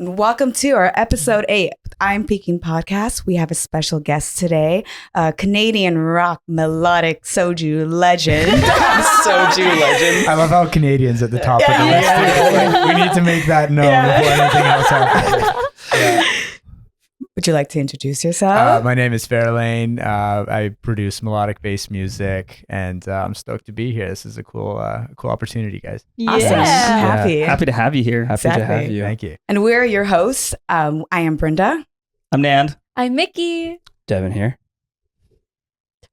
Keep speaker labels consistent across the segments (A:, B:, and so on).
A: Welcome to our episode 8 I'm Peaking podcast. We have a special guest today, Canadian rock melodic soju legend.
B: Soju legend.
C: I love how Canadians at the top of the list. Like, we need to make that known before anything else happens.
A: Would you like to introduce yourself?
C: My name is Fairlane. I produce melodic bass music, and I'm stoked to be here. This is a cool opportunity, guys.
A: Awesome. I'm
D: Happy to have you here.
B: Happy to have you.
C: Thank you.
A: And we're your hosts. I am Brinda.
D: I'm Nand.
E: I'm Mickie.
B: Devin here.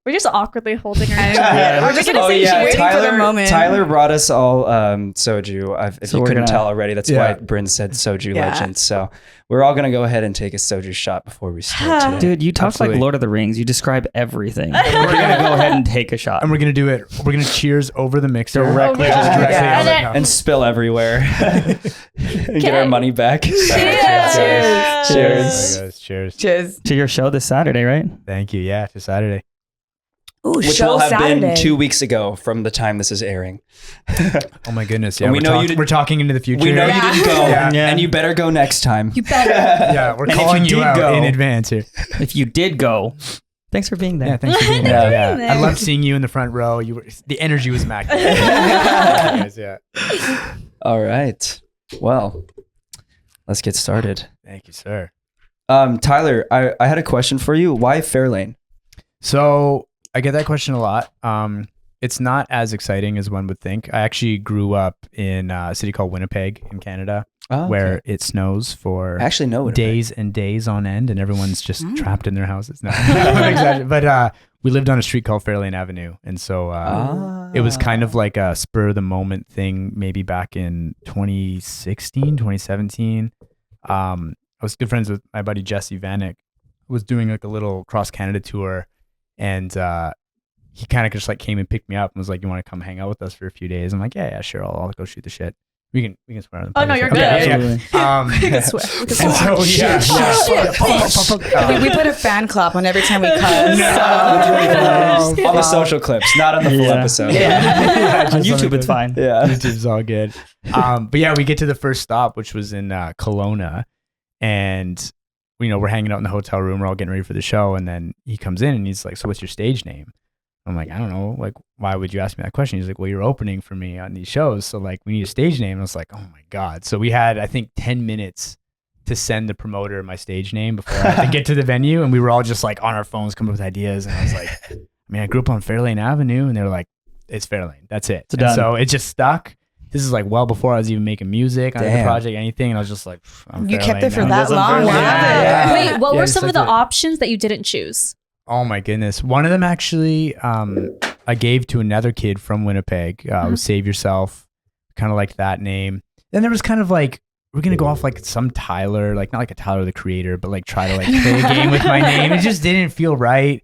E: We're just awkwardly holding our
D: Yeah.
A: We're just gonna say waiting for the moment.
B: Tyler brought us all soju. If
D: So
B: you
D: we're
B: couldn't
D: gonna-
B: tell already, that's why Brin said soju
A: Yeah.
B: legend. So we're all gonna go ahead and take a soju shot before we start today.
D: Dude, you talk
C: Absolutely.
D: like Lord of the Rings. You describe everything. We're going to go ahead and take a shot.
C: And we're gonna do it. We're gonna cheers over the mixer
D: Directly.
C: Just directly
A: Yeah.
C: on the
B: And spill everywhere. And get our money back.
A: Cheers.
B: Cheers.
C: Cheers. Cheers.
A: Cheers.
D: To your show this Saturday, right?
C: Thank you. Yeah, to Saturday.
A: Ooh,
B: Which
A: show
B: will have
A: Saturday.
B: been 2 weeks ago from the time this is airing.
C: Oh my goodness. Yeah,
B: And we know you
C: we're talking into the future.
B: We know you didn't go,
C: Yeah.
B: and you better go next time.
E: You better.
C: Yeah, we're
B: And if
C: calling
B: you
C: you
B: did
C: out
B: go-
C: in advance here.
D: If you did go, thanks for being there.
C: Yeah, thanks for being
B: Yeah.
C: there.
A: there.
C: I loved seeing you in the front row. The energy was immaculate. Guys, yeah.
B: All right. Well, let's get started.
C: Thank you, sir.
B: Tyler, I had a question for you. Why Fairlane?
C: So I get that question a lot. It's not as exciting as one would think. I actually grew up in a city called Winnipeg in Canada, where it snows for
B: I actually know Winnipeg.
C: days and days on end, and everyone's just trapped in their houses. No, I'm exaggerating. But we lived on a street called Fairlane Avenue, and so it was kind of like a spur of the moment thing. Maybe back in 2016, 2017. I was good friends with my buddy Jesse Vanek. Was doing like a little cross Canada tour, and he kind of just like came and picked me up and was like, "You want to come hang out with us for a few days?" I'm like, "Yeah, sure. I'll go shoot the shit. We can swear on the
E: Oh, no,
C: podcast.
E: you're
C: Okay,
E: good.
C: yeah.
E: We can swear. We can
C: And
E: swear.
C: so
A: we put a fan clap on every time we cuss.
B: On the social clips, not on the full
D: Yeah.
B: episode.
C: Yeah,
D: On YouTube, it's fine.
B: Yeah.
C: YouTube's all good. But yeah, we get to the first stop, which was in Kelowna, and we're hanging out in the hotel room. We're all getting ready for the show, and then he comes in and he's like, "So what's your stage name?" I'm like, "I don't know. Like, why would you ask me that question?" He's like, "Well, you're opening for me on these shows, so like, we need a stage name." And I was like, "Oh my god!" So we had, I think, 10 minutes to send the promoter my stage name before I had to get to the venue, and we were all just like on our phones coming up with ideas. And I was like, I grew up on Fairlane Avenue, and they were like, "It's Fairlane. That's it." And
D: done.
C: so it just stuck. This is like well before I was even making music on the
B: Damn.
C: project, anything, and I was just like, I'm
A: You kept
C: Fairlane
A: it for
C: now.
A: that long.
C: Fairlane.
A: Wow.
C: Yeah.
E: Wait, what
C: Yeah,
E: were
C: just
E: some of
C: like
E: the
C: that.
E: options that you didn't choose?
C: Oh my goodness. One of them actually I gave to another kid from Winnipeg. Was Save Yourself, kind of like that name. Then there was kind of like, we're going to go off like some Tyler, like not like a Tyler the Creator, but like try to like play a game with my name. It just didn't feel right.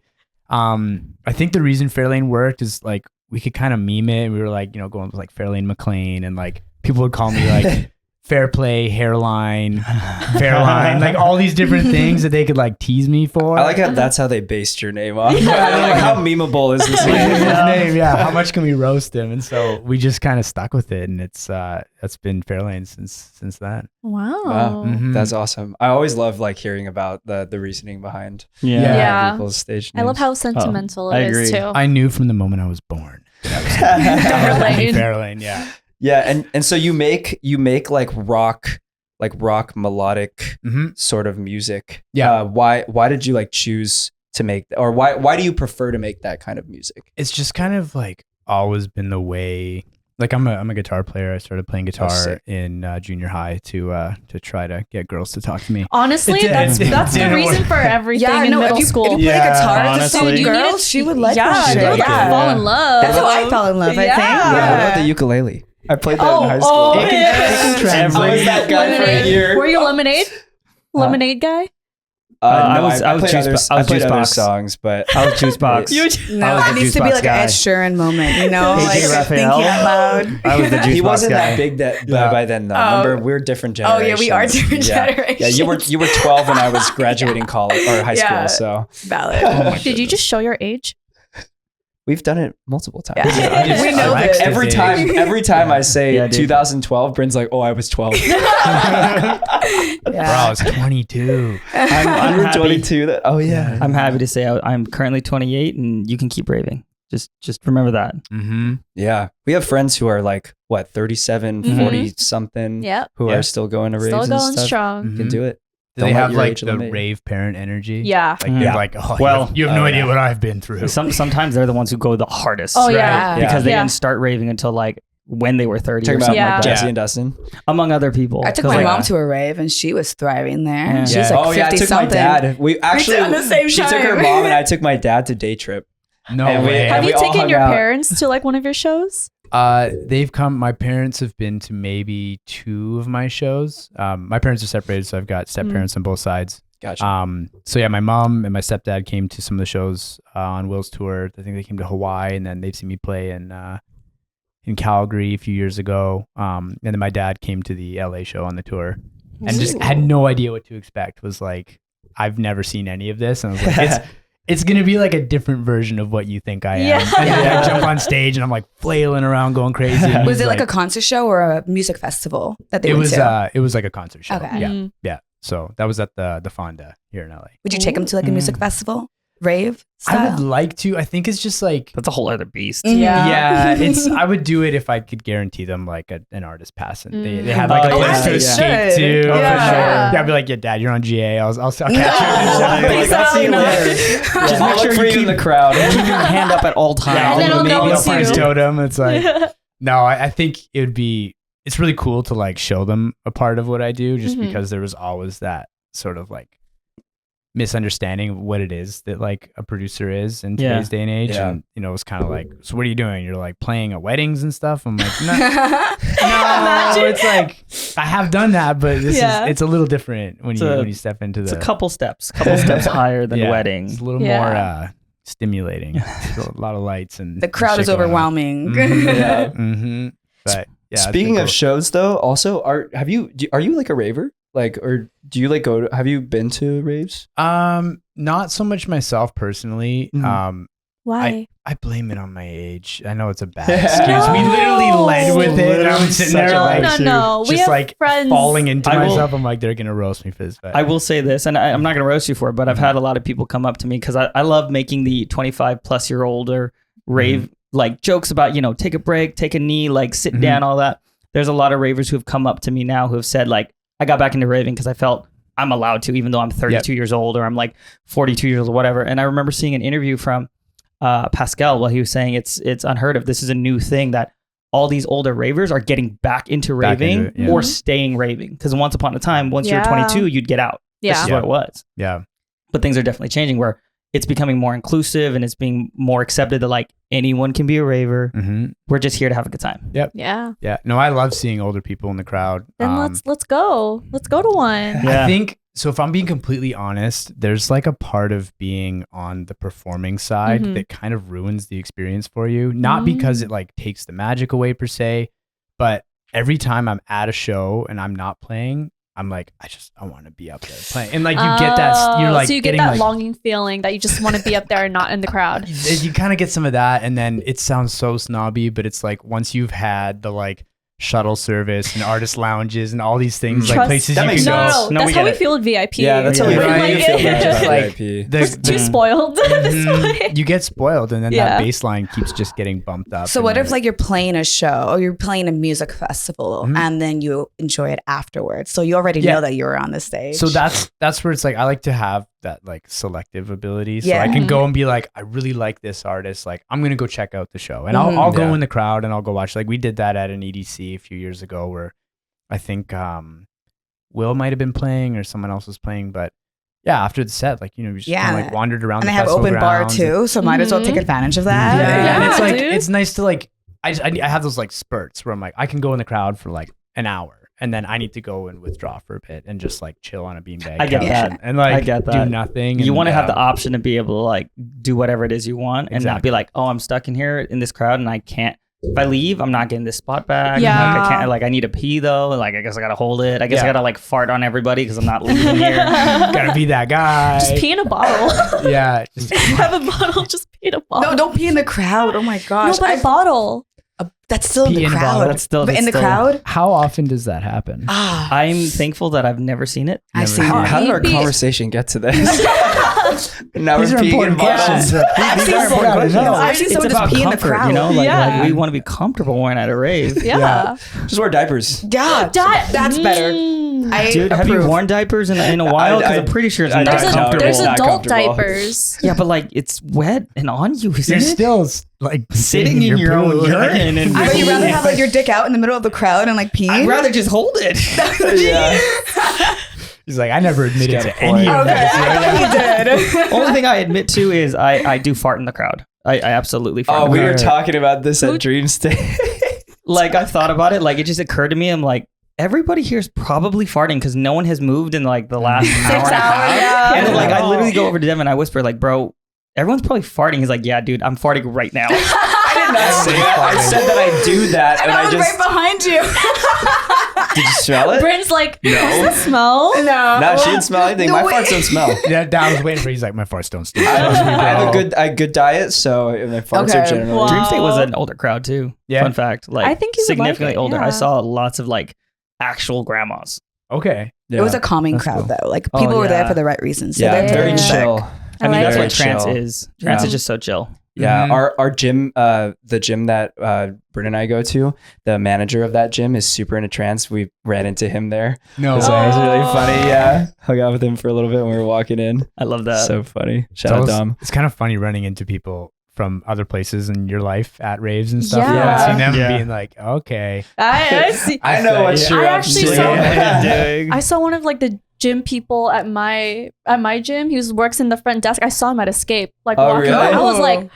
C: I think the reason Fairlane worked is like we could kind of meme it. We were like, going with like Fairlane McLean, and like people would call me like Fair Play, Hairline, Fairline, like all these different things that they could like tease me for.
B: I like how that's how they based your name off. Like, how memeable is this
C: His
B: name?
C: name, yeah. How much can we roast him? And so we just kind of stuck with it, and it's that's been Fairlane since that.
E: Wow.
B: Wow.
C: Mhm.
B: That's awesome. I always love like hearing about the reasoning behind
E: Yeah.
B: people's stage
E: I
B: names.
E: love how sentimental
D: I
E: it is
D: agree.
E: too.
C: I knew from the moment I was born that I was gonna be Fairlane. Yeah.
B: Yeah, and so you make like rock melodic sort of music.
C: Yeah.
B: Why did you like choose to make or why do you prefer to make that kind of music?
C: It's just kind of like always been the way. Like I'm a guitar player. I started playing guitar
B: sick.
C: in junior high to try to get girls to talk to me.
E: Honestly,
C: It
E: that's
C: didn't
E: the reason
C: work.
E: for everything
A: Yeah,
E: in
A: no,
E: middle
A: if you
E: school.
A: play
C: Yeah,
A: guitar to
D: honestly.
A: some
D: You
A: girls, she would like
E: yeah,
A: that
E: they
A: shit.
E: would
A: Yeah.
E: fall in love.
A: That's how I fell in love, I think.
E: Yeah.
B: What
A: Yeah.
B: about the ukulele? I played that
E: Oh,
B: in high school.
E: oh,
B: It can-
E: yeah.
B: it can translate. I was that guy for a
E: Lemonade.
B: year.
E: Were you Lemonade guy?
B: No,
D: I was
B: I played
D: Juice-
B: other,
D: I was
B: I played other
D: Juicebox.
B: songs, but
D: I was Juicebox.
A: No,
D: I was
A: it
D: the
A: needs to be
D: Juicebox
A: like
D: guy.
A: an Ed Sheeran moment, like
D: AJ
A: thinking
D: Raphael.
A: out loud.
D: I was the Juicebox
B: he wasn't
D: guy.
B: that big by then though.
A: Oh.
B: Remember, we're different
A: Oh,
B: generations.
A: yeah, we are different
B: Yeah, you were 12 when I was graduating college or high
A: Yeah.
B: school. So
A: Valid.
E: Did you just show your age?
B: We've done it multiple times.
A: Yeah. We know this.
B: Every time I say
D: Yeah, dude.
B: 2012, Brin's like, oh, I was 12.
C: Bro, I was 22.
D: I'm
B: You were
D: happy.
B: 22. Oh yeah.
D: I'm happy to say I'm currently 28, and you can keep raving. Just remember that.
C: Mm-hmm.
B: Yeah. We have friends who are like, what, 37,
E: Mhm.
B: 40 something,
E: Yep.
B: who
C: Yeah.
B: are still going to raves
E: Still
B: and
E: going
B: stuff.
E: strong.
C: Mm-hmm.
B: Can do it.
C: Do they
B: Don't let
C: have
B: your
C: like
B: age
C: the
B: limit.
C: rave parent energy?
E: Yeah.
C: Like they're
B: Yeah.
C: like, oh,
D: Well-
C: you have no
B: Oh,
C: idea
B: yeah.
C: what I've been through.
D: Sometimes they're the ones who go the hardest.
E: Oh yeah.
B: Yeah.
D: Because they
E: Yeah.
D: didn't start raving until like when they were 30
B: Talking
D: or
B: about
D: something
E: Yeah.
D: like that.
B: Jesse
C: Yeah.
B: and Dustin.
D: Among other people.
A: I took
D: 'Cause,
A: my
D: like,
A: mom to a rave and she was thriving there.
D: Yeah.
A: She's
C: Yeah.
A: like
B: Oh
A: 50
B: yeah, I took
A: something.
B: my dad. We actually
A: on the same
B: she took her
A: time.
B: mom and I took my dad to day trip.
C: No
B: And we-
C: way.
E: Have
B: and
E: you
B: all
E: taken
B: hung
E: your
B: out.
E: parents to like one of your shows?
C: They've come. My parents have been to maybe 2 of my shows. My parents are separated, so I've got step parents on both sides.
B: Gotcha.
C: So yeah, my mom and my stepdad came to some of the shows on Will's tour. I think they came to Hawaii, and then they've seen me play in Calgary a few years ago. And then my dad came to the LA show on the tour, and just had no idea what to expect. Was like, I've never seen any of this, and I was like, it's gonna be like a different version of what you think I am.
E: Yeah.
C: And then I jump on stage and I'm like flailing around, going crazy. And
A: Was
C: he's
A: it like a concert show or a music festival that they
C: It
A: went
C: was
A: to?
C: it was like a concert show.
A: Okay.
C: Yeah,
E: Mm.
C: yeah. So that was at the Fonda here in LA.
A: Would you take them to like a music festival? Rave
C: I would
A: style?
C: like to. I think it's just like
D: That's a whole other beast.
A: Mhm.
E: Yeah.
C: it's. I would do it if I could guarantee them like an artist pass, and they had
D: Oh,
C: like a
D: yeah.
C: place to
D: Yeah.
C: escape
A: Should.
C: to.
A: Oh, for
C: Yeah.
A: sure.
C: Yeah, I'd be like, yeah, Dad, you're on GA. I'll catch you.
A: Peace
B: I'll see you
A: out.
B: later.
D: Just
B: I'll
D: make
B: look
D: sure
B: for
D: you
B: you in
D: keep-
B: the crowd.
D: Keep your hand up at all times.
C: Yeah,
E: And then I'll
C: maybe
E: know
C: I'll
E: it's
C: find his
E: you.
C: totem. It's like, no, I think it would be. It's really cool to like show them a part of what I do, just
E: Mhm.
C: because there was always that sort of like misunderstanding of what it is that like a producer is in
D: Yeah.
C: today's day and age.
B: Yeah.
C: And you know, it's kind of like, so what are you doing? You're like playing at weddings and stuff. I'm like, no,
E: Imagine.
C: it's like I have done that, but this
E: Yeah.
C: it's a little different when
D: It's
C: you step into
D: It's
C: the
D: a couple steps higher than wedding.
C: It's a little
E: Yeah.
C: more stimulating. It's a lot of lights and
A: The crowd is
C: shit going on.
A: overwhelming.
B: Yeah.
C: Mm-hmm. But yeah, it's
B: Speaking
C: been
B: of
C: cool.
B: shows, though, also are you like a raver? Like, or do you like go to? Have you been to raves?
C: Not so much myself personally.
B: Mhm.
E: Why?
C: I blame it on my age. I know it's a bad excuse. We literally
E: No.
C: led with it. And I'm sitting
B: Such
C: there
B: a
C: like,
E: no. We
C: just
E: have
C: like
E: friends.
C: falling into
D: I will-
C: myself. I'm like, they're gonna roast me for this. But
D: I will say this, and I'm not going to roast you for it, but I've had a lot of people come up to me because I love making the 25 plus year older rave like jokes about, you know, take a break, take a knee, like sit
C: Mhm.
D: down, all that. There's a lot of ravers who have come up to me now who have said like, I got back into raving because I felt I'm allowed to, even though I'm 32 years old or I'm like 42 years old or whatever. And I remember seeing an interview from Pascal while he was saying it's unheard of. This is a new thing that all these older ravers are getting back into
C: Back
D: raving
C: into it, yeah.
D: or staying raving. Because once upon a time, once you were
E: Yeah.
D: 22, you'd get out. This
E: Yeah.
D: is
C: Yeah.
D: what it was.
C: yeah,
D: But things are definitely changing where it's becoming more inclusive and it's being more accepted that like anyone can be a raver.
C: hmm
D: We're just here to have a good time.
E: Yeah.
C: yeah. No, I love seeing older people in the crowd.
E: Then let's go. Let's go to one.
D: Yeah.
C: I think so. If I'm being completely honest, there's like a part of being on the performing side
E: Mhm.
C: that kind of ruins the experience for you. Not because it like takes the magic away per se, but every time I'm at a show and I'm not playing, I'm like, I want to be up there playing. And like you get that, you're like
E: so you get
C: getting
E: that
C: like,
E: longing feeling that you just want to be up there and not in the crowd.
C: you kind of get some of that, and then it sounds so snobby, but it's like once you've had the like shuttle service and artist lounges and all these things, like
E: Trust-
C: places
B: that
C: you
B: makes
C: can
B: sense.
C: go.
E: No,
D: No,
E: that's
D: we
E: how
D: get
E: we
D: it.
E: feel with VIP.
B: Yeah, that's how we
C: Right.
B: really feel about
C: Just like
B: VIP.
E: We're too spoiled. this
C: Mhm.
E: way.
C: You get spoiled, and then
E: Yeah.
C: that bass line keeps just getting bumped up.
A: So
C: and
A: what
C: then-
A: if like you're playing a show or you're playing a music festival
C: Mhm.
A: and then you enjoy it afterwards? So you already
C: Yeah.
A: know that you were on the stage.
C: So that's where it's like I like to have that like selective ability, so
A: Yeah.
C: I can
E: Mhm.
C: go and be like, I really like this artist. Like I'm gonna go check out the show, and
A: Mhm.
C: I'll go
B: Yeah.
C: in the crowd and I'll go watch. Like we did that at an EDC a few years ago, where I think Will might have been playing or someone else was playing, but yeah, after the set, like you know, we just
A: Yeah.
C: kinda, like wandered around.
A: and
C: the
A: they have
C: festival
A: open bar
C: grounds
A: too, so might as well take
E: Mhm.
A: advantage of
C: And,
A: that.
C: yeah, and it's
E: Yeah,
C: like
E: dude.
C: it's nice to like I have those like spurts where I'm like I can go in the crowd for like an hour. And then I need to go and withdraw for a bit and just like chill on a beanbag.
D: I get
C: couch
D: that.
C: and like
D: I get
C: do
D: that.
C: nothing.
D: You
C: and,
D: want to have the option to be able to like do whatever it is you want and not
C: Exactly.
D: be like, oh, I'm stuck in here in this crowd and I can't if I leave, I'm not getting this spot back.
E: Yeah.
D: Like, I can't. Like, I need to pee though. Like, I guess I gotta hold it. I guess I
C: Yeah.
D: gotta like fart on everybody because I'm not leaving here.
C: Gotta be that guy.
E: Just pee in a bottle.
C: Yeah. Just,
E: You have a bottle, just pee in a bottle.
A: No, don't pee in the crowd. Oh my gosh.
E: No, but a bottle.
A: That's still in
C: Pee
A: the
C: in a
A: crowd.
C: bottle.
D: That's still-
A: but in the
D: that's still-
A: crowd?
C: how often does that happen?
D: I'm thankful that I've never seen it.
A: I've seen
B: How,
A: it.
B: how did our
E: Maybe-
B: conversation get to this? Now
C: These
B: we're
C: are
B: peeing in
C: important
B: bottles.
C: questions.
A: I've
C: These
A: seen
C: are important
A: someone-
C: questions.
A: No, I've seen
D: It's
A: someone just
D: about
A: pee in the
D: comfort,
A: crowd.
D: you know? Like,
E: Yeah.
D: like we want to be comfortable when at a rave.
E: Yeah.
B: Just wear diapers.
A: Yeah, that's better. I
D: Dude, have you
A: approve.
D: worn diapers in a while? Because I'm pretty sure it's
B: I-
D: not
E: There's,
B: No,
D: comfortable.
E: there's
B: it's not
E: adult
B: comfortable.
E: diapers.
D: Yeah, but like it's wet and on you, isn't
C: You're
D: it?
C: still like
D: Sitting in your own
C: poo.
D: urine and
A: Would you rather have like your dick out in the middle of the crowd and like pee?
D: I'd rather just hold it.
B: Yeah.
C: He's like, I never admitted
B: Got a
C: to any
B: point.
C: of
A: Okay,
C: this.
A: I thought you did.
D: Only thing I admit to is I do fart in the crowd. I absolutely fart.
B: Oh,
D: in the
B: we
D: crowd.
B: were talking about this at Dreamstate.
D: Like I thought about it. Like it just occurred to me. I'm like, everybody here is probably farting because no one has moved in like the last hour and a half.
E: yeah.
D: And then like I
C: Oh.
D: literally go over to Devin and I whisper like, bro, everyone's probably farting. He's like, yeah, dude, I'm farting right now.
B: I did not say that. I said that I do that, and
A: I
B: I
A: was
B: just
A: right behind you.
B: did you smell it?
E: Brin's like,
B: No.
E: what's the smell?
A: No.
B: No, she didn't smell anything.
A: No
B: My
A: way.
B: farts don't smell.
C: Yeah, I was waiting for. He's like, my farts don't stink.
B: I have a good diet, so my farts
A: Okay.
B: are generally.
E: Wow.
D: Dreamstate was an older crowd too.
C: Yeah.
D: Fun fact. Like
E: I think you would like
D: significantly
E: it,
D: older.
E: yeah.
D: I saw lots of like actual grandmas.
C: Okay.
A: It was a calming
C: That's
A: crowd
C: cool.
A: though. Like
D: Oh,
A: people were there
D: yeah.
A: for the right reasons. So
B: Yeah,
A: they
B: very
A: didn't
E: Yeah.
B: chill.
D: I mean,
E: like
D: that's
B: it.
D: what trance
B: Chill.
D: is. Trance
B: Yeah.
D: is just so chill.
B: Yeah,
C: Mhm.
B: our gym, the gym that Brin and I go to, the manager of that gym is super into trance. We ran into him there.
C: No.
B: So it was really funny. Yeah, hung out with him for a little bit when we were walking in.
D: I love that.
B: So funny. Shout out Dom.
C: It's kind of funny running into people from other places in your life at raves and stuff.
E: Yeah.
C: Seeing them
D: Yeah.
C: being like, okay.
E: I see.
B: I know what
C: Yeah.
B: you're
E: I
B: up
E: actually
B: to.
E: saw-
B: Yeah.
E: I saw one of like the gym people at my gym. He works in the front desk. I saw him at Escape, like
B: Oh,
E: walking.
B: really?
E: by. I was like,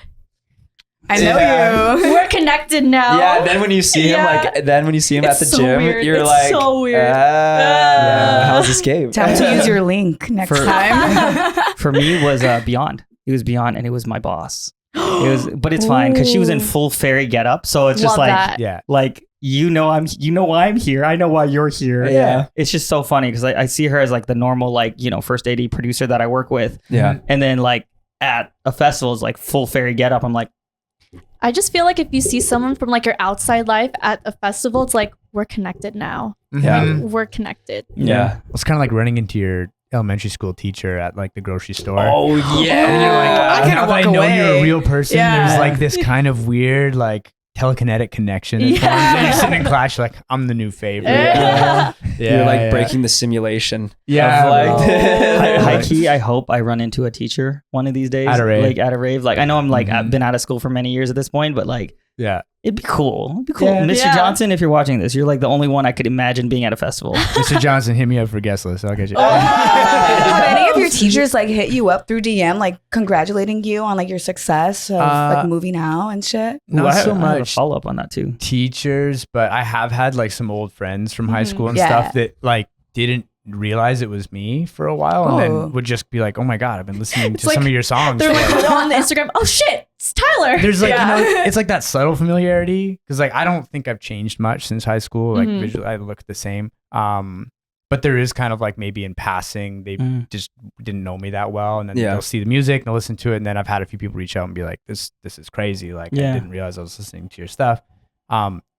A: I know
B: Yeah.
A: you.
E: we're connected now.
B: Yeah, then when you see him,
E: Yeah.
B: then when you see him
E: It's
B: at the
E: so
B: gym,
E: weird.
B: you're
E: It's
B: like,
E: so weird.
B: how's escape?
A: Time to use your link next
D: For-
A: time.
D: For me, it was Beyond. It was Beyond, and it was my boss. It was, but it's fine because she was in
E: Ooh.
D: full fairy getup. So it's just
E: Love
D: like,
E: that.
C: Yeah.
D: like you know why I'm here. I know why you're here.
B: Yeah.
D: It's just so funny because I see her as like the normal like first AD producer that I work with,
B: Yeah.
D: and then like at a festival is like full fairy getup. I'm like,
E: I just feel like if you see someone from like your outside life at a festival, it's like we're connected now.
B: Yeah.
C: Mhm.
E: We're connected.
B: Yeah.
C: It's kind of like running into your elementary school teacher at like the grocery store.
B: Oh, yeah.
C: And you're like,
A: I
C: now
A: gotta
C: that I
A: walk
C: know you're a
A: away.
C: real person,
A: Yeah.
C: there's like this kind of weird like telekinetic connection. That
E: Yeah.
C: forms. And you're sitting in class, you're like, I'm the new favorite.
E: Yeah.
C: Yeah,
B: You're like
C: yeah.
B: breaking the simulation.
C: Yeah,
B: Of like,
C: bro.
D: high key. I hope I run into a teacher one of these days,
C: At a rave.
D: like at a rave. Like I know I'm like
C: Mhm.
D: I've been out of school for many years at this point, but like
C: Yeah.
D: it'd be cool. It'd be cool.
C: Yeah.
D: Mr.
E: Yeah.
D: Johnson, if you're watching this, you're like the only one I could imagine being at a festival.
C: Mr. Johnson, hit me up for guest list. I'll get you.
A: Have any of your teachers like hit you up through DM, like congratulating you on like your success of like moving out and shit?
C: Not
D: Ooh, I
C: so
D: have a
C: much
D: follow up on that too.
C: teachers, but I have had like some old friends from high school and
A: Yeah.
C: stuff that like didn't realize it was me for a while and
A: Oh.
C: then would just be like, oh my God, I've been listening to
E: like
C: some of your songs.
E: They're
C: for,
E: like on the Instagram. Oh shit, it's Tyler.
C: There's like,
A: Yeah.
C: it's like that subtle familiarity because like I don't think I've changed much since high school. Like
E: Mhm.
C: visually, I look the same. But there is kind of like maybe in passing, they just didn't know me that well, and then
B: Yeah.
C: they'll see the music, they'll listen to it, and then I've had a few people reach out and be like, "This is crazy! Like
D: Yeah.
C: I didn't realize I was listening to your stuff."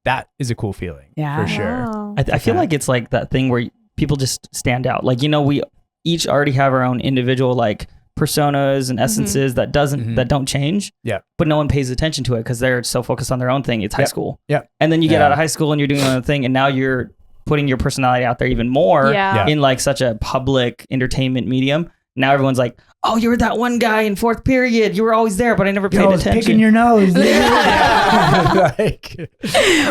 C: That is a cool feeling,
A: Yeah.
C: for sure.
E: Wow.
D: I feel like it's like that thing where people just stand out. Like we each already have our own individual like personas and essences that don't change.
C: Yeah.
D: But no one pays attention to it because they're so focused on their own thing. It's high
C: Yep.
D: school.
C: Yep.
D: And then you get
B: Yeah.
D: out of high school and you're doing another thing, and now you're putting your personality out there even more
E: Yeah.
D: in like such a public entertainment medium. Now everyone's like, "Oh, you were that one guy in fourth period. You were always there, but I never paid
C: Yo, I was
D: attention."
C: picking your nose. dude."
D: Yeah.
C: Like,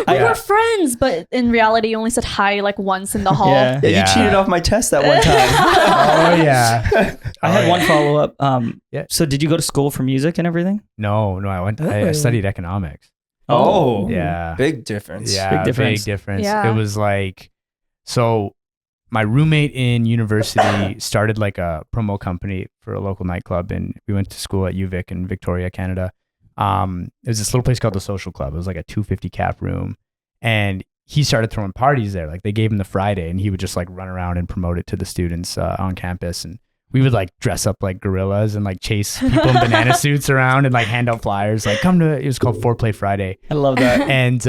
E: We were friends, but in reality, you only said hi like once in the hall.
D: Yeah.
B: Yeah,
C: Yeah.
B: you cheated off my test that one time.
C: oh yeah.
D: I had
C: Oh,
D: one
C: yeah.
D: follow up.
C: Yeah.
D: So did you go to school for music and everything?
C: No, I studied economics.
B: Oh,
C: Yeah.
B: big difference.
C: Yeah,
D: Big difference.
E: Yeah.
C: It was like, so my roommate in university started like a promo company for a local nightclub, and we went to school at UVic in Victoria, Canada. It was this little place called the Social Club. It was like a 250 cap room, and he started throwing parties there. Like they gave him the Friday, and he would just like run around and promote it to the students on campus. And we would like dress up like gorillas and like chase people in banana suits around and like hand out flyers. Like come to, it was called Foreplay Friday.
D: I love that.
C: And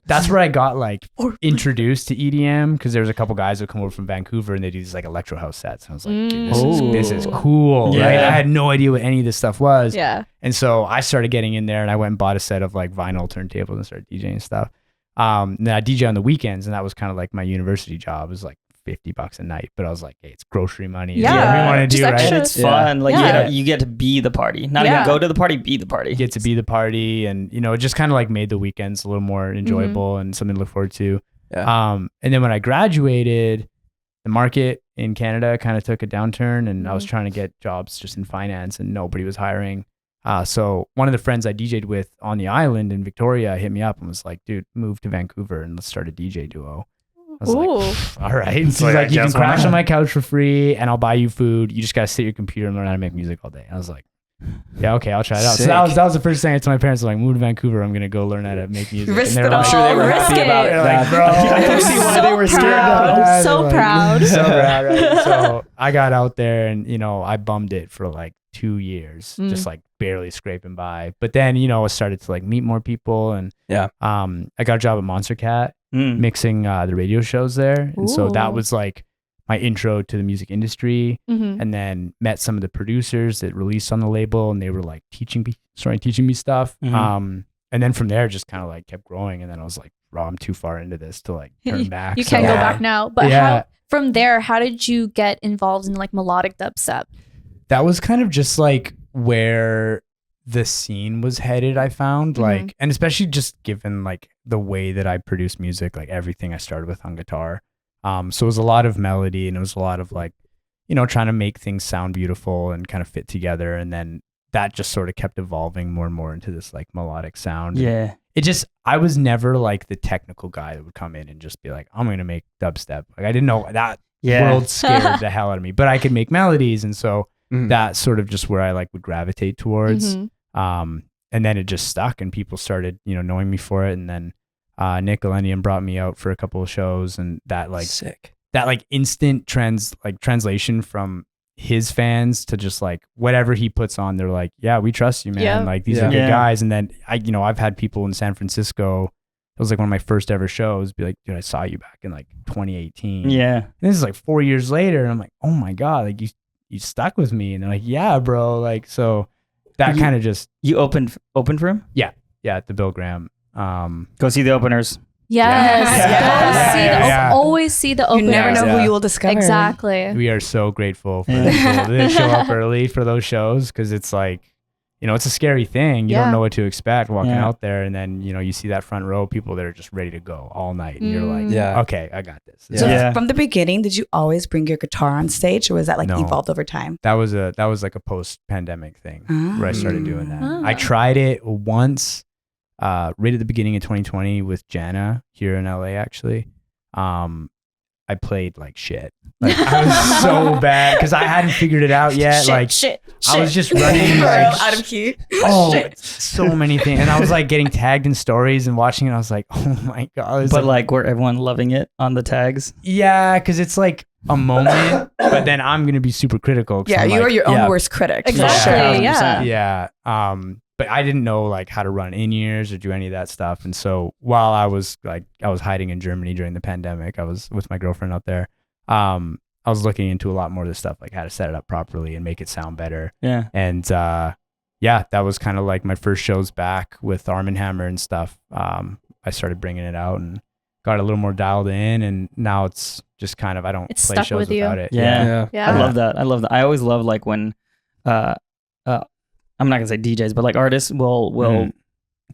C: that's where I got like introduced to EDM, because there was a couple guys who come over from Vancouver and they do these like electro house sets. And I was like, dude, this is cool.
D: Yeah.
C: Right? I had no idea what any of this stuff was.
E: Yeah.
C: And so I started getting in there, and I went and bought a set of like vinyl turntables and started DJing stuff. And then I DJ on the weekends, and that was kind of like my university job. It was like $50 a night, but I was like, hey, it's grocery money.
E: Yeah.
C: Whatever you want to do, right?
E: extra.
D: It's fun. Like
E: Yeah.
D: you get to be the party. Not
E: Yeah.
D: even go to the party, be the party.
C: You get to be the party, and you know, it just kind of like made the weekends a little more enjoyable and something to look forward to.
B: Yeah.
C: And then when I graduated, the market in Canada kind of took a downturn, and I was trying to get jobs just in finance, and nobody was hiring. So one of the friends I DJ'd with on the island in Victoria hit me up and was like, dude, move to Vancouver and let's start a DJ duo. I was like, all right. So he's like, you can crash on my couch for free and I'll buy you food. You just got to sit at your computer and learn how to make music all day. I was like, yeah, okay, I'll try it out.
B: Sick.
C: So that was the first thing I told my parents. I was like, move to Vancouver. I'm going to go learn how to make music.
A: Risked
C: and
A: it
C: they were
A: all.
C: like,
D: I'm sure they were
E: Risk
D: happy
E: it.
D: about
C: they're
D: that.
C: like, bro.
D: I can see why they were scared.
E: Proud. So
C: Like,
E: proud.
C: so proud, right? So I got out there and, you know, I bummed it for like 2 years, just like barely scraping by. But then, you know, I started to like meet more people, and I got a job at Monster Cat mixing the radio shows there. And so that was like my intro to the music industry. And then met some of the producers that released on the label, and they were like teaching me stuff. And then from there just kind of like kept growing. And then I was like, bro, I'm too far into this to like turn back.
E: You can't
C: So-
E: go back now. But
C: Yeah.
E: from there, how did you get involved in like melodic dubstep?
C: That was kind of just like where the scene was headed, I found, like, and especially just given like the way that I produce music, like everything I started with on guitar. So it was a lot of melody, and it was a lot of like, you know, trying to make things sound beautiful and kind of fit together. And then that just sort of kept evolving more and more into this like melodic sound.
D: Yeah.
C: I was never like the technical guy that would come in and just be like, I'm going to make dubstep. Like I didn't know that world scared the hell out of me, but I could make melodies. And so that's sort of just where I like would gravitate towards. And then it just stuck, and people started, you know, knowing me for it. And then Nick Millennium brought me out for a couple of shows, and that like
B: Sick.
C: that like instant translation from his fans to just like whatever he puts on, they're like, yeah, we trust you, man.
E: Yeah.
C: Like these are good guys. And then I've had people in San Francisco. It was like one of my first ever shows. Be like, dude, I saw you back in like 2018.
D: Yeah.
C: And this is like 4 years later, and I'm like, oh my god, like you stuck with me. And they're like, yeah, bro. Like so, that kind of just
D: You opened for him?
C: yeah at the Bill Graham.
D: Go see the openers.
E: Yes.
C: Yeah.
E: Always see the
A: You
E: openers.
A: never know
C: Yeah.
A: who you will discover.
E: Exactly.
C: We are so grateful for people that show up early for those shows, because it's like, you know, it's a scary thing. You don't know what to expect walking out there, and then, you know, you see that front row people that are just ready to go all night, and you're like, okay, I got this.
A: So from the beginning, did you always bring your guitar on stage, or was that like
C: No.
A: evolved over time?
C: That was like a post-pandemic thing where I started doing that.
E: Ah.
C: I tried it once, right at the beginning of 2020 with Jana here in LA, actually. I played like shit. Like I was so bad because I hadn't figured it out yet. I was just running like
A: out of key.
C: so many things, and I was like getting tagged in stories and watching it. I was like, oh my god!
D: But like, were everyone loving it on the tags?
C: yeah, because it's like a moment, but then I'm gonna be super critical. 'Cause
A: Yeah,
C: I'm
A: you
C: like,
A: are your own worst critic.
E: Exactly.
D: Yeah.
E: Yeah.
C: yeah. But I didn't know like how to run in-ears or do any of that stuff. And so while I was hiding in Germany during the pandemic, I was with my girlfriend out there. I was looking into a lot more of this stuff, like how to set it up properly and make it sound better.
D: Yeah.
C: And that was kind of like my first shows back with ARMNHMR and stuff. I started bringing it out and got a little more dialed in, and now it's just kind of, I don't
E: It's
C: play
E: stuck
C: shows
E: with you.
C: without it.
D: Yeah.
E: Yeah.
D: I love that. I always love like when I'm not gonna say DJs, but like artists will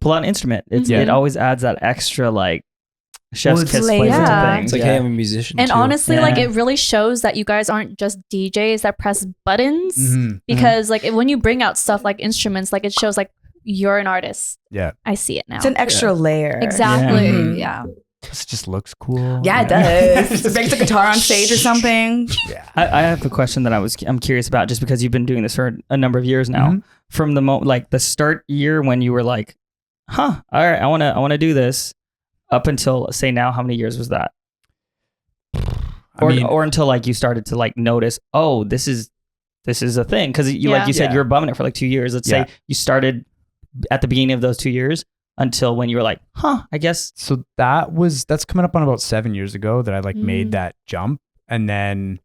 D: pull out an instrument. It always adds that extra like chef's kiss flavor
E: yeah.
D: to things.
B: It's like, hey, I'm a musician
E: And
B: too.
E: honestly, like it really shows that you guys aren't just DJs that press buttons, because like when you bring out stuff like instruments, like it shows like you're an artist.
C: Yeah.
E: I see it now.
A: It's an extra layer.
E: Exactly.
D: Yeah.
E: Yeah.
C: It just looks cool.
A: Yeah, it does. Brings the guitar on stage or something.
C: Yeah.
D: I have a question that I'm curious about, just because you've been doing this for a number of years now.
C: Mhm.
D: From the like the start year when you were like, all right, I want to do this, up until say now, how many years was that? Or until like you started to like notice, oh, this is a thing, because you like you said you were bumming it for like 2 years. Let's say you started at the beginning of those 2 years until when you were like, I guess.
C: So that's coming up on about 7 years ago that I like made that jump. And then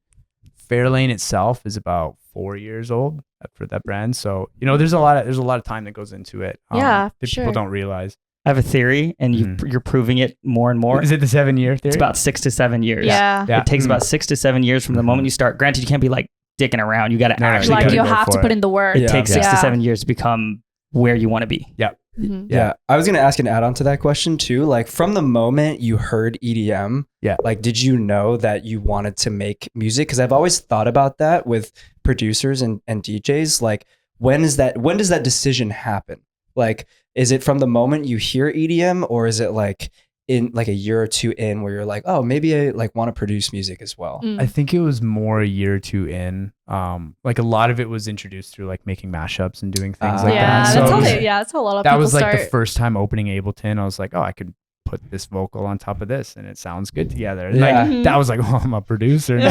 C: Fairlane itself is about 4 years old for that brand. So, there's a lot of time that goes into it.
E: Yeah,
C: that
E: sure.
C: people don't realize.
D: I have a theory, and you're proving it more and more.
C: Is it the 7-year theory?
D: It's about 6 to 7 years.
E: Yeah.
D: It takes about 6 to 7 years from the moment you start. Granted, you can't be like dicking around. You got to actually
E: Like
C: gotta
E: you
C: go
E: have
C: for
E: to
C: it.
E: put in the work.
D: It takes 6 to 7 years to become where you want to be.
C: Yeah.
E: Mhm.
B: Yeah. I was going to ask an add-on to that question too. Like, from the moment you heard EDM, like, did you know that you wanted to make music? Because I've always thought about that with producers and DJs. Like, when does that decision happen? Like, is it from the moment you hear EDM, or is it like in like a year or two in where you're like, oh, maybe I like want to produce music as well?
C: I think it was more a year or two in. Like a lot of it was introduced through like making mashups and doing things like
E: Yeah,
C: that.
E: that's
C: So
E: how
C: it was-
E: that's how a lot of
C: that
E: people
C: was like
E: start.
C: the first time opening Ableton. I was like, oh, I could put this vocal on top of this and it sounds good together. And
B: Yeah.
C: like that was like, oh, I'm a producer now.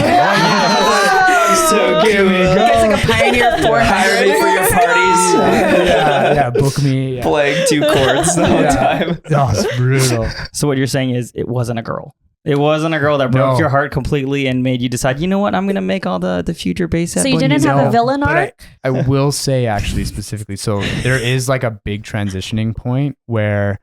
B: So
C: Here we go.
A: It's like a Pioneer 400.
B: Hire me for your parties.
C: yeah, book me. Yeah.
B: Playing 2 chords the whole time.
C: Oh, it's brutal.
D: So what you're saying is it wasn't a girl. It wasn't a girl that broke
C: No.
D: your heart completely and made you decide, you know what, I'm going to make all the future bass set.
E: So you
D: boy
E: didn't
D: music.
E: have a
C: No,
E: villain
C: but
E: arc?
C: I will say actually specifically, so there is like a big transitioning point where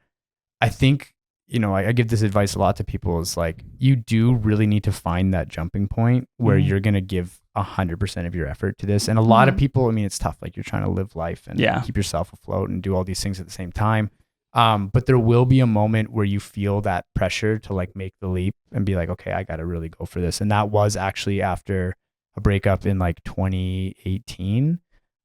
C: I think, I give this advice a lot to people, is like, you do really need to find that jumping point where you're going to give 100% of your effort to this. And a lot of people, it's tough. Like, you're trying to live life and keep yourself afloat and do all these things at the same time. But there will be a moment where you feel that pressure to like make the leap and be like, okay, I got to really go for this. And that was actually after a breakup in like 2018.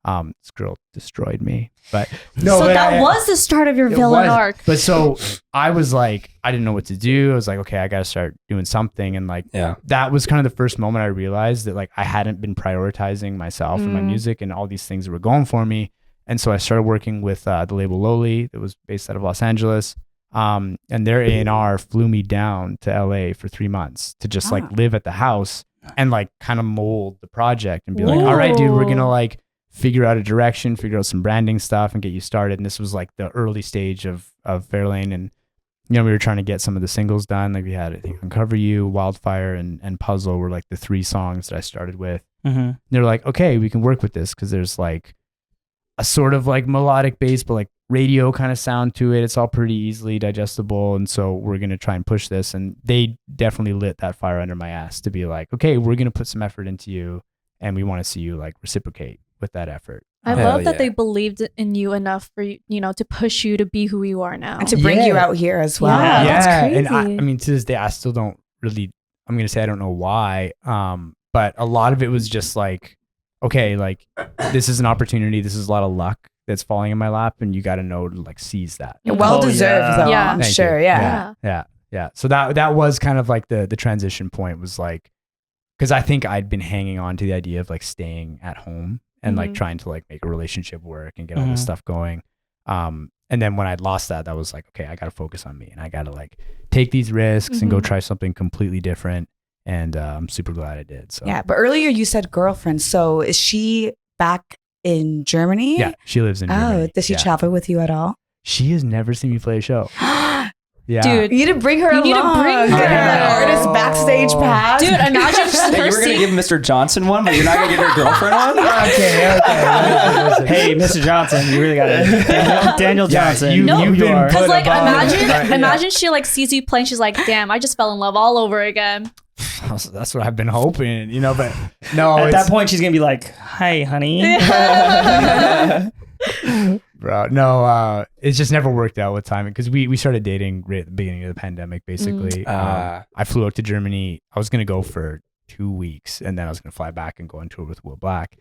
C: This girl destroyed me, but no,
E: So
C: but
E: that was the start of your
C: it
E: villain
C: was.
E: arc.
C: But so I was like, I didn't know what to do. I was like, okay, I got to start doing something. And like, that was kind of the first moment I realized that like I hadn't been prioritizing myself and my music and all these things that were going for me. And so I started working with the label Loli that was based out of Los Angeles. And their A&R flew me down to LA for 3 months to just like live at the house and like kind of mold the project and be like, all right, dude, we're going to like figure out a direction, figure out some branding stuff and get you started. And this was like the early stage of Fairlane. And, we were trying to get some of the singles done. Like we had, I think, Uncover You, Wildfire, and Puzzle were like the 3 songs that I started with. And they're like, okay, we can work with this because there's like a sort of like melodic bass, but like radio kind of sound to it. It's all pretty easily digestible. And so we're going to try and push this. And they definitely lit that fire under my ass to be like, okay, we're going to put some effort into you and we want to see you like reciprocate with that effort.
E: I
B: Hell
E: love that
B: yeah.
E: they believed in you enough for you know to push you to be who you are now.
A: And to bring you out here as well.
E: Yeah. that's
C: And I
E: crazy.
C: mean, to this day, I still don't really, I'm going to say I don't know why. But a lot of it was just like, okay, like this is an opportunity. This is a lot of luck that's falling in my lap and you got to know to like seize that.
A: Well deserved, though.
E: Yeah.
A: I'm
C: Thank
A: sure.
C: you.
A: Yeah.
C: Yeah. So that was kind of like the transition point was like, because I think I'd been hanging on to the idea of like staying at home and like trying to like make a relationship work and get all this stuff going. And then when I'd lost that, that was like, okay, I got to focus on me and I got to like take these risks and go try something completely different. And I'm super glad I did. So
A: Yeah. But earlier you said girlfriend. So is she back in Germany?
C: yeah, she lives in Germany.
A: Oh, does she
C: Yeah.
A: travel with you at all?
C: She has never seen me play a show. Yeah.
E: Dude,
A: You need to bring her
E: You
A: along.
E: need to bring
A: Get
E: her.
A: that artist backstage pass.
E: dude, imagine
B: Hey,
E: her
B: you were gonna
E: seeing.
B: give Mr. Johnson one, but you're not gonna give your girlfriend one?
C: Okay. Listen.
D: Hey, Mr. Johnson, you really got it. Daniel
C: Yeah,
D: Johnson.
C: you've been
D: are.
E: Because like
C: above.
E: imagine,
C: Right, yeah.
E: imagine she like sees you playing. She's like, "Damn, I just fell in love all over again."
C: That's what I've been hoping, but no,
D: At
C: it's-
D: that point, she's gonna be like, "Hi, honey."
C: bro. No, it's just never worked out with timing because we started dating right at the beginning of the pandemic, basically.
B: Ah.
C: I flew out to Germany. I was gonna go for 2 weeks, and then I was gonna fly back and go on tour with Will Black.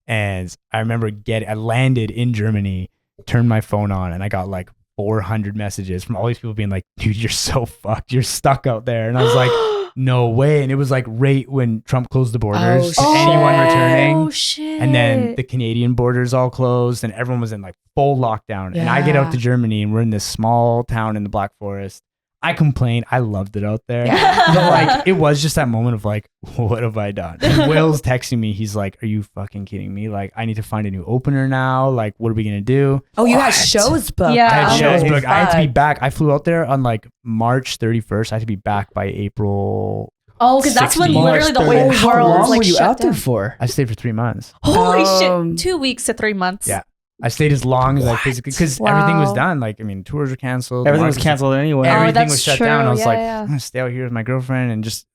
C: And I remember I landed in Germany, turned my phone on, and I got like 400 messages from all these people being like, dude, you're so fucked. You're stuck out there. And I was like, no way. And it was like right when Trump closed the borders to anyone returning.
E: Oh shit.
C: And then the Canadian borders all closed and everyone was in like full lockdown. And I get out to Germany and we're in this small town in the Black Forest. I complained. I loved it out there. But like, it was just that moment of like, what have I done? And Will's texting me. He's like, are you fucking kidding me? Like, I need to find a new opener now. Like, what are we going to do?
A: Oh, you had shows booked.
E: Yeah.
C: I had shows
A: Okay,
C: booked. I had to be
A: fuck.
C: back. I flew out there on like March 31st. I had to be back by April.
E: Oh, because that's when
C: 16.
E: literally the
B: Wait,
E: whole
B: how
E: world
B: long
E: was like
B: were you
E: shut
B: out there
E: down.
B: for?
C: I stayed for 3 months.
E: Holy
A: Um,
E: shit. 2 weeks to 3 months.
C: Yeah. I stayed as long as I physically, because everything was done. Like, I mean, tours were canceled.
D: Everything was
C: markets-
D: canceled anyway.
E: Oh,
C: Everything
E: that's
C: was shut
E: true.
C: down. I was
E: Yeah,
C: like,
E: yeah.
C: I'm going to stay out here with my girlfriend and just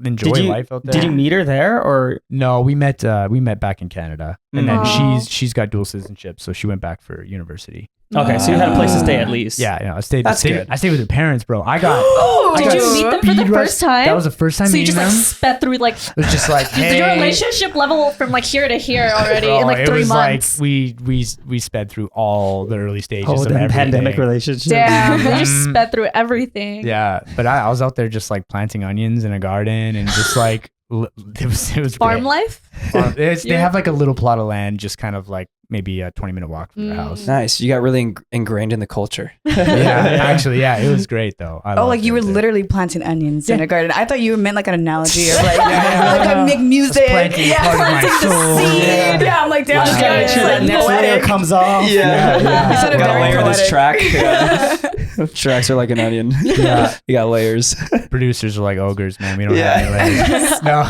C: enjoy
D: Did you-
C: life out there.
D: Did you meet her there or?
C: No, we met back in Canada. And then
E: Oh.
C: she's got dual citizenship, so she went back for university.
D: Okay, so you had a place to stay at least.
C: Yeah, I stayed
B: That's good.
C: I stayed with her parents, bro. I got
A: Oh,
C: I
E: Did
C: got
E: you meet them for the
C: speed rush.
E: first time?
C: That was the first time
E: So you
C: meeting
E: just like
C: them.
E: sped through like
C: It was just like, hey,
E: your relationship level from like here to here already
C: bro,
E: in like
C: it
E: 3
C: was
E: months.
C: like we sped through all the early stages
D: Oh,
C: of
D: the
C: everything.
D: pandemic relationship.
E: Damn, they just
C: Mhm.
E: sped through everything.
C: Yeah, but I was out there just like planting onions in a garden and just like it was
E: Farm
C: great.
E: life?
C: They
E: Yeah.
C: have like a little plot of land, just kind of like maybe a 20-minute walk from their house.
B: Nice. You got really ingrained in the culture.
C: Yeah, actually, yeah, it was great though. I
A: Oh,
C: loved
A: like you
C: it
A: were
C: there.
A: literally planting onions in a garden. I thought you meant like an analogy of like,
C: Yeah.
A: like I make music.
C: planting
A: Yeah,
C: part of my
A: planting the
C: soul.
A: seed.
C: Yeah.
A: Yeah, I'm like, damn,
D: Just
A: this
D: gotta
A: guy
D: make
A: is
D: sure that
A: like
D: next layer
A: poetic.
D: comes off.
C: Yeah.
A: You sounded
B: Gotta
A: very
B: layer this
A: poetic.
B: track. Yeah. Tracks are like an onion.
C: Yeah.
B: You got layers.
C: Producers are like ogres, man. We don't
B: Yeah.
C: have any layers. No.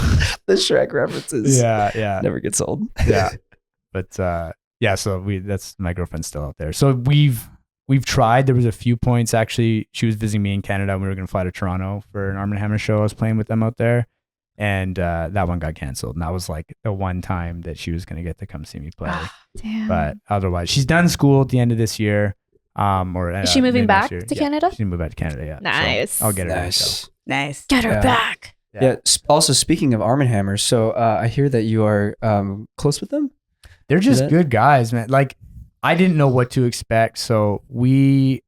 B: The Shrek references.
C: Yeah.
B: Never gets old.
C: Yeah. But yeah, so that's my girlfriend's still out there. So we've tried. There was a few points actually. She was visiting me in Canada and we were gonna fly to Toronto for an ARMNHMR show. I was playing with them out there. And that one got canceled. And that was like the one time that she was gonna get to come see me play.
E: Damn.
C: But otherwise, she's done school at the end of this year.
E: Is she moving
C: mid
E: back
C: next year.
E: to
C: Yeah,
E: Canada?
C: She's gonna move back to Canada, yeah. So
E: Nice.
C: I'll get her next show.
B: Nice.
A: Nice.
E: Get her
B: Yeah.
E: back.
B: Yeah. Also, speaking of ARMNHMR, so I hear that you are close with them.
C: They're just
B: that-
C: good guys, man. Like I didn't know what to expect, so we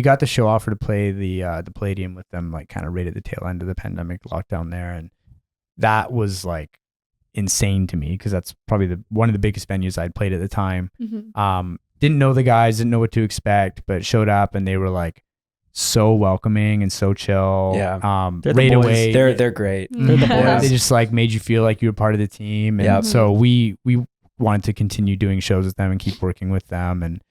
C: got the show offer to play the Palladium with them, like kind of right at the tail end of the pandemic lockdown there, and that was like insane to me because that's probably one of the biggest venues I'd played at the time.
E: Mhm.
C: Didn't know the guys, didn't know what to expect, but showed up and they were like so welcoming and so chill.
B: Yeah.
D: They're the
C: right
D: boys.
C: away.
B: They're great.
D: They're the
C: Yeah,
D: boys.
C: they just like made you feel like you were part of the team. And
B: Yep.
C: so we wanted to continue doing shows with them and keep working with them. And,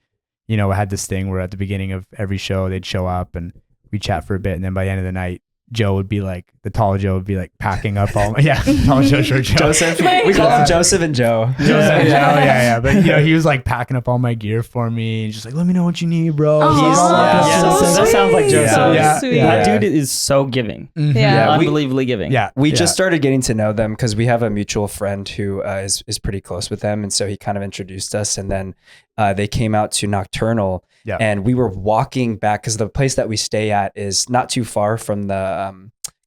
C: you know, I had this thing where at the beginning of every show, they'd show up and we'd chat for a bit. And then by the end of the night, Joe would be like, the tall Joe would be like packing up all, tall Joe, short Joe.
B: Joseph. We call them Joseph and Joe.
C: Yeah. But, you know, he was like packing up all my gear for me and just like, let me know what you need, bro.
E: Oh,
C: He's
E: so
D: that sounds like
E: sweet.
D: Joseph.
E: So
C: Yeah.
E: sweet.
C: Yeah.
D: That dude is so giving.
C: Mhm.
E: Yeah.
B: we-
D: Unbelievably giving.
C: Yeah.
B: We
C: Yeah.
B: just started getting to know them because we have a mutual friend who is pretty close with them. And so he kind of introduced us. And then they came out to Nocturnal.
C: Yeah.
B: And we were walking back because the place that we stay at is not too far from the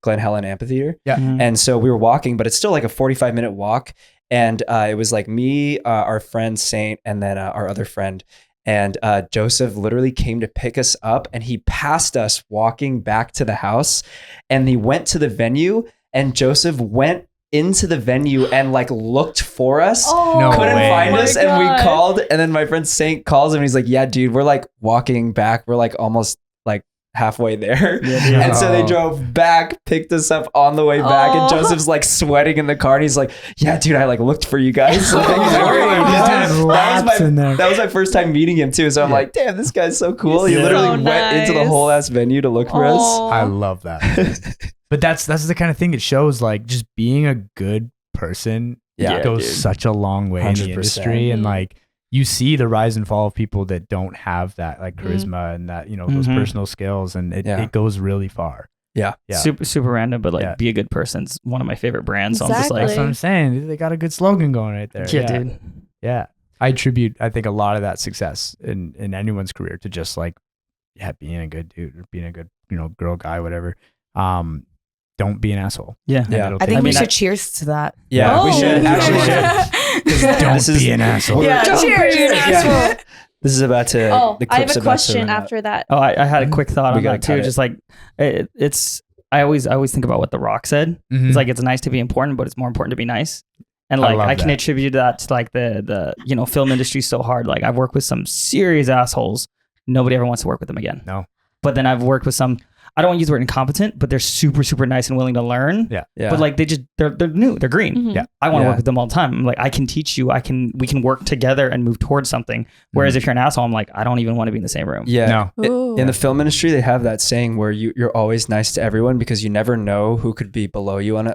B: Glen Helen Amphitheater.
C: Yeah.
D: Mhm.
B: And so we were walking, but it's still like a 45-minute walk. And it was like me, our friend Saint, and then our other friend. And Joseph literally came to pick us up and he passed us walking back to the house. And he went to the venue and Joseph went into the venue and like looked for us.
E: Oh,
C: No
B: Couldn't
C: way.
B: find
E: my
B: us and we
E: God.
B: called. And then my friend Saint calls him and he's like, yeah, dude, we're like walking back. We're like almost like halfway there.
D: Yeah.
B: And so they
C: Oh.
B: drove back, picked us up on the way back, and
E: Oh.
B: Joseph's like sweating in the car. And he's like, "Yeah, dude, I like looked for you guys." Like, he's like,
C: Oh. Laps in there.
B: that was my first time meeting him too. So I'm
C: Yeah.
B: like, "Damn, this guy's so cool." He
D: Yeah.
B: literally
E: So
B: went into the
E: nice.
B: whole ass venue to look for us.
E: Oh.
C: I love that. But that's the kind of thing it shows, like just being a good person
B: Yeah,
C: goes
B: dude.
C: such a long way in the
B: 100%.
C: industry. And
E: Mhm.
C: like you see the rise and fall of people that don't have that like
E: Mhm.
C: charisma and that, you know, those
D: Mhm.
C: personal skills, and
B: Yeah.
C: it goes really far. Yeah.
D: Super random, but like
C: Yeah.
D: be a good person's one of my favorite brands. So I'm just
E: Exactly.
D: like,
C: That's what I'm saying. They got a good slogan going right there.
D: yeah, dude.
C: Yeah. I attribute, I think, a lot of that success in anyone's career to just like, being a good dude or being a good, you know, girl, guy, whatever. Don't be an asshole.
D: Yeah.
C: And
B: Yeah.
C: it'll
A: I think
C: take
A: we
C: you-
A: should cheers to that.
B: Yeah, we
E: Oh.
B: should. Actually, we should.
C: Don't
B: This is-
C: be an asshole.
A: Yeah,
E: Don't
A: cheers.
E: be an
A: Yeah.
B: This is about to.
E: Oh,
B: the
E: I have
B: clip's
E: a
B: about to
E: question
B: run out.
E: after that.
D: Oh, I had a quick thought
B: We
D: on
B: gotta
D: that too.
B: cut it.
D: Just like it's, I always think about what The Rock said.
C: Mhm.
D: It's like it's nice to be important, but it's more important to be nice. And
C: I
D: like
C: love
D: I can
C: that.
D: attribute that to like the film industry so hard. Like I've worked with some serious assholes. Nobody ever wants to work with them again.
C: No.
D: But then I've worked with some. I don't want to use the word incompetent, but they're super super nice and willing to learn.
C: Yeah.
D: But like they're new. They're green.
E: Mhm.
C: Yeah.
D: I want to
B: Yeah.
D: work with them all the time. I'm like I can teach you. We can work together and move towards something. Whereas if you're an asshole, I'm like I don't even want to be in the same room.
B: Yeah.
C: No.
E: Ooh.
B: In the film industry, they have that saying where you're always nice to everyone because you never know who could be below you on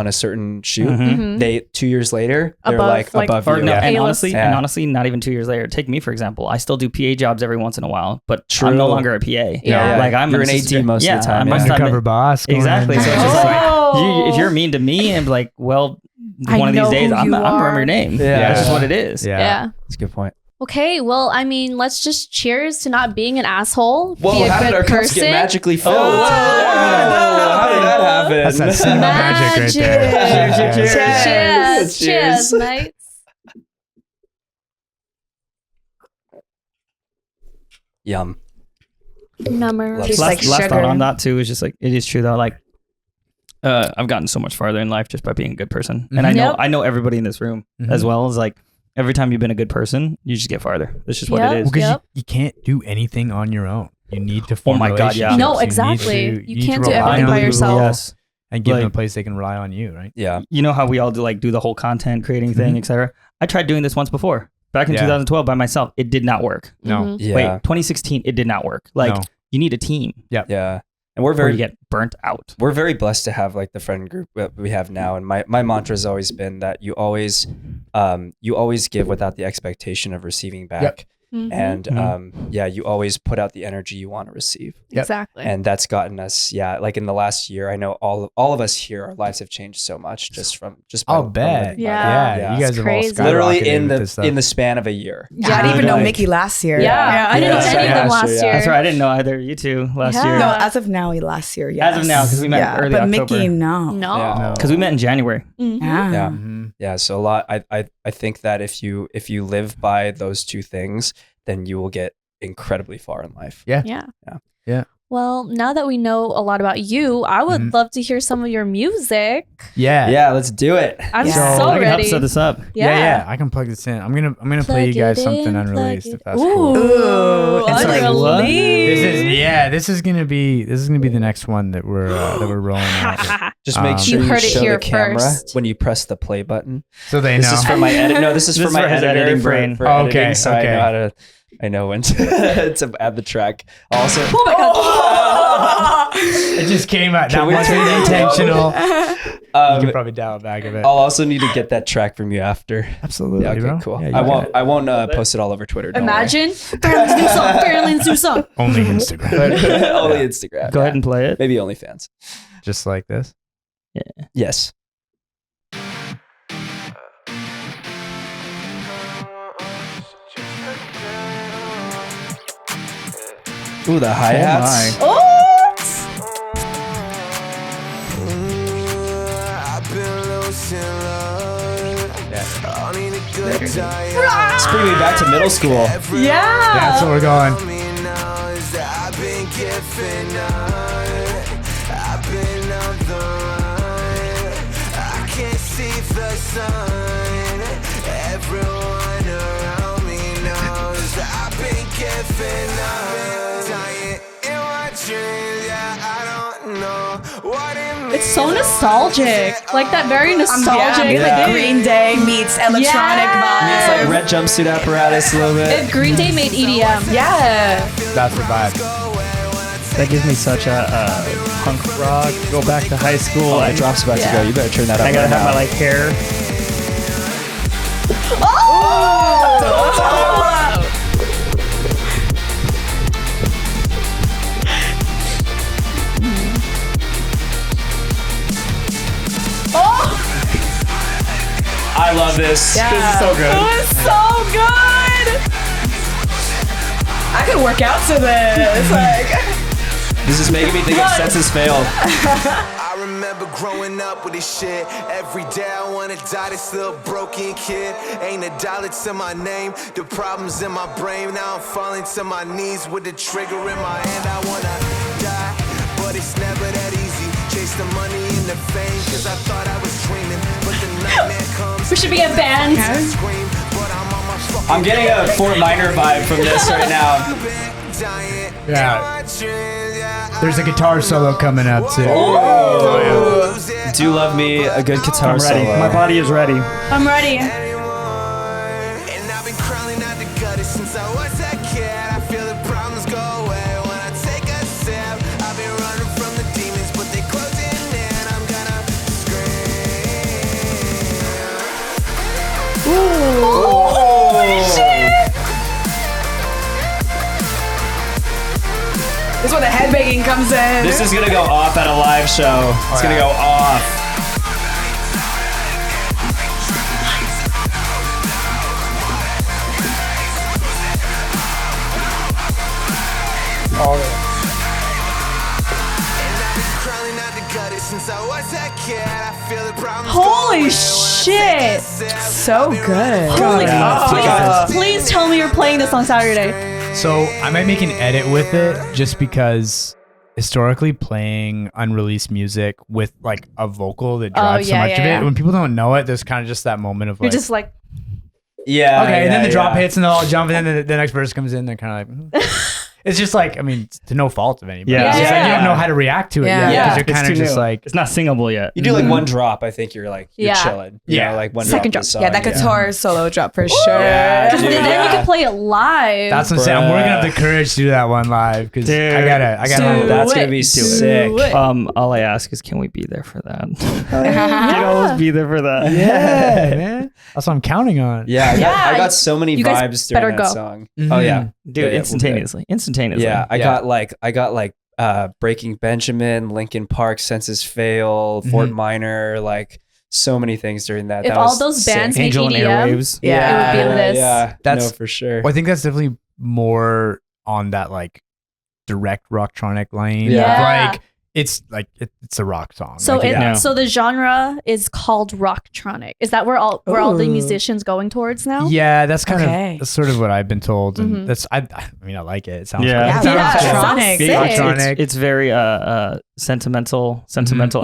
B: a certain shoot.
D: Mhm.
E: Mhm.
B: They 2 years later, they're
E: Above,
B: like
E: like-
B: above
D: Or
B: you.
D: no,
E: Yeah.
D: and
E: A-list.
D: honestly, not even 2 years later. Take me for example. I still do PA jobs every once in a while, but
B: True.
D: I'm no longer a PA.
E: Yeah.
D: Like I'm
B: You're an
D: assistant.
B: AD most of the time,
D: I
B: yeah.
D: must
C: Undercover
D: admit-
C: boss. going
D: Exactly.
C: in.
D: So it's just like
E: Oh.
D: if you're mean to me and like, well,
E: I
D: one of these
E: know
D: days
E: who
D: I'm
E: you
D: remember
E: are.
D: your name.
B: Yeah.
D: That's just what it is.
C: Yeah.
E: Yeah.
B: That's a good point.
E: Okay, well, I mean, let's just cheers to not being an asshole.
B: Whoa,
E: be a
B: how
E: good
B: did our cups
E: person.
B: get magically filled?
D: Oh,
B: How did that happen?
C: That's that cinema magic right there.
E: Magic.
D: Cheers, cheers,
E: Cheers,
B: Cheers.
E: cheers, mates.
B: Yum.
E: Number.
B: Love
A: Tastes
D: Last,
A: like
D: last
A: sugar.
D: thought on that too is just like it is true though. Like I've gotten so much farther in life just by being a good person, and
E: Yep.
D: I know everybody in this room as well. Is like every time you've been a good person, you just get farther. That's just what
E: Yep.
D: it is.
C: Because
E: Yep.
C: you can't do anything on your own. You need to form
D: Oh my God, yeah.
C: relationships.
E: No,
C: You need
E: exactly.
C: to-
E: You
C: need
E: can't
C: to
E: do
C: rely
E: everything
C: on
E: by
C: people
E: yourself.
D: Yes.
C: and give them a
D: Like-
C: place they can rely on you, right?
B: Yeah.
D: You know how we all do like do the whole content creating thing, etc. I tried doing this once before. Back in
C: Yeah.
D: 2012 by myself. It did not work.
C: No.
E: Mhm.
B: Yeah.
D: Wait, 2016, it did not work. Like
C: No.
D: you need a team
B: Yeah. And we're
D: or
B: very
D: you get burnt out.
B: we're very blessed to have like the friend group that we have now. And my mantra has always been that you always give without the expectation of receiving back.
C: Yep.
E: Mhm.
B: And you always put out the energy you want to receive.
C: Yep.
E: Exactly.
B: And that's gotten us, like in the last year, I know all of us here, our lives have changed so much just by
C: I'll
B: by
C: bet.
B: living by
E: Yeah.
B: that.
C: Yeah. You guys have all
E: crazy.
C: skyrocketed
B: Literally
C: with
B: in the span of a year.
A: I didn't even know
B: Like-
A: Mickie last year.
E: yeah. I didn't know
B: Yeah.
E: any of them
B: Yeah.
E: last
B: Yeah.
E: year.
D: That's right. I didn't know either. You two last
E: Yeah.
D: year.
A: No, as of now, last year. Yes.
D: As of now, 'cause we met early
A: but
D: October.
A: Mickie, no.
E: No.
B: Yeah.
D: Because we met in January.
E: Mhm.
A: Yeah.
B: Yeah.
C: Mhm.
B: Yeah, so a lot. I think that if you live by those two things, then you will get incredibly far in life.
C: Yeah.
E: Yeah.
C: Yeah.
E: Well, now that we know a lot about you, I would
C: Mhm.
E: love to hear some of your music.
C: Yeah.
B: Yeah, let's do it.
E: I'm
A: Yeah.
E: so
D: I can help
E: ready.
D: set this up.
C: Yeah. I can plug this in. I'm gonna play you
E: Plug
C: guys
E: it
C: something
E: in,
C: unreleased
E: plug
C: if
E: it-
C: that's
E: Ooh,
C: cool.
A: Ooh,
D: it's like, what?
C: This is gonna be the next one that we're rolling out.
B: Just make
C: Um,
B: sure
E: You
B: you,
E: heard it
B: show
E: here
B: the camera
E: first.
B: when you press the play button.
C: So they
B: This
C: know.
B: is for my edit. No, this is
D: This
B: for
D: is
B: my
D: for his
B: editing
D: editing
B: brain.
D: brain.
B: For
C: Oh,
B: editing,
C: okay,
B: so
C: okay.
B: I know when to, to add the track. Also,
E: Oh my God.
C: It just came out.
B: Can
C: That
B: we
C: wasn't
B: turn it
C: intentional. You can
B: um,
C: probably dial it back a bit.
B: I'll also need to get that track from you after.
C: Absolutely,
B: Yeah, okay,
C: bro.
B: cool.
C: Yeah, you
B: I
C: got
B: won't.
C: it.
B: I won't post it all over Twitter. Don't worry.
E: Imagine. Fairlane's new song. Fairlane's new song.
C: Only Instagram.
B: Only Instagram.
D: Go
B: yeah.
D: ahead and play it.
B: Maybe OnlyFans.
C: Just like this.
B: Yes. Ooh, the hi hats.
E: Oh.
B: It's bringing me back to middle school.
E: Yeah.
C: That's where we're going.
E: It's so nostalgic. Like that very nostalgic.
B: Yeah.
A: Like Green Day meets electronic
E: Yeah.
B: It's
A: vibe.
B: like red jumpsuit apparatus a little bit.
E: If Green Day made EDM.
A: Yeah.
C: That's the vibe.
D: That gives me such a punk rock. Go back to high school.
B: Oh, that drop's about to go. You better turn that up
D: I gotta
B: right
D: have
B: now.
D: my like hair.
B: I love this.
A: Yeah.
B: This is so good.
A: It was so good. I could work out to this. Like,
B: This is making me think of Senses Failed.
F: I remember growing up with this shit. Every day I wanna die, this little broken kid. Ain't a dollar to my name, the problems in my brain. Now I'm falling to my knees with the trigger in my hand. I wanna die, but it's never that easy. Chase the money and the fame, cause I thought I was dreaming. But the nightmare comes.
E: We should be a band.
F: Scream, but I'm on my fucking
B: I'm getting a Fort Minor vibe from this right now.
C: Yeah. There's a guitar solo coming up too.
B: Do love me a good guitar
D: I'm ready.
B: solo.
D: My body is ready.
E: I'm ready.
F: And I've been crawling out the gutter since I was a kid. I feel the problems go away when I take a sip. I've been running from the demons, but they closing in. I'm gonna scream.
A: Holy shit! This is where the headbanging comes in.
B: This is gonna go off at a live show. It's gonna go off.
E: Holy shit!
A: so good.
E: Holy
B: Yeah.
E: please tell me you're playing this on Saturday.
C: So I might make an edit with it just because historically playing unreleased music with like a vocal that drives so
E: yeah,
C: much
E: yeah,
C: of it,
E: yeah.
C: when people don't know it, there's kind of just that moment of
E: You're
C: like,
E: just like,
B: Yeah.
C: okay, and then the drop
B: yeah.
C: hits and they'll all jump, and then the next verse comes in, they're kind of like, it's just like, I mean, to no fault of anybody.
D: Yeah.
C: It's just like you
E: Yeah.
C: don't know how to react to it
A: Yeah.
C: yet
B: Yeah.
C: because you're
D: It's
C: kind
D: too
C: of just
D: new.
C: like,
D: It's not singable yet.
B: You do like one drop, I think you're like, you're
E: Yeah.
B: chilling. You
C: Yeah.
B: know, like one
E: Second
B: drop.
E: drop.
B: of the
A: Yeah, that
B: song,
A: guitar solo drop for sure.
B: Yeah,
E: because
B: dude,
E: then
B: yeah.
E: you can play it live.
C: that's what I'm saying. I'm working up the courage to do that one live because I gotta.
E: Do
B: That's gonna
E: it.
B: be
E: Do
B: sick.
E: it.
D: All I ask is, can we be there for that?
E: Yeah.
D: Can always be there for that.
C: Yeah, man. That's what I'm counting on.
B: Yeah,
E: Yeah,
B: I got so many
E: you guys
B: vibes during
E: better
B: that
E: go.
B: song.
C: Mhm.
B: Oh yeah,
D: Dude,
B: Yeah, yeah,
D: instantaneously.
B: Yeah, I
C: Yeah.
B: got like Breaking Benjamin, Linkin Park, Senses Fail, Fort Minor, like so many things during that.
E: If
B: That
E: all
B: was
E: those
B: sick.
E: bands make
D: Angel and
E: EDM,
D: Airwaves.
A: Yeah.
E: it would be this.
B: Yeah,
C: That's-
B: no, for sure.
C: Well, I think that's definitely more on that like direct rocktronic lane.
E: Yeah.
C: Like it's like it's a rock song.
E: So
C: like,
E: it,
D: Yeah.
E: so the genre is called rocktronic. Is that where all the
A: Ooh.
E: musicians going towards now?
C: yeah, that's kind
A: Okay.
C: of that's sort of what I've been told, and
E: Mhm.
C: that's I mean I like it. It sounds
D: Yeah.
C: good.
A: Yeah,
C: It sounds
E: Yeah,
C: good.
E: it sounds
A: Rocktronic.
E: sick.
C: Rocktronic.
D: It's very sentimental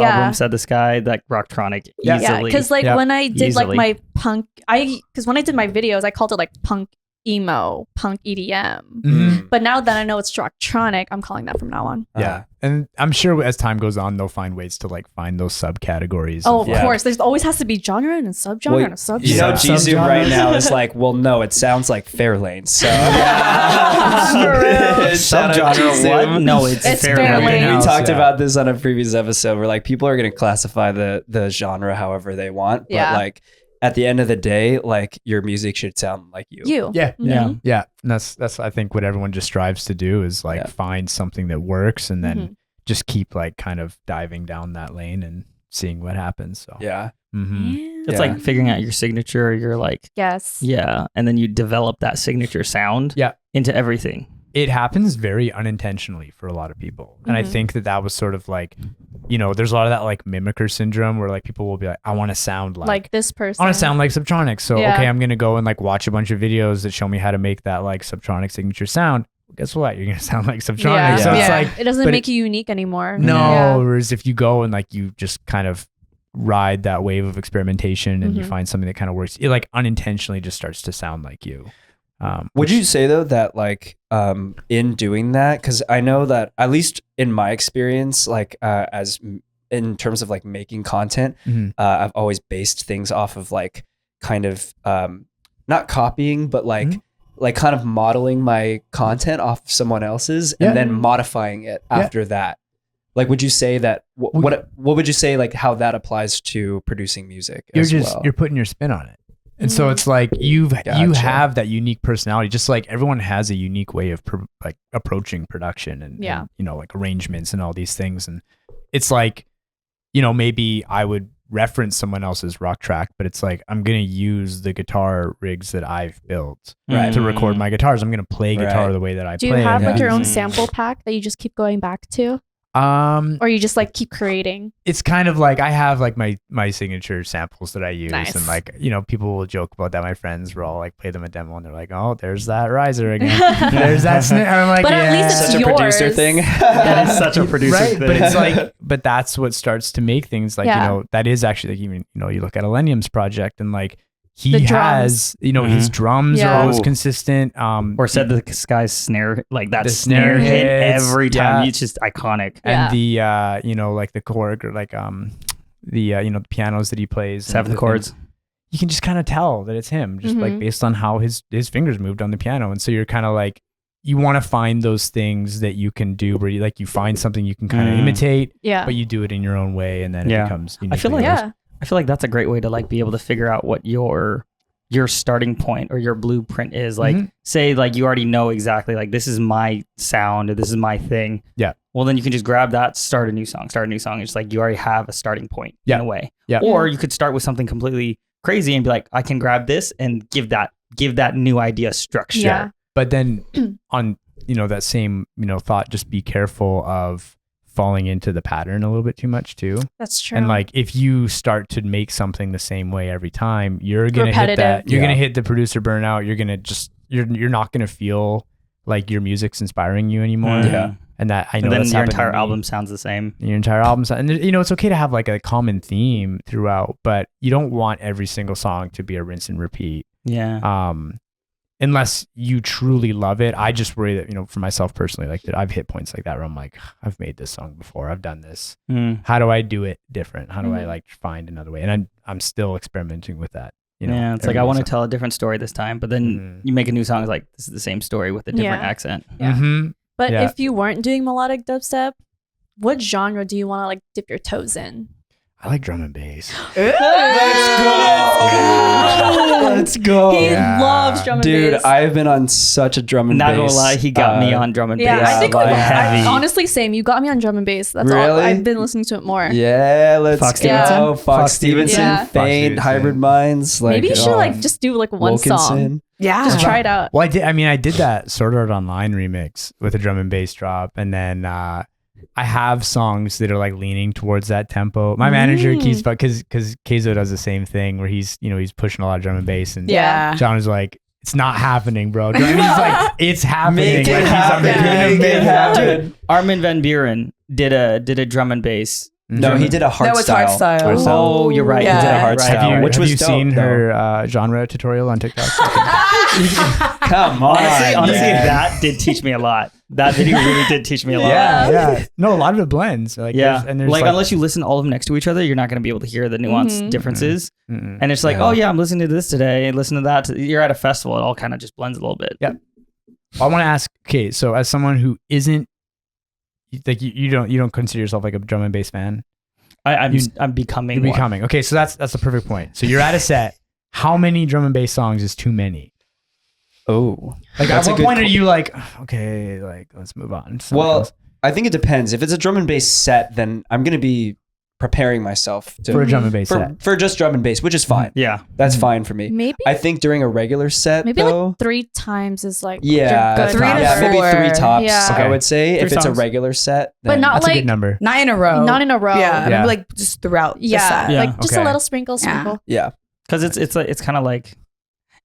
E: Yeah.
D: album, said this guy, that rocktronic
C: Yeah.
E: Yeah,
D: easily.
E: because like
C: Yeah.
E: when I did like
D: Easily.
E: my punk, because when I did my videos, I called it like punk emo, punk EDM.
C: Mhm.
E: But now that I know it's rocktronic, I'm calling that from now on.
C: Yeah, and I'm sure as time goes on, they'll find ways to like find those subcategories.
E: Oh, of
B: Yeah.
E: course. There's always has to be genre and a subgenre
B: Well,
E: and a subgenre.
B: you know,
C: Yeah.
B: G-Zoom
C: Subgenres.
B: right now is like, well, no, it sounds like Fairlane. So Shout out
D: Subgenre,
B: G-Zoom.
D: what? No, it's
E: It's
D: Fairlane.
E: Fairlane.
B: We talked
C: Yeah.
B: about this on a previous episode where like people are going to classify the genre however they want, but
E: Yeah.
B: like at the end of the day, like your music should sound like you.
E: You.
C: Yeah,
D: Yeah.
E: Mhm.
C: yeah. And that's I think what everyone just strives to do is like
B: Yeah.
C: find something that works and then
E: Mhm.
C: just keep like kind of diving down that lane and seeing what happens. So
B: Yeah.
C: Mhm.
E: Yeah.
D: It's like figuring out your signature. You're like,
E: Yes.
D: yeah. And then you develop that signature sound
C: Yeah.
D: into everything.
C: It happens very unintentionally for a lot of people. And I
E: Mhm.
C: think that was sort of like, you know, there's a lot of that like mimicker syndrome where like people will be like, I want to sound
E: Like this person.
C: I want to sound like Subtronic. So,
E: Yeah.
C: okay, I'm going to go and like watch a bunch of videos that show me how to make that like Subtronic signature sound. Well, guess what? You're going to sound like Subtronic.
E: Yeah.
C: So it's
A: Yeah.
C: like,
E: It doesn't
C: but
E: make you unique anymore.
C: no,
E: Yeah.
C: whereas if you go and like you just kind of ride that wave of experimentation and you
E: Mhm.
C: find something that kind of works, it like unintentionally just starts to sound like you.
B: Would you say though that like in doing that, because I know that at least in my experience, like as in terms of like making content,
C: Mhm.
B: I've always based things off of like kind of not copying, but like
C: Mhm.
B: like kind of modeling my content off of someone else's
C: Yeah.
B: and then modifying it
C: Yeah.
B: after that. Like, would you say that what would you say like how that applies to producing music?
C: You're
B: as
C: just
B: well?
C: you're putting your spin on it. And so
E: Mhm.
C: it's like you
B: Gotcha.
C: have that unique personality, just like everyone has a unique way of like approaching production and,
E: Yeah.
C: and, you know, like arrangements and all these things. And it's like, you know, maybe I would reference someone else's rock track, but it's like I'm gonna use the guitar rigs that I've built to record my guitars. I'm gonna play guitar the way that I play.
E: Do you have like your own sample pack that you just keep going back to? Or you just like keep creating?
C: It's kind of like I have like my signature samples that I use.
E: Nice.
C: And like, you know, people will joke about that. My friends will all like play them a demo and they're like, oh, there's that riser again. There's that snare. I'm like,
E: but at least it's
B: such
E: yours.
B: a producer thing.
D: That is such a producer
C: right?
D: thing.
C: But it's like, but that's what starts to make things like, you know, that is actually like, even, you know, you look at Millennium's project and like he has, you know, his drums are always consistent.
D: Or said the Sky's snare, like that snare hit every time. It's just iconic.
C: And the, you know, like the chord or like, the, you know, the pianos that he plays.
D: Seventh chords.
C: You can just kind of tell that it's him just like based on how his fingers moved on the piano. And so you're kind of like, you want to find those things that you can do where you like, you find something you can kind of imitate, but you do it in your own way. And then it becomes,
D: I feel like that's a great way to like be able to figure out what your starting point or your blueprint is. Like say like you already know exactly like this is my sound or this is my thing. Yeah. Well, then you can just grab that, start a new song. It's like you already have a starting point in a way. Yeah. Or you could start with something completely crazy and be like, I can grab this and give that new idea structure.
E: Yeah.
C: But then on, you know, that same, you know, thought, just be careful of falling into the pattern a little bit too much too.
E: That's true.
C: And like if you start to make something the same way every time, you're gonna hit that. You're gonna hit the producer burnout. You're gonna just you're not gonna feel like your music's inspiring you anymore. Yeah. And that I know.
D: And then your entire album sounds the same.
C: Your entire album sounds, and you know, it's okay to have like a common theme throughout, but you don't want every single song to be a rinse and repeat.
D: Yeah.
C: Unless you truly love it. I just worry that, you know, for myself personally, like that I've hit points like that where I'm like, I've made this song before. I've done this. How do I do it different? How do I like find another way? And I'm still experimenting with that. You know,
D: yeah, it's like I want to tell a different story this time, but then you make a new song. It's like this is the same story with a different accent.
E: Yeah. But if you weren't doing melodic dubstep, what genre do you want to like dip your toes in?
C: I like drum and bass.
B: Let's go.
E: He loves drum and bass.
B: Dude, I've been on such a drum and bass.
D: Not gonna lie, he got me on drum and bass.
E: Yeah, I think
B: like
E: I, honestly, same. You got me on drum and bass. That's all. I've been listening to it more.
B: Yeah, let's
D: Fox
B: go.
D: Stevenson.
B: Fox Stevenson, Faint, Hybrid Minds. Like,
E: maybe you should like just do like one song.
A: Yeah.
E: Just try it out.
C: Well, I did that Sword Art Online remix with a drum and bass drop, and then I have songs that are like leaning towards that tempo. My manager keeps, because Keizo does the same thing where he's pushing a lot of drum and bass, and John is like, it's not happening, bro. And he's like, it's happening.
B: Make it happen.
D: Dude, Armin van Buuren did a drum and bass.
B: No, he did a hardstyle.
A: That was hardstyle.
D: Oh, you're right.
A: Yeah.
D: He did a hardstyle.
C: Have you seen her genre tutorial on TikTok?
B: Come on.
D: Honestly, that did teach me a lot. That video really did teach me a lot.
C: Yeah. No, a lot of it blends. Like, there's
D: unless you listen all of them next to each other, you're not going to be able to hear the nuanced differences. And it's like, oh yeah, I'm listening to this today and listen to that. You're at a festival. It all kind of just blends a little bit.
C: Yeah. I want to ask, okay, so as someone who isn't like you don't consider yourself like a drum and bass fan?
D: I'm becoming.
C: You're becoming. Okay, so that's the perfect point. So you're at a set. How many drum and bass songs is too many?
B: Oh,
C: like at what point are you like, okay, like let's move on?
B: Well, I think it depends. If it's a drum and bass set, then I'm gonna be preparing myself
C: for a drum and bass set.
B: For just drum and bass, which is fine.
D: Yeah,
B: that's fine for me.
E: Maybe
B: I think during a regular set,
E: maybe
B: though,
E: like 3 times is like
B: good.
E: maybe
A: 3
B: tops.
E: Yeah.
B: I would say if it's
D: songs.
B: a regular set,
E: but not
C: that's
E: like
C: a good number.
A: Not in a row.
E: Yeah.
A: Maybe like just throughout the set.
E: Like just a little sprinkle.
B: Yeah.
D: Because it's kind of like,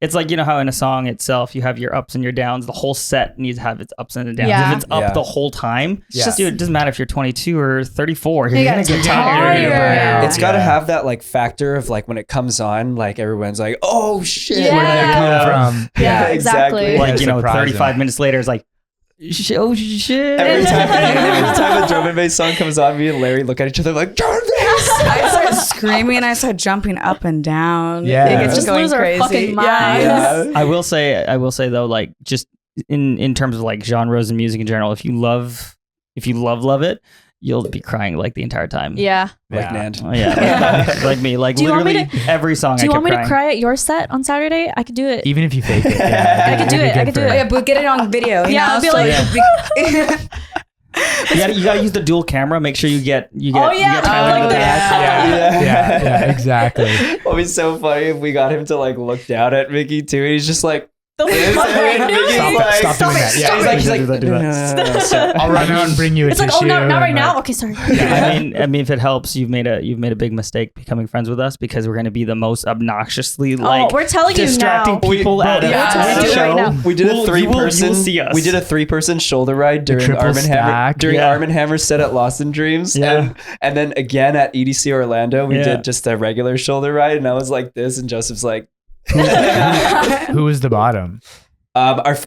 D: it's like, you know how in a song itself you have your ups and your downs. The whole set needs to have its ups and downs.
E: Yeah.
D: If it's up the whole time, dude, it doesn't matter if you're 22 or 34. You're gonna get
E: tired.
B: It's got to have that like factor of like when it comes on, like everyone's like, oh shit,
E: Yeah.
C: Where did it come from?
E: Yeah, exactly.
D: Like, you know,
C: Surprising.
D: 35 minutes later, it's like, oh shit.
B: Every time a drum and bass song comes on, me and Larry look at each other like, drum and bass.
A: I started screaming and I started jumping up and down.
C: Yeah.
A: Like, it's
E: Just
A: going
E: lose our
A: crazy.
E: fucking minds.
B: Yeah.
D: I will say though, like just in terms of like genres and music in general, if you love it, you'll be crying like the entire time.
E: Yeah.
B: Like Nand.
D: Oh, yeah. Like me. Like
E: Do you want me
D: literally every song
E: Do you
D: I
E: want
D: kept
E: me
D: crying.
E: to cry at your set on Saturday? I could do it.
C: Even if you fake it.
E: I could do it. I could do
A: Oh,
E: it.
A: yeah, but get it on video.
E: Yeah, I'll be like,
D: You gotta use the dual camera. Make sure you get
E: Oh, yeah,
D: you get Tyler in the back.
C: Yeah, exactly.
B: It would be so funny if we got him to like look down at Mickie too. And he's just like,
E: The fuck are you doing?
C: Stop doing that. Yeah,
B: he's like,
D: do that.
B: So,
C: I'll run out and bring you a
E: It's
C: tissue.
E: like, oh, not right
C: and,
E: now. Okay, sorry.
D: I mean, if it helps, you've made a big mistake becoming friends with us because we're gonna be the most obnoxiously like
E: we're telling you
D: distracting
E: now.
D: people at
E: Yeah,
D: a
E: we do it
D: show.
E: right now.
B: we did a
D: You will
B: 3-person.
D: see us.
B: We did a 3-person shoulder ride during
C: triple
B: ARMNHMR
C: stack.
B: ARMNHMR set at Lost in Dreams,
D: Yeah.
B: and then again at EDC Orlando, we
D: Yeah.
B: did just a regular shoulder ride, and I was like this, and Joseph's like,
C: Who was the bottom?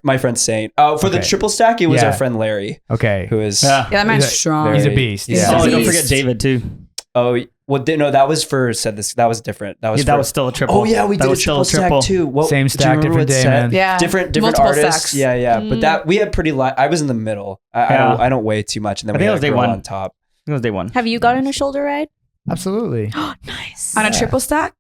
B: my friend Saint. Oh, for the
C: Okay.
B: triple stack, it was
C: Yeah.
B: our friend Larry,
C: Okay.
B: who is.
D: Yeah.
A: Yeah, that man's
C: He's a-
A: strong.
C: He's a
B: Very-
C: beast.
B: he's
C: Yeah.
B: a
D: Oh, don't
A: beast.
D: forget David too.
B: Oh, well, no, that was for said this. That was different. That was
D: Yeah,
B: for,
D: that was still a triple.
B: Oh yeah, we
D: That
B: did a
D: was still
B: triple stack too. What,
C: Same
B: do you
C: stack,
B: remember
C: different
B: what
C: day,
B: set?
C: man.
A: Yeah.
B: Different
A: Multiple
B: artists.
A: stacks.
B: Yeah. But that we had pretty. I was in the middle.
D: Yeah.
B: I don't weigh too much, and then
D: I
B: we
D: think
B: had
D: it was
B: a
D: day
B: girl
D: one.
B: on top.
D: It was day one.
E: Have you gotten a shoulder ride?
C: Absolutely.
E: Nice.
A: On a triple stack?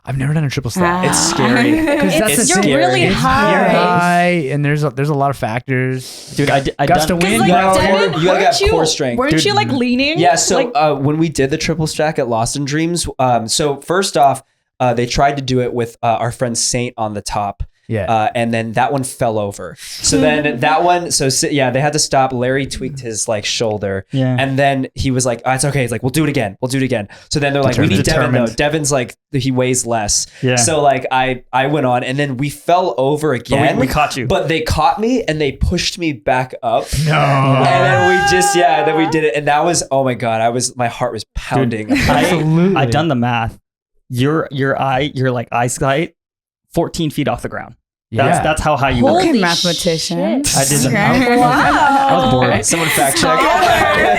C: I've never done a triple stack.
B: It's scary.
C: That's
E: You're
B: scary.
E: really
B: It's
E: high.
C: You're high, and there's a lot of factors.
D: Dude, I
C: Gust
D: done,
C: of wind.
E: Because
B: You
E: like
B: gotta have
E: Devin,
B: core- you gotta
E: weren't
B: have core strength.
E: Weren't
B: Dude.
E: you like leaning?
B: Yeah, so
E: Like,
B: when we did the triple stack at Lost in Dreams, so first off, they tried to do it with our friend Saint on the top.
C: Yeah.
B: And then that one fell over. So then that one, they had to stop. Larry tweaked his like shoulder.
D: Yeah.
B: And then he was like, oh, it's okay. He's like, we'll do it again. So then they're like, we need Devin though. Devin's like, he weighs less.
D: Yeah.
B: So like I went on and then we fell over again.
D: But we caught you.
B: But they caught me and they pushed me back up.
C: No.
B: And then then we did it. And that was, oh my God, my heart was pounding.
C: Absolutely.
D: I done the math. Your like eyesight, 14 feet off the ground. That's how high you were.
A: Okay,
E: Holy
A: mathematician.
E: shit.
D: I did the
B: I was bored.
A: Wow.
B: Someone fact check.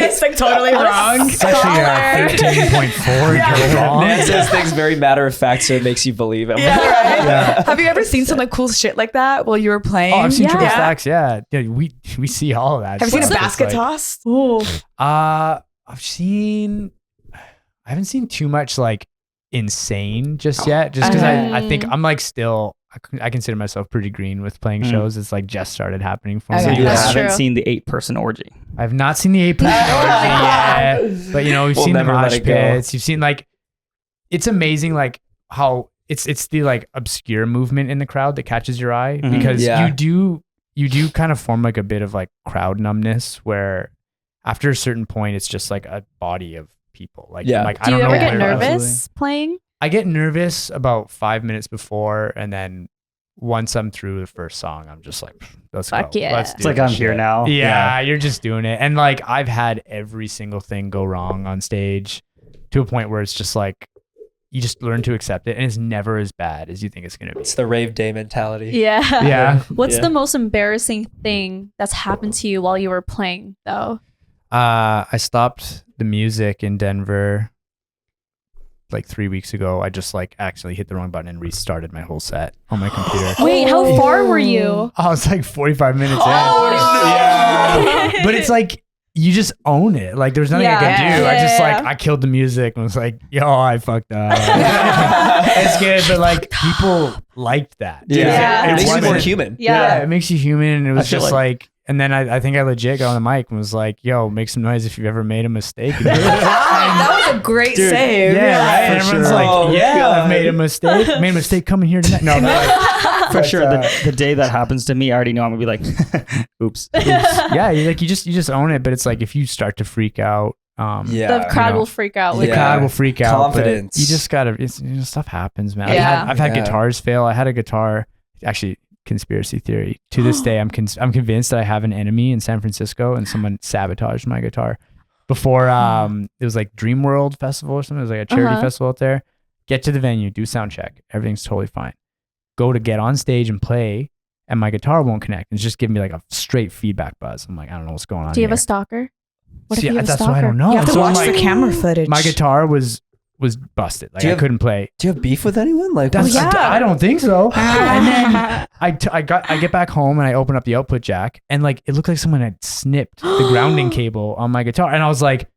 A: It's like totally wrong.
C: It's actually 13.4. You're wrong.
B: Nand says things very matter of fact, so it makes you believe him.
A: Yeah, right?
C: Yeah.
A: Have you ever seen some like cool shit like that while you were playing?
C: Oh, I've seen triple
A: Yeah.
C: stacks. Yeah. We see all of that.
A: Have you seen a
C: stuff.
A: basket
C: It's like-
A: toss? Oh,
C: I haven't seen too much like insane just yet. Just because I think I'm like still. I consider myself pretty green with playing shows. It's like just started happening for
A: Okay.
C: me.
D: So you
E: That's
D: haven't
E: true.
D: seen the 8-person orgy.
C: I've not seen the 8-person yet, but you know we've
B: We'll
C: seen the
B: never let
C: mosh
B: it go.
C: pits. You've seen like it's amazing like how it's the like obscure movement in the crowd that catches your eye
D: Mhm.
C: because
B: Yeah.
C: you do kind of form like a bit of like crowd numbness where after a certain point it's just like a body of people. Like
B: Yeah.
C: like I
E: do you
C: don't
E: ever
C: know
E: get
C: where-
E: nervous playing?
C: I get nervous about 5 minutes before, and then once I'm through the first song, I'm just like, let's
E: Fuck
C: go.
E: yeah.
C: Let's do
D: It's like
C: this
D: I'm here
C: shit.
D: now.
C: Yeah, you're just doing it. And like I've had every single thing go wrong on stage to a point where it's just like you just learn to accept it, and it's never as bad as you think it's gonna be.
B: It's the rave day mentality.
E: Yeah.
C: Yeah.
E: What's
B: Yeah.
E: the most embarrassing thing that's happened to you while you were playing, though?
C: I stopped the music in Denver like 3 weeks ago. I just like accidentally hit the wrong button and restarted my whole set on my computer.
E: Wait, how far were you?
C: I was like 45 minutes in.
E: Oh,
C: Yeah. But it's like you just own it. Like there's nothing I can do.
E: Yeah,
C: I just
E: yeah.
C: like I killed the music and was like, yo, I fucked up. It's good, but like people liked that.
E: Yeah.
B: It makes you
C: wasn't-
B: more human.
C: Yeah, it makes you human. And it was
D: feel
C: just
D: like-
C: like, and then I think I legit got on the mic and was like, yo, make some noise if you've ever made a mistake.
A: that was a great
C: Dude,
A: save.
C: yeah, right. And
B: for
C: everyone's
B: sure.
C: like,
B: Oh,
C: yeah,
B: God.
C: I've made a mistake. Made a mistake coming here tonight. No, but like,
D: For
C: but,
D: sure. The day that happens to me, I already know I'm gonna be like, oops.
C: yeah, you just own it. But it's like if you start to freak out,
E: The crowd
C: you know,
E: will freak out.
C: the
E: With
B: Yeah.
C: crowd will freak out. but
B: Confidence.
C: You just gotta. Stuff happens, man.
A: Yeah.
C: I've had
B: Yeah.
C: guitars fail. I had a guitar. Actually, conspiracy theory. To this day, I'm convinced that I have an enemy in San Francisco, and someone sabotaged my guitar before. It was like Dream World Festival or something. It was like a charity festival out there. Get to the venue, do sound check. Everything's totally fine. Go to get on stage and play, and my guitar won't connect. It's just giving me like a straight feedback buzz. I'm like, I don't know what's going on.
E: Do you have
C: here.
E: a stalker? What
C: See,
E: if you have a
C: that's
E: stalker?
C: why I don't know.
A: You have to
C: So I'm
A: watch the
C: like-
A: camera footage.
C: My guitar was busted. Like
B: Do you
C: I
B: have-
C: couldn't play.
B: Do you have beef with anyone? Like,
C: That's,
A: yeah.
C: I don't think so. And then I get back home and I open up the output jack and like it looked like someone had snipped the grounding cable on my guitar, and I was like,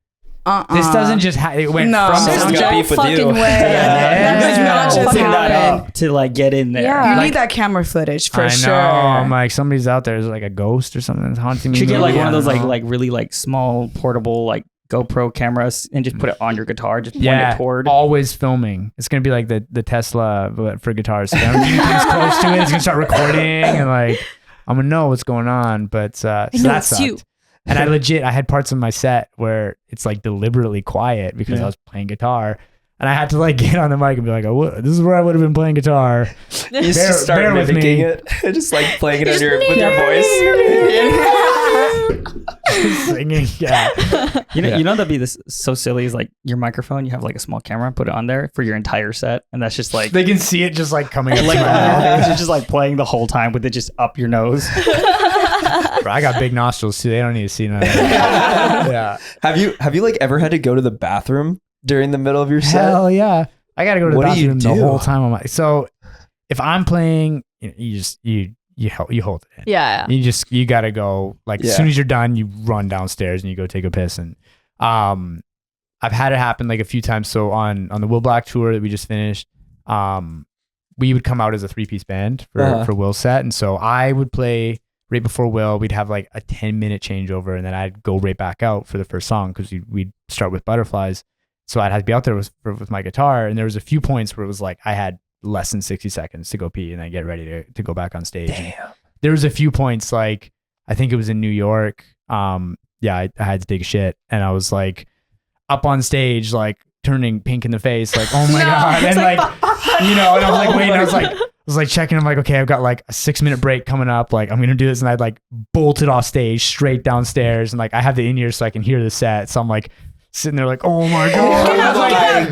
C: This doesn't just it went
A: No.
C: from
B: Someone's
C: sound
B: got
C: check.
B: beef with
E: fucking
B: you.
E: way.
C: Yeah.
A: That does not just
D: Open that
A: happen.
D: up to like get in there.
A: You
C: Like-
A: need that camera footage for
C: I know.
A: sure.
C: I'm like, somebody's out there. There's like a ghost or something that's haunting me.
D: You should get like
C: maybe,
D: one of
C: I
D: those
C: don't know.
D: like really like small portable like GoPro cameras and just put it on your guitar, just point it toward.
C: always filming. It's gonna be like the Tesla but for guitars. So I'm getting things close to it. It's gonna start recording and like I'm gonna know what's going on. But so
E: know
C: that
E: it's
C: sucked.
E: you.
C: And I had parts of my set where it's like deliberately quiet because I was playing guitar. And I had to like get on the mic and be like, oh, this is where I would have been playing guitar.
B: You just start
C: bear with
B: mimicking
C: me.
B: it, just like playing it with your voice.
C: Singing. Yeah.
D: You know that'd be this so silly is like your microphone. You have like a small camera, put it on there for your entire set, and that's just like
C: They can see it just like coming up
D: like
C: to my mouth.
D: it's just like playing the whole time with it just up your nose.
C: Bro, I got big nostrils too. They don't need to see none of that. Yeah.
B: Have you like ever had to go to the bathroom during the middle of your set?
C: Hell yeah. I gotta go to the
B: What do you
C: bathroom the
B: do?
C: whole time. So if I'm playing, you hold it in.
E: Yeah.
C: You gotta go like
B: Yeah.
C: as soon as you're done, you run downstairs and you go take a piss. And I've had it happen like a few times. So on the Will Black tour that we just finished, we would come out as a 3-piece band for Will's set. And so I would play right before Will. We'd have like a 10-minute changeover, and then I'd go right back out for the first song because we'd start with Butterflies. So I'd have to be out there with my guitar. And there was a few points where it was like I had less than 60 seconds to go pee and then get ready to go back on stage.
B: Damn.
C: There was a few points, like I think it was in New York. I had to take a shit, and I was like up on stage, like turning pink in the face, like, oh my God. And like, and I was like waiting, I was like checking. I'm like, okay, I've got like a 6-minute break coming up. Like I'm going to do this. And I'd like bolted off stage straight downstairs. And like, I have the in-ear so I can hear the set. So I'm like sitting there like, oh my God.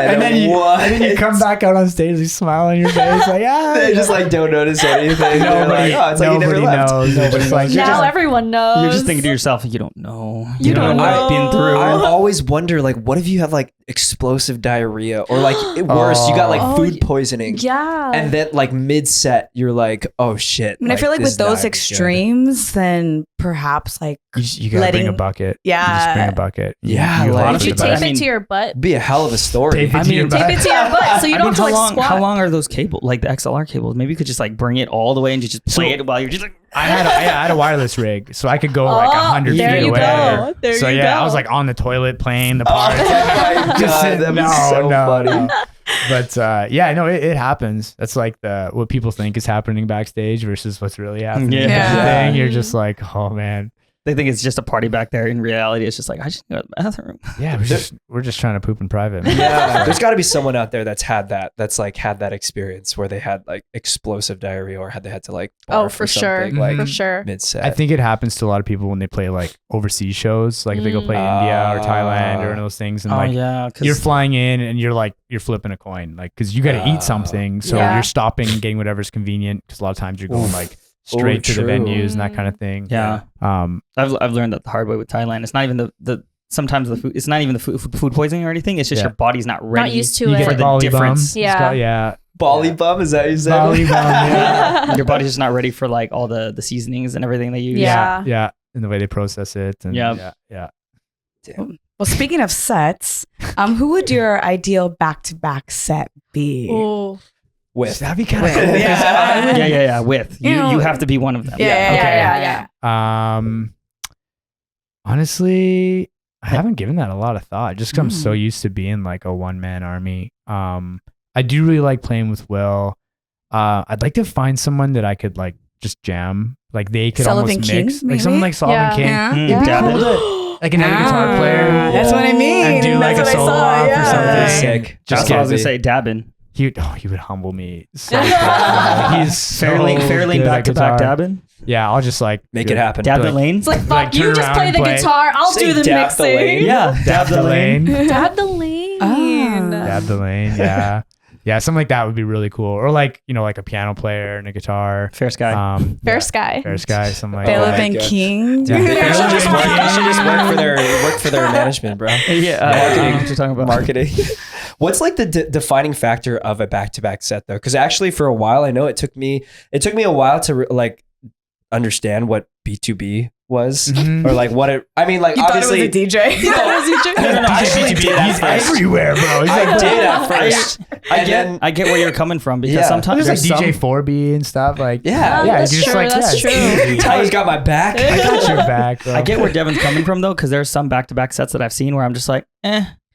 C: And then you come back out on stage, you smile on your face. Like,
B: They just like don't notice anything. They're like, oh, it's like you never
C: nobody
B: left.
C: knows. Nobody's like,
E: Now everyone knows.
D: You're just thinking to yourself, you don't know.
E: You don't
D: what I've been through.
B: I always wonder, like, what if you have like explosive diarrhea or like worse, you got like food poisoning.
E: Yeah.
B: And then like mid set, you're like, oh shit.
A: I mean, I feel like
B: this
A: with those
B: diet is good.
A: extremes, then perhaps like
C: you gotta bring a bucket.
A: Yeah.
C: You just bring a bucket.
B: Yeah,
C: You
B: like-
C: hold
E: If you
C: it to the
E: tape
C: back.
E: it to your butt,
B: Be a hell of a story.
C: Tape it to your butt.
E: tape it to your butt, so you don't have to like squat.
D: how long are those cables? Like the XLR cables? Maybe you could just like bring it all the way and just play it while you're just like.
C: I had a wireless rig, so I could go like 100
E: there
C: feet
E: you
C: away.
E: go. There
C: so
E: you
C: yeah,
E: go.
C: I was like on the toilet playing the part.
B: Oh my
C: Just
B: God,
C: sitting-
B: that'd be so funny.
C: But it happens. That's like what people think is happening backstage versus what's really happening.
D: Yeah.
A: Yeah.
C: Thing. You're just like, oh man.
D: They think it's just a party back there. In reality, it's just like I just go to the bathroom.
C: Yeah, we're just trying to poop in private. Man.
B: Yeah, there's got to be someone out there that's had that experience where they had like explosive diarrhea or they had to like barf
E: for
B: or
E: sure.
B: something, like
E: For sure.
B: mid set.
C: I think it happens to a lot of people when they play like overseas shows, like if they go play India or Thailand or one of those things, and like
D: yeah,
C: you're flying in and you're flipping a coin, like because you got to eat something, so
E: Yeah.
C: you're stopping and getting whatever's convenient. Because a lot of times you're going like straight to the
B: true.
C: venues and that kind of thing.
D: Yeah. I've learned that the hard way with Thailand. It's not even the sometimes the food. It's not even the food poisoning or anything. It's just
C: Yeah.
D: your body's not ready.
E: Not used to
C: You
E: it.
C: get
D: for
C: the
D: the
C: Bali
D: difference.
C: bum.
E: Yeah.
C: It's got- yeah.
B: Bali bum, is that what you said?
C: Bali bum. Yeah.
D: Your body's just not ready for like all the seasonings and everything they use.
E: Yeah.
C: Yeah. And the way they process it. And
D: Yeah.
C: Yeah.
A: Well, speaking of sets, who would your ideal back-to-back set be?
E: Ooh.
B: With
C: That'd be kind of cool.
D: Yeah. With you,
A: know-
D: you have to be one of them.
A: Yeah.
C: Honestly, I haven't given that a lot of thought just because I'm so
A: Mm.
C: used to being like a one-man army. I do really like playing with Will. I'd like to find someone that I could like just jam. Like they could
A: Sullivan
C: almost
A: King,
C: mix.
A: maybe?
C: Like someone like Sullivan
E: Yeah.
C: King.
A: Yeah.
D: Mm,
A: Yeah.
D: Devin.
C: Cool to- like another guitar player.
A: That's what I mean.
C: And do like
A: That's
C: a
A: what I
C: solo
A: saw,
C: off
A: yeah.
C: or something.
B: Sick.
C: Just
D: That's what I was
C: get
D: gonna say. Dabbin.
C: he would humble me. So bad. He's so
D: Fairlane
C: good
D: back
C: at
D: to back
C: guitar.
D: dabbin.
C: Yeah, I'll just like
B: Make it happen.
D: Dab the
C: Like-
D: lane.
E: It's like,
C: Like,
E: fuck, you
C: turn
E: just
C: around
E: play
C: and
E: the
C: play.
E: guitar. I'll
B: Say
E: do the
B: dab the lane.
E: mixing.
D: Yeah,
C: Dab the lane.
E: Dab the lane.
C: Dab the lane. Yeah. Yeah, something like that would be really cool. Or like, like a piano player and a guitar.
D: Fair sky.
E: Fair sky.
C: Fair sky, something like
A: Philip
C: that.
A: and
B: God.
A: King.
C: Yeah.
B: They should just work for their management, bro.
D: Yeah, I don't know what you're talking about.
B: Marketing. What's like the defining factor of a back-to-back set though? Because actually, for a while, I know it took me a while to like understand what B2B was, or like what it. I mean, like
A: You
B: obviously.
A: thought it was a DJ.
B: No, I actually did at
C: He's
B: first.
C: everywhere, bro. He's
B: I
C: like,
B: did at first.
D: I get where you're coming from because
B: Yeah.
D: sometimes
C: there's like
D: there's
C: DJ 4B and stuff. Like,
B: Yeah.
C: yeah,
E: that's
C: you're just
E: true,
C: like,
E: that's
C: yeah, it's
E: true.
C: easy.
B: Tyler's got my back.
C: I got your back, bro.
D: I get where Devin's coming from though, because there's some back-to-back sets that I've seen where I'm just like,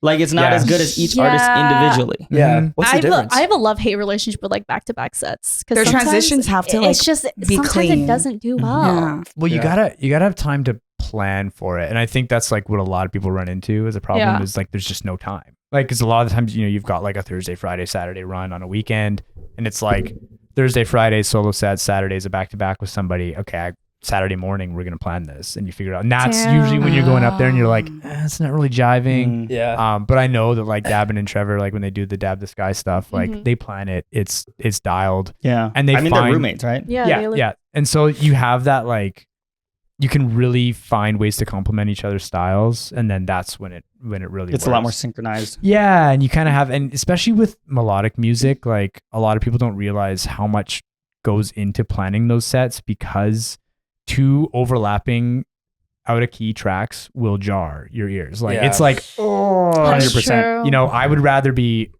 D: like it's not
C: Yeah.
D: as good as each
E: Yeah.
D: artist individually.
B: Yeah.
C: Mhm.
B: What's the difference?
E: I have a love-hate relationship with like back-to-back sets because
A: Their transitions have to, like,
E: it's just
A: be
E: sometimes
A: clean.
E: it doesn't do well.
A: Yeah.
C: Well, you
B: Yeah.
C: gotta have time to plan for it, and I think that's like what a lot of people run into as a problem
E: Yeah.
C: is like there's just no time. Like, because a lot of the times you've got like a Thursday, Friday, Saturday run on a weekend, and it's like Thursday, Friday solo set, Saturday's a back to back with somebody. Okay, Saturday morning we're gonna plan this, and you figure it out. And that's
E: Damn.
C: usually when you're going up there and you're like, it's not really jiving.
B: Yeah.
C: But I know that like Dabin and Trevor, like when they do the Dab the Sky stuff, like they plan it. It's dialed.
D: Yeah.
C: And they
D: they're
C: find-
D: roommates, right?
C: Yeah. And so you have that like you can really find ways to complement each other's styles, and then that's when it really
D: It's
C: works.
D: a lot more synchronized.
C: Yeah, and you kind of have, and especially with melodic music, like a lot of people don't realize how much goes into planning those sets because two overlapping out of key tracks will jar your ears. Like
B: Yeah.
C: it's like, oh,
E: That's
D: 100%.
E: true.
C: you know, I would rather be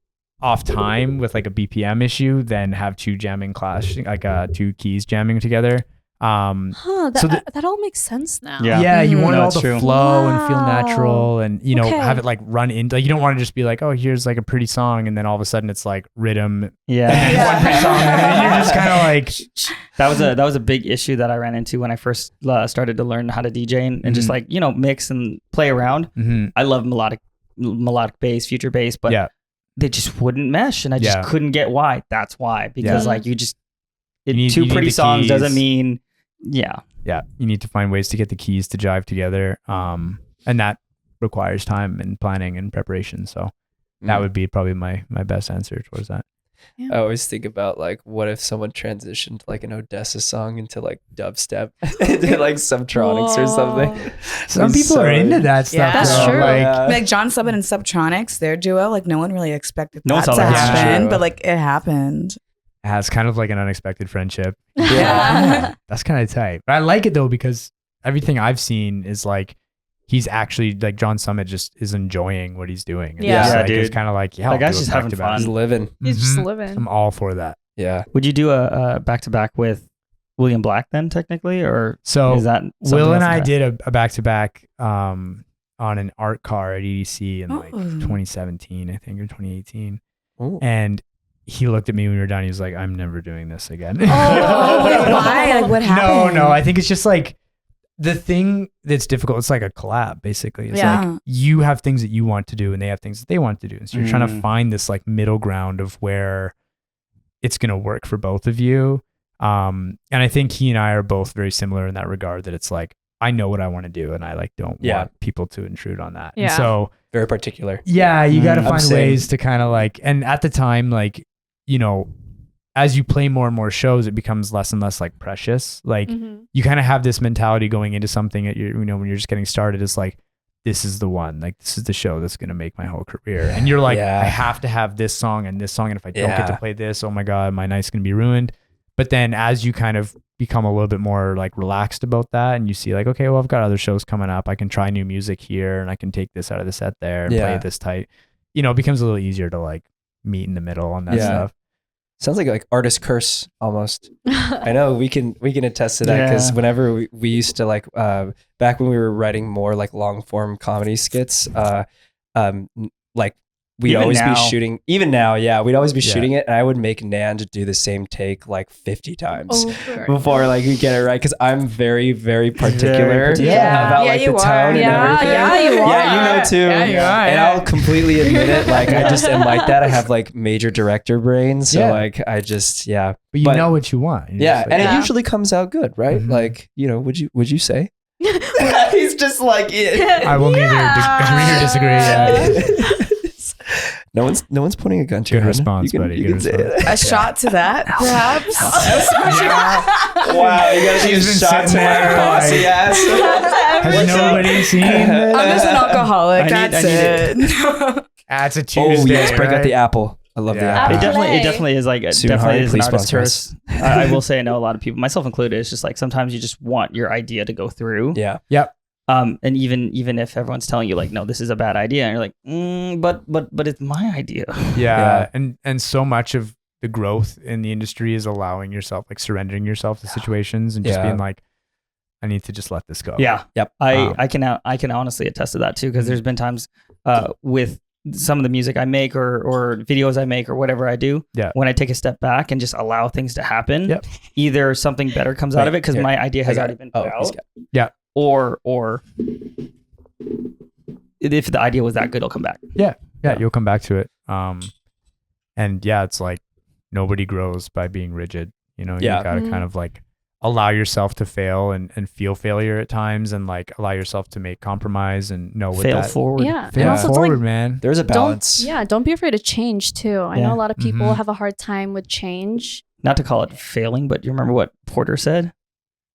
C: off time with like a BPM issue than have two jamming clash, like two keys jamming together.
E: That,
C: so the-
E: that all makes sense now.
D: Yeah.
C: Yeah, you
A: Mhm.
C: want it
D: No,
C: all
D: it's
C: to
D: true.
C: flow and feel
E: Wow.
C: natural, and
E: Okay.
C: have it like run into. Like, you don't want to just be like, oh, here's like a pretty song, and then all of a sudden it's like rhythm,
D: Yeah.
C: and then one pretty song, and then you're just kind of like,
D: That was a big issue that I ran into when I first started to learn how to DJ and just like, mix and play around. I love melodic bass, future bass, but
C: yeah,
D: they just wouldn't mesh, and I just
C: Yeah.
D: couldn't get why. That's why, because
C: Yeah.
D: like you
C: need-
D: two
C: you need
D: pretty
C: the
D: songs
C: keys.
D: doesn't mean
C: you need to find ways to get the keys to jive together, and that requires time and planning and preparation. So that would be probably my best answer towards that.
B: I always think about like, what if someone transitioned like an Odessa song into like dubstep, into like subtronics or something.
C: Some
B: It's
C: people
B: so-
C: are into that stuff.
A: Yeah.
E: That's
C: though.
E: true.
C: Like,
B: Yeah.
A: Like John Summit and Subtronics, their duo, like no one really expected
D: No one
A: that
D: saw
A: to
D: that
A: happen,
B: coming.
A: but like it happened.
C: it has kind of like an unexpected friendship.
A: Yeah.
C: That's kind of tight. But I like it though because everything I've seen is like he's actually like John Summit just is enjoying what he's doing. And
E: Yeah.
C: it's,
D: Yeah,
C: like, it's
D: dude.
C: kind of like, yeah,
D: That
C: I'll
D: guy's
C: do it
D: just
C: back
D: having
C: to back.
B: He's
D: fun.
B: living.
E: He's just
C: Mhm.
E: living.
C: I'm all for that.
B: Yeah.
D: Would you do a back-to-back with William Black then, technically, or
C: So
D: is that something
C: Will and
D: else
C: I
D: entirely?
C: did a back-to-back on an art car at EDC in like
A: Oh.
C: 2017, I think, or 2018.
B: Ooh.
C: And he looked at me when we were done. He was like, I'm never doing this again.
A: Wait, why? Like what happened?
C: No, I think it's just like the thing that's difficult. It's like a collab, basically. It's
A: Yeah.
C: like you have things that you want to do and they have things that they want to do. And so you're trying to find this like middle ground of where it's going to work for both of you. And I think he and I are both very similar in that regard, that it's like, I know what I want to do and I like don't want people to intrude on that.
E: Yeah.
C: And so
B: Very particular.
C: yeah, you got to
D: I'm
C: find
B: same.
C: ways to kind of like, and at the time, like, you know, as you play more and more shows, it becomes less and less like precious. Like
E: Mhm.
C: you kind of have this mentality going into something that you're, when you're just getting started, it's like, this is the one, like this is the show that's going to make my whole career. And you're like,
B: Yeah.
C: I have to have this song and this song. And if I don't get to
B: Yeah.
C: play this, oh my God, my night's going to be ruined. But then as you kind of become a little bit more like relaxed about that and you see like, okay, well, I've got other shows coming up. I can try new music here and I can take this out of the set there and play
B: Yeah.
C: it this tight. You know, it becomes a little easier to like meet in the middle on that
B: Yeah.
C: stuff.
B: Sounds like artist curse almost. I know we can attest to that because
D: Yeah.
B: whenever we used to like back when we were writing more like long form comedy skits, like we'd
D: Even
B: always
D: now.
B: be shooting. Even now, yeah, we'd always be
C: Yeah.
B: shooting it, and I would make Nand do the same take like 50 times
E: Over.
B: before like we get it right because I'm very particular
D: particular.
B: about
A: Yeah,
B: like
A: you
B: the
A: are.
B: tone and
E: Yeah,
B: everything.
E: yeah, you
B: Yeah, you know too.
A: Yeah, you are,
B: And
A: yeah.
B: I'll completely admit it. Like I just am like that. I have like major director brain, so
C: Yeah.
B: like I just
C: But you
B: But-
C: know what you want. You're
B: yeah,
C: just like,
B: and
A: Yeah.
B: it usually comes out good, right?
C: Mhm.
B: Like, you know, would you say? He's just like
C: I will neither agree or disagree. Yeah.
B: No one's pointing a gun to
C: Good
B: your head.
C: response,
B: You can,
C: buddy.
B: You
C: Good
B: can say
C: response.
B: it.
A: A shot to that, perhaps.
B: Wow, you gotta take a
C: She's been
B: shot to
C: sitting
B: my
C: there,
B: bossy
C: like-
B: ass.
C: Has nobody seen
A: I'm just an alcoholic.
D: I need
A: That's it.
C: That's a
B: Oh
C: Tuesday.
B: yes, break out
C: right?
B: the apple. I love the
E: Yeah.
B: app.
D: It definitely is like
B: Soon,
D: definitely
B: Hardy,
D: is an
B: please
D: artist
B: sponsor
D: curse. I will say I know a lot of people, myself included. It's just like sometimes you just want your idea to go through.
B: Yeah.
D: And even if everyone's telling you like, no, this is a bad idea, and you're like, but it's my idea.
C: Yeah. And so much of the growth in the industry is allowing yourself, like surrendering yourself to situations and just being like, I need to just let this go.
D: Yeah.
B: Yep.
D: I can honestly attest to that too, because there's been times with some of the music I make or videos I make or whatever I do, when I take a step back and just allow things to happen, either something better comes out of it because my idea has already been put out. Or if the idea was that good, it'll come back.
C: Yeah, you'll come back to it. And yeah, it's like nobody grows by being rigid. You know, you gotta kind of like allow yourself to fail and feel failure at times, and like allow yourself to make compromise and know what
D: Fail forward.
E: Yeah.
C: Fail
E: And also it's
C: forward,
E: like,
C: man.
B: There's a balance.
E: don't be afraid to change too. I know a lot of people
C: Mhm.
E: have a hard time with change.
D: Not to call it failing, but you remember what Porter said?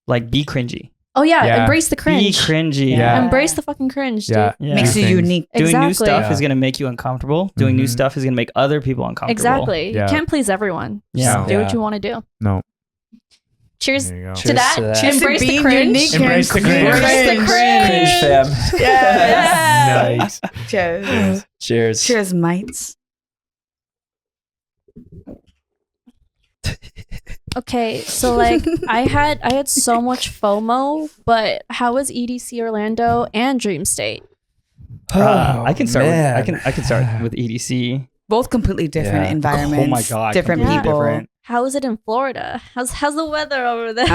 D: Like, be cringy.
E: Oh yeah,
C: Yeah.
E: embrace the
D: Be
E: cringe.
D: cringy.
C: Yeah.
E: Embrace the fucking cringe, dude.
C: Yeah.
A: Makes
C: Do
A: you
C: things.
A: unique.
D: Doing new
E: Exactly.
D: stuff
C: Yeah.
D: is going to make you uncomfortable. Doing new
C: Mhm.
D: stuff is going to make other people uncomfortable.
E: Exactly.
C: Yeah.
E: You can't please everyone.
D: Yeah.
E: Just do what you want to do.
C: No.
E: Cheers
C: There you go.
E: to
B: Cheers
E: that.
B: to that.
E: Embrace the
A: Being
E: cringe.
A: unique and
C: Embrace the cringe.
E: Embrace the
B: Cringe fam.
A: Yeah.
C: Nice.
A: Cheers.
B: Cheers.
A: Cheers, mates.
E: Okay, so like I had so much FOMO, but how was EDC Orlando and Dreamstate?
D: I can start.
B: man.
D: I can start with EDC.
A: Both completely different
B: Yeah.
A: environments.
D: Oh my God,
A: different
E: completely
A: people.
D: different.
E: How is it in Florida? How's the weather over there?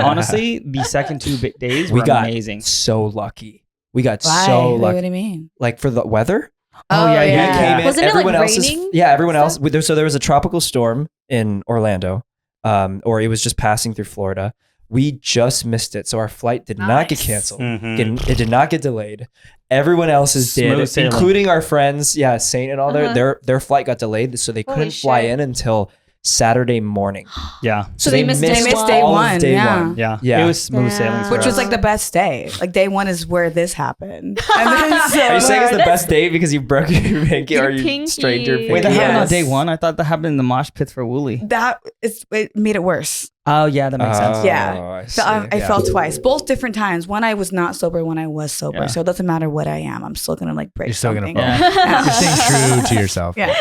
D: Honestly, the second 2 days
B: We
D: were
B: got
D: amazing.
B: so lucky. We got
A: Why?
B: so
A: What
B: lucky.
A: do you mean?
B: Like for the weather.
A: Oh, yeah,
B: We
A: yeah.
B: came in.
E: Wasn't it, like,
B: everyone else
E: raining
B: everyone
E: and
B: else.
E: stuff?
B: So there was a tropical storm in Orlando, or it was just passing through Florida. We just missed it, so our flight did not get
E: Nice.
B: canceled.
D: Mhm.
B: It did not get delayed. Everyone else's
D: Smooth
B: did,
D: sailing.
B: including our friends. Yeah, Saint and all their flight got delayed, so they
E: Holy
B: couldn't fly
E: shit.
B: in until Saturday morning.
D: Yeah.
E: So they missed day
B: all
E: one.
B: of day
A: Yeah.
B: one.
D: Yeah.
B: Yeah.
D: It was smooth sailing. for
A: Which was
D: us.
A: like the best day. Like day one is where this happened. And then, so
B: Are you saying it's the
E: That's-
B: best day because you broke your pinky
E: Your
B: or you
E: pinky.
B: strained your pinky?
D: Wait, that happened on
A: Yes.
D: day one? I thought that happened in the mosh pits for Wooly.
A: it made it worse.
D: Oh, yeah, that makes sense.
A: Yeah. So I
B: yeah.
A: fell twice, both different times. One I was not sober, one I was sober.
D: Yeah.
A: So it doesn't matter what I am. I'm still gonna like break
C: You're still gonna
A: something.
C: fall.
D: Yeah.
C: You're staying true to yourself.
A: Yeah.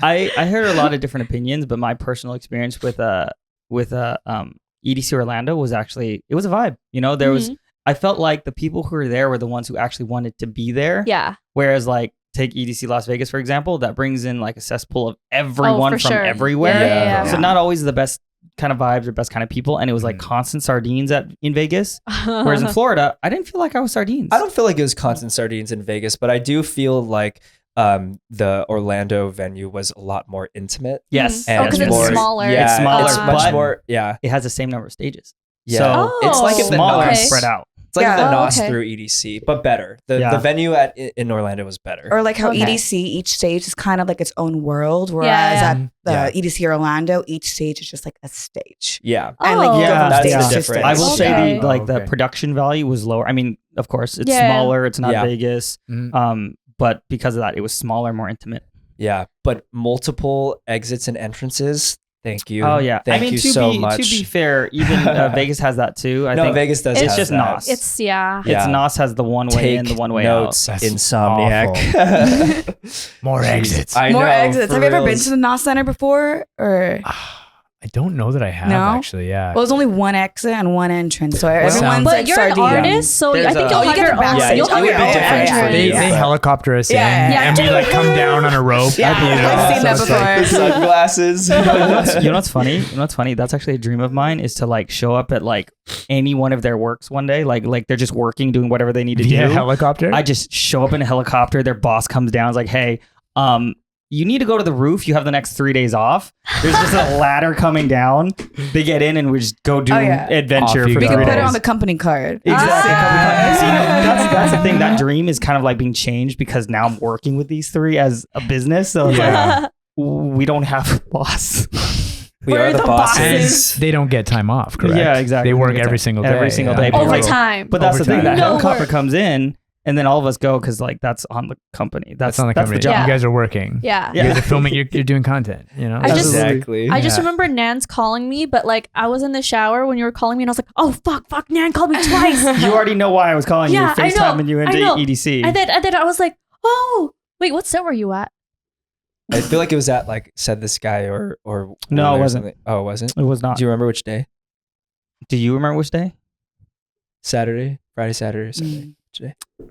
D: I heard a lot of different opinions, but my personal experience with EDC Orlando was actually, it was a vibe. You know, there was, I felt like the people who were there were the ones who actually wanted to be there.
E: Yeah.
D: Whereas like take EDC Las Vegas, for example, that brings in like a cesspool of everyone
E: for
D: from
E: sure.
D: everywhere.
E: Yeah.
D: So not always the best kind of vibes or best kind of people. And it was like constant sardines in Vegas. Whereas in Florida, I didn't feel like I was sardines.
B: I don't feel like it was constant sardines in Vegas, but I do feel like the Orlando venue was a lot more intimate.
D: Yes.
B: And
E: because it's
B: more-
E: smaller.
B: Yeah,
D: It's smaller,
B: It's much
D: but-
B: more. Yeah.
D: It has the same number of stages.
B: Yeah.
D: So
B: it's like if the
D: smaller and
B: NOS
D: spread out.
B: It's like
A: Yeah.
B: the
E: Oh,
B: NOS
E: okay.
B: through EDC, but better. The
D: Yeah.
B: venue in Orlando was better.
A: Or like how
E: Okay.
A: EDC, each stage is kind of like its own world, whereas
E: Yeah.
A: at the
B: Yeah.
A: EDC Orlando, each stage is just like a stage.
B: Yeah.
A: And like
E: Oh.
A: you go
D: Yeah,
A: from
B: that's
A: stage
B: the
A: to
B: difference.
A: stage.
D: I will say
E: Okay.
D: the production value was lower. I mean, of course, it's
E: Yeah.
D: smaller. It's not
B: Yeah.
D: Vegas.
C: Mhm.
D: But because of that, it was smaller, more intimate.
B: Yeah. But multiple exits and entrances. Thank you.
D: Oh yeah.
B: Thank
D: I mean,
B: you
D: to
B: so
D: be
B: much.
D: to be fair, even Vegas has that too. I
B: no,
D: think
B: Vegas does.
D: it's
B: have
D: just
B: that.
D: NOS.
E: It's yeah.
B: Yeah.
D: It's NOS has the one way
B: Take
D: in, the one way
B: notes,
C: That's
B: Insomniac.
C: More exits.
B: I
A: More
B: know,
A: exits.
B: for
A: Have you ever been
B: reals.
A: to the NOS Center before? Or
C: I don't know that I have
A: No?
C: actually. Yeah.
A: well, there's only one exit and one entrance, so everyone's
C: sounds-
E: But
A: like
E: you're an
A: sardine.
E: artist, so
D: There's
E: I think
D: a-
E: you'll
A: Oh, you
E: have
A: get
E: your
A: the backstage.
E: own. You'll
B: It
E: have
B: would
E: your
B: be
E: own
B: different for
E: entrance.
B: you.
C: They helicopter us in,
A: Yeah.
C: and we like come down on a rope.
A: Yeah,
C: you know,
A: I've seen that
C: so it's like-
A: before.
B: Sunglasses.
D: You know what's funny? You know what's funny? That's actually a dream of mine is to like show up at like any one of their works one day. Like they're just working, doing whatever they need to
C: Via
D: do.
C: helicopter.
D: I just show up in a helicopter. Their boss comes down. Is like, hey, you need to go to the roof. You have the next 3 days off. There's just a ladder coming down. They get in and we just go do
A: Oh, yeah.
D: adventure
C: Off you
D: for
A: We
C: go.
A: can
D: 3
A: put
D: days.
A: it on the company card.
D: Exactly.
A: Ah.
D: See, that's the thing. That dream is kind of like being changed because now I'm working with these three as a business. So it's
C: Yeah.
D: like we don't have a boss.
B: We
A: We're
B: are the
A: the
B: bosses.
C: and they don't get time off, correct?
D: Yeah, exactly.
C: They work
D: They get
C: every
D: time.
C: single day.
D: Every single day.
C: Yeah.
D: But
E: Overtime.
D: But that's the thing.
C: Overtime.
D: That
E: No
D: helicopter
E: work.
D: comes in And then all of us go because like that's on the company. That's
C: on the company.
D: the job.
E: Yeah.
C: You guys are working.
E: Yeah.
C: You guys are filming. You're doing content. You know.
E: I just-
B: Exactly.
E: I just remember Nand's calling me, but like I was in the shower when you were calling me, and I was like, "Oh fuck, Nand called me twice."
D: You already know why I was calling
E: Yeah,
D: you,
E: I know,
D: FaceTiming you into
E: I know.
D: EDC.
E: and then I was like, "Oh, wait, what set were you at?"
B: I feel like it was at like Said This Guy or
D: No, it
B: or
D: wasn't.
B: something. Oh, it wasn't?
D: It was not.
B: Do you remember which day?
D: Do you remember which day?
B: Saturday? Friday, Saturday, or Sunday? Which day?
E: I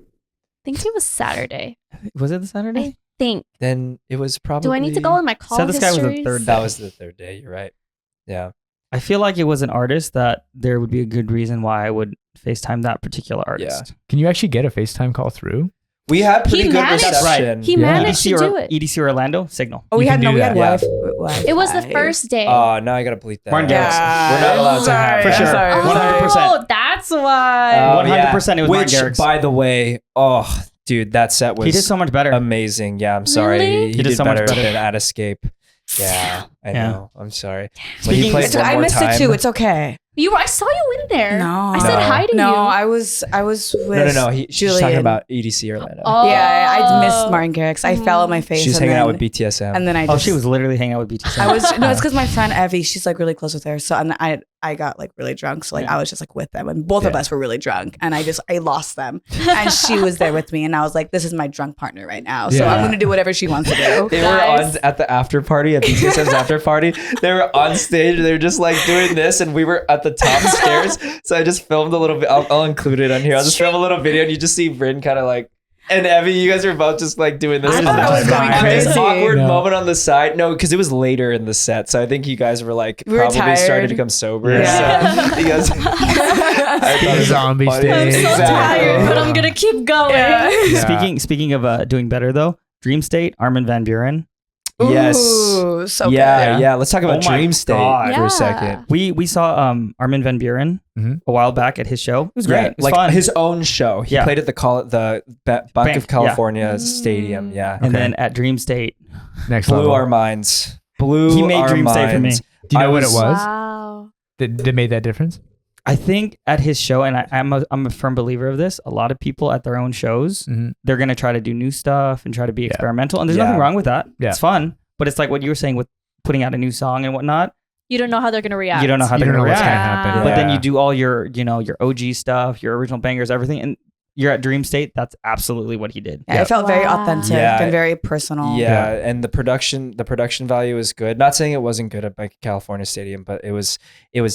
E: think it was Saturday.
D: Was it the Saturday?
E: I think.
B: Then it was probably...
E: Do I need to go in my call
D: So this guy was the
E: histories?
D: third
B: That was the third day. You're right. Yeah.
D: I feel like it was an artist that there would be a good reason why I would FaceTime that particular artist.
C: Can you actually get a FaceTime call through?
B: We had pretty good
E: managed-
B: reception.
E: He
C: Yeah.
E: managed to
D: EDC,
E: do it.
D: EDC Orlando signal.
A: Oh, we
C: You
A: had
C: can do that.
A: Wi-Fi.
E: It was the first day.
B: Now I gotta bleep that.
D: Martin
B: Yes.
D: Garrix.
B: We're not allowed to have
D: For
B: that.
D: sure.
A: Sorry.
D: 100%.
E: Oh, that's why.
D: 100% it was Martin
B: Which,
D: Garrix.
B: by the way, dude, that set was
D: He did so much better.
B: amazing. Yeah, I'm sorry.
E: Really?
B: He did
D: so much
B: better
D: better.
B: than At Escape. Yeah, I
D: Yeah.
B: know. I'm sorry. When
D: Speaking-
B: he played
A: It's,
B: one
A: I
B: more
A: missed
B: time,
A: it too. It's okay.
E: I saw you in there.
A: No.
E: I said
B: No.
E: hi to
A: No,
E: you.
A: I was with
B: No. She's talking
A: Julian.
B: about EDC Orlando.
E: Oh.
A: Yeah, I missed Martin Garrix. I fell on my face.
B: She's
A: and
B: hanging out
A: then-
B: with BTSM.
A: And then I
D: Oh,
A: just,
D: she was literally hanging out with BTS.
A: I was no, it's because my friend Evie, she's like really close with her. So and I got like really drunk. So like I was just like with them, and both of us were really drunk, and I lost them. And she was there with me, and I was like, this is my drunk partner right now. So
C: Yeah.
A: I'm gonna do whatever she wants to do.
B: They were
E: Nice.
B: on at the after party at BTSM's after party. They were on stage. They were just like doing this, and we were at the top stairs. So I just filmed a little bit. I'll include it on here. I'll just film a little video, and you just see Brin kind of like. And Evie, you guys are both just like doing this.
A: I thought I was going
B: And this
A: crazy.
B: awkward
C: No.
B: moment on the side. No, because it was later in the set. So I think you guys were like
A: We were
B: probably starting
A: tired.
B: to become sober.
A: Yeah.
B: So you guys. I thought it was
C: Zombie
B: funny.
C: stage.
E: I'm so
B: Exactly.
E: tired, but I'm gonna keep going.
C: Yeah.
D: Speaking of doing better though, Dreamstate, Armin van Buren.
B: Yes.
A: Ooh, so
B: Yeah,
A: good.
B: yeah. Let's talk about
D: Oh my
B: Dreamstate
D: God.
B: for
E: Yeah.
B: a second.
D: We saw Armin van Buren
C: Mhm.
D: a while back at his show. It was great.
B: Yeah,
D: It was
B: like
D: fun.
B: his own show. He
D: Yeah.
B: played at the Bank
D: Bank,
B: of California Stadium. Yeah,
D: and
C: Okay.
D: then at Dreamstate,
C: Next
B: blew
C: level.
B: our minds. Blew
D: he made
B: our
D: Dreamstate for me.
B: minds.
C: Do you know
B: I
C: what it
B: was-
C: was
E: Wow.
C: that made that difference?
D: I think at his show, and I'm a firm believer of this. A lot of people at their own shows,
C: Mhm.
D: they're gonna try to do new stuff and try to be experimental, and there's
B: Yeah.
D: nothing wrong with that.
C: Yeah.
D: It's fun, but it's like what you were saying with putting out a new song and whatnot.
E: You don't know how they're gonna react.
D: You don't know how
C: You
D: they're
C: don't know
D: gonna
C: what's
D: react.
C: gonna happen.
D: But then
C: Yeah.
D: you do all your OG stuff, your original bangers, everything, and you're at Dreamstate. That's absolutely what he did.
A: Yeah, it felt very
E: Wow.
A: authentic
B: Yeah.
A: and very personal.
B: Yeah, and the production value is good. Not saying it wasn't good at Bank of California Stadium, but it was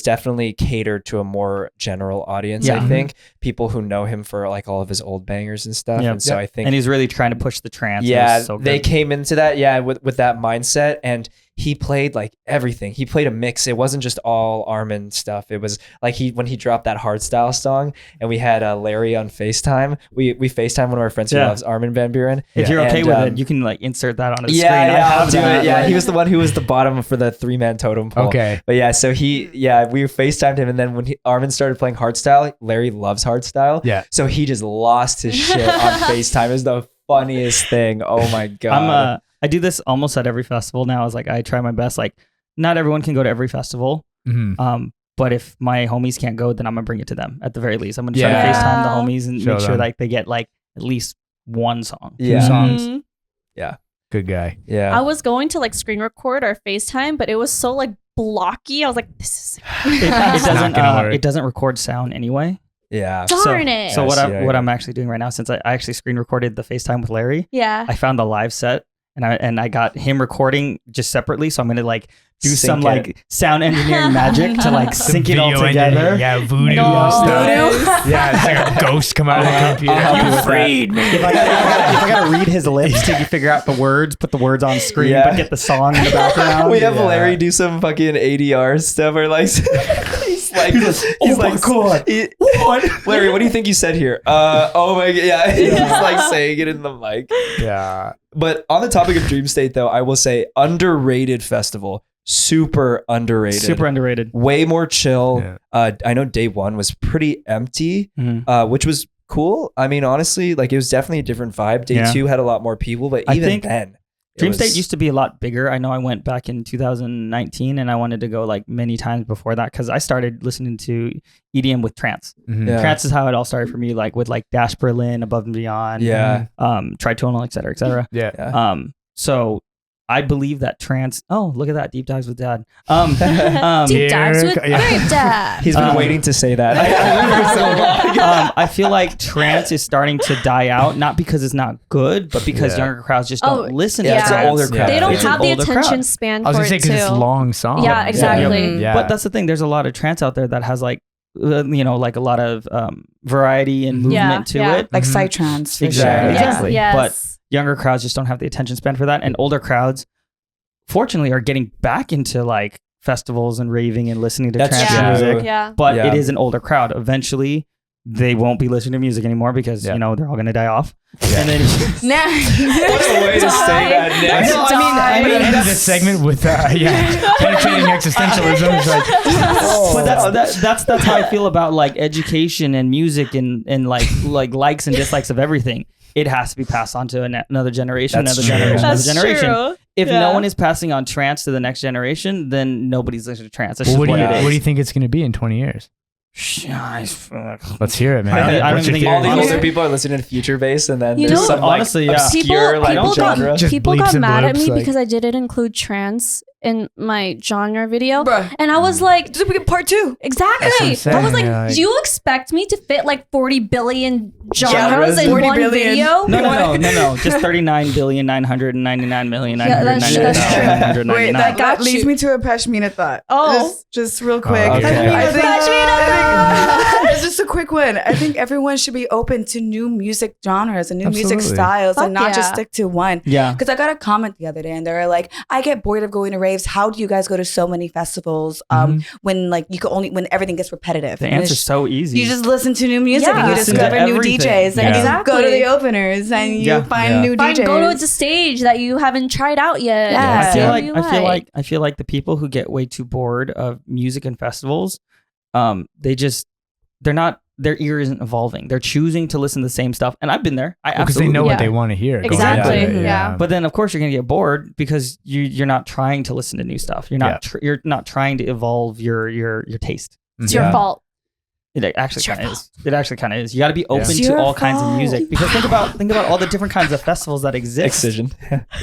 B: definitely catered to a more general audience.
D: Yeah.
B: I think people who know him for like all of his old bangers and stuff.
D: Yeah.
B: And so I think
D: And he's really trying to push the trance. It
B: yeah,
D: was so good.
B: they came into that with that mindset, and he played like everything. He played a mix. It wasn't just all Armin stuff. It was like when he dropped that Hardstyle song, and we had Larry on FaceTime. We FaceTime one of our friends who
D: Yeah.
B: loves Armin van Buren.
D: If you're okay
B: And,
D: with it, you can like insert that on the screen.
B: yeah,
D: I
B: I'll
D: have
B: do
D: that.
B: it. Yeah, he was the one who was the bottom for the 3-man totem pole.
C: Okay.
B: But yeah, so we FaceTimed him, and then when Armin started playing Hardstyle, Larry loves Hardstyle.
C: Yeah.
B: So he just lost his shit on FaceTime. It was the funniest thing. Oh my god.
D: I do this almost at every festival now. Is like I try my best. Like not everyone can go to every festival.
C: Mhm.
D: But if my homies can't go, then I'm gonna bring it to them at the very least. I'm gonna try to
C: Yeah.
D: FaceTime the homies and
C: Show
D: make sure
C: them.
D: like they get like at least one song,
B: Yeah.
D: two songs.
E: Mhm.
C: Good guy.
B: Yeah.
E: I was going to like screen record or FaceTime, but it was so like blocky. I was like, this is
C: It's not gonna work.
D: It doesn't record sound anyway.
B: Yeah.
E: darn it.
D: So what
B: Yes,
D: what
B: yeah.
D: I'm actually doing right now, since I actually screen recorded the FaceTime with Larry,
E: yeah.
D: I found the live set and I got him recording just separately. So I'm gonna like do
B: Sync
D: some
B: it.
D: like sound engineering magic to like sync it all
C: Video
D: together.
C: engineering. Yeah, voodoo
E: No.
C: stuff. Yeah, it's like a ghost come out of the computer.
D: I'll help you
C: You
D: with
C: freed me.
D: If I gotta read his lips to figure out the words, put the words on screen,
B: Yeah.
D: but get the song in the background.
B: We have
C: Yeah.
B: Larry do some fucking ADR stuff, or like he's like,
D: oh my God.
B: what? Larry, what do you think you said here? Oh my god, yeah, he's like saying it in the mic.
C: Yeah.
B: But on the topic of Dreamstate, though, I will say underrated festival, super underrated,
D: Super underrated.
B: way more chill.
C: Yeah.
B: I know day one was pretty empty,
D: Mhm.
B: which was cool. I mean, honestly, like it was definitely a different vibe. Day
D: Yeah.
B: two had a lot more people, but
D: I
B: even
D: think-
B: then,
D: Dreamstate used to be a lot bigger. I know I went back in 2019 and I wanted to go like many times before that because I started listening to EDM with Trance. Trance is how it all started for me, like with like Dash Berlin, Above and Beyond, Tritonal, et cetera. So I believe that Trance. Oh, look at that, deep dives with Dad.
E: Deep dives with Grape Dad.
B: He's been waiting to say that.
D: I feel like Trance is starting to die out, not because it's not good, but because younger crowds just don't listen to
B: it's an older crowd.
E: They don't
D: It's
E: have
D: an
E: the
D: older
E: attention
D: crowd.
E: span
C: I was
E: for
C: gonna say
E: it
C: because
E: too.
C: it's long songs.
E: Yeah, exactly.
C: Yeah.
D: But that's the thing. There's a lot of trance out there that has like, like a lot of variety and movement to it.
A: Like psytrance. For
D: Exactly.
A: Sure.
D: Exactly.
E: Yes.
D: But younger crowds just don't have the attention span for that. And older crowds, fortunately, are getting back into like festivals and raving and listening to trance music.
E: Yeah.
D: But it is an older crowd. Eventually, they won't be listening to music anymore because, they're all going to die off. And then
B: What a way to say that next.
D: No, I mean,
C: End this segment with penetrating existentialism. It's like,
D: but that's how I feel about like education and music and like likes and dislikes of everything. It has to be passed on to another generation,
B: That's
D: another generation.
E: True.
D: If no one is passing on trance to the next generation, then nobody's listening to trance. That's
C: well,
D: just what it is.
C: what do you think it's going to be in 20 years? Let's hear it, man.
D: I don't
C: What's your
D: think
B: All
C: theory?
B: these older people are listening to future bass, and then
E: You
B: there's
E: know-
B: some like
D: Honestly, yeah.
B: obscure like genre.
C: Just
E: people
C: bleeps
E: got
C: and
E: mad at
C: bloops,
E: me
C: like-
E: because I didn't include trance in my genre video.
A: Bruh.
E: And I was like,
A: Just we get part 2.
E: exactly.
C: That's what I'm
E: I was
C: saying,
E: like,
C: yeah, like-
E: do you expect me to fit like 40 billion genres
B: Genres.
E: in
A: 40
E: one
A: billion.
E: video?
D: No. Just 39,999,000,000.
E: Yeah, that's true.
A: Wait,
E: got
A: that leads
E: you.
A: me to a Pashmina thought.
E: Oh.
A: Just real quick.
B: okay.
A: I think-
E: Pashmina
A: it's just a quick one. I think everyone should be open to new music genres and new music
C: Absolutely.
A: styles
E: Fuck
A: and not just
E: yeah.
A: stick to one.
D: Yeah.
A: Because I got a comment the other day and they were like, I get bored of going to raves. How do you guys go to so many festivals when like you could only when everythering gets repetitive?
D: The
A: And
D: answer's
A: it's-
D: so easy.
A: you just listen to new music
E: Yeah.
A: and you
D: Listen to
A: discover new
D: everything.
A: DJs and
C: Yeah.
A: you go to the openers and you find new DJs.
E: Go to a stage that you haven't tried out yet.
A: Yeah.
D: I feel
E: You
D: like I feel like the people who get way too bored of music and festivals, their ear isn't evolving. They're choosing to listen to the same stuff. And I've been there. I
C: Because
D: absolutely
C: they know
E: Yeah.
C: what they want to hear. going
E: Exactly,
C: into it,
E: yeah.
D: But then of course you're gonna get bored because you're not trying to listen to new stuff. You're not you're not trying to evolve your taste.
E: It's your fault.
D: It actually kind of is. It actually kind of is. You got to be open
A: It's
D: to
A: your
D: all kinds of
A: fault.
D: music because think about all the different kinds of festivals that exist.
B: Excision.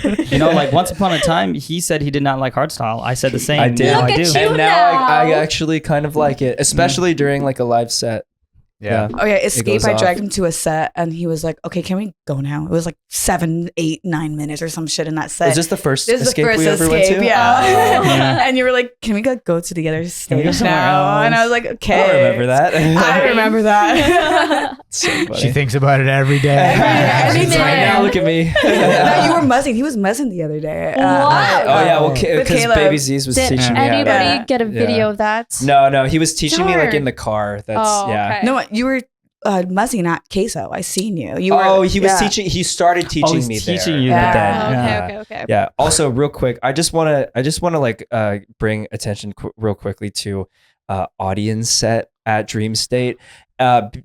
D: You know, like once upon a time, he said he did not like hardstyle. I said the same.
B: I did.
D: Now
E: Look
D: I
E: at
D: do.
E: you.
B: And now I
E: now.
B: actually kind of like it, especially during like a live set.
C: Yeah.
A: Oh yeah, Escape.
B: goes
A: I
B: off.
A: dragged him to a set, and he was like, "Okay, can we go now?" It was like 7, 8, 9 minutes or some shit in that set.
B: Is this the first
A: This is the
B: escape
A: first
B: we ever went
A: escape,
B: to?
A: yeah.
D: Yeah.
A: And you were like, "Can we go to the other
D: we go
A: stage
D: somewhere
A: now?"
D: else?
A: And I was like,
B: I
A: "Okay."
B: don't remember that.
A: I remember that.
B: So funny.
C: She thinks about it every day.
A: Every
B: She's
A: day.
B: right now, look at me.
A: No, you were muzzing. He was muzzing the other day.
E: What?
B: Oh yeah, well,
A: With
B: because
A: Caleb.
B: Baby Z's was
E: Did
B: teaching me. how to-
E: anybody get a video
B: Yeah.
E: of that?
B: No, he was teaching me like
E: Darn.
B: in the car. That's
E: Oh,
B: yeah.
E: okay.
A: No, you were muzzing at Queso. I seen you. You were.
B: Oh, he was
A: yeah.
B: teaching. He started teaching
D: he's
B: me
D: teaching
B: there.
D: you
A: Yeah.
D: that.
E: Oh,
D: Yeah.
E: okay.
B: Yeah. Also, real quick, I just want to like bring attention real quickly to Audien's set at Dreamstate.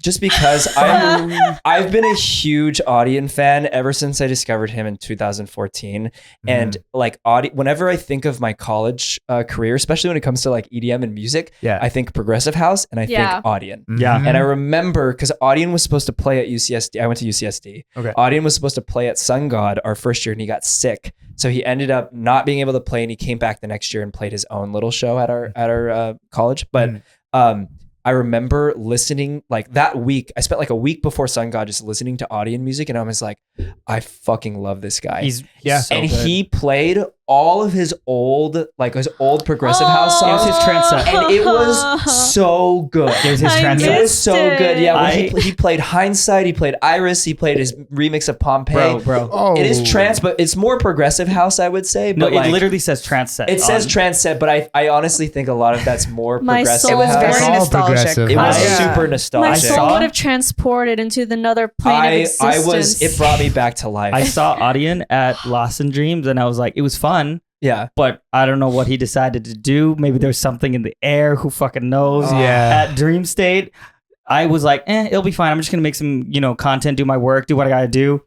B: Just because I've been a huge Audien fan ever since I discovered him in 2014, and like whenever I think of my college career, especially when it comes to like EDM and music, I think progressive house and I
E: Yeah.
B: think Audien.
D: Yeah.
B: And I remember because Audien was supposed to play at UCSD. I went to UCSD.
C: Okay.
B: Audien was supposed to play at Sun God our first year, and he got sick, so he ended up not being able to play. And he came back the next year and played his own little show at our college. But I remember listening like that week. I spent like a week before Sun God just listening to Audien music, and I was like, I fucking love this guy.
D: He's so
B: and
D: good.
B: he played all of his old progressive house
D: It was
B: songs.
D: his trance set.
B: And it was so good.
D: It was his
E: I
D: trance
B: It
D: set.
B: was so
E: Missed
B: good.
E: it.
B: Yeah, when he played Hindsight, he played Iris, he played his remix of Pompeii.
D: Bro.
C: Oh.
B: It is trance, but it's more progressive house, I would say.
D: No,
B: But
D: it
B: like,
D: literally says trance set.
B: it says
D: on-
B: trance set, but I honestly think a lot of that's more
E: My
B: progressive
E: soul
A: It was
B: house.
A: very
C: It's all
A: nostalgic.
C: progressive.
B: It was
A: Yeah.
B: super
E: My
B: nostalgic.
E: soul
D: saw-
E: would have transported into another plane of existence.
B: it brought me back to life.
D: I saw Audien at Lost in Dreams, and I was like, it was fun,
B: yeah.
D: but I don't know what he decided to do. Maybe there's something in the air. Who fucking knows?
C: Yeah.
D: At Dreamstate, I was like, it'll be fine. I'm just gonna make some, content, do my work, do what I gotta do.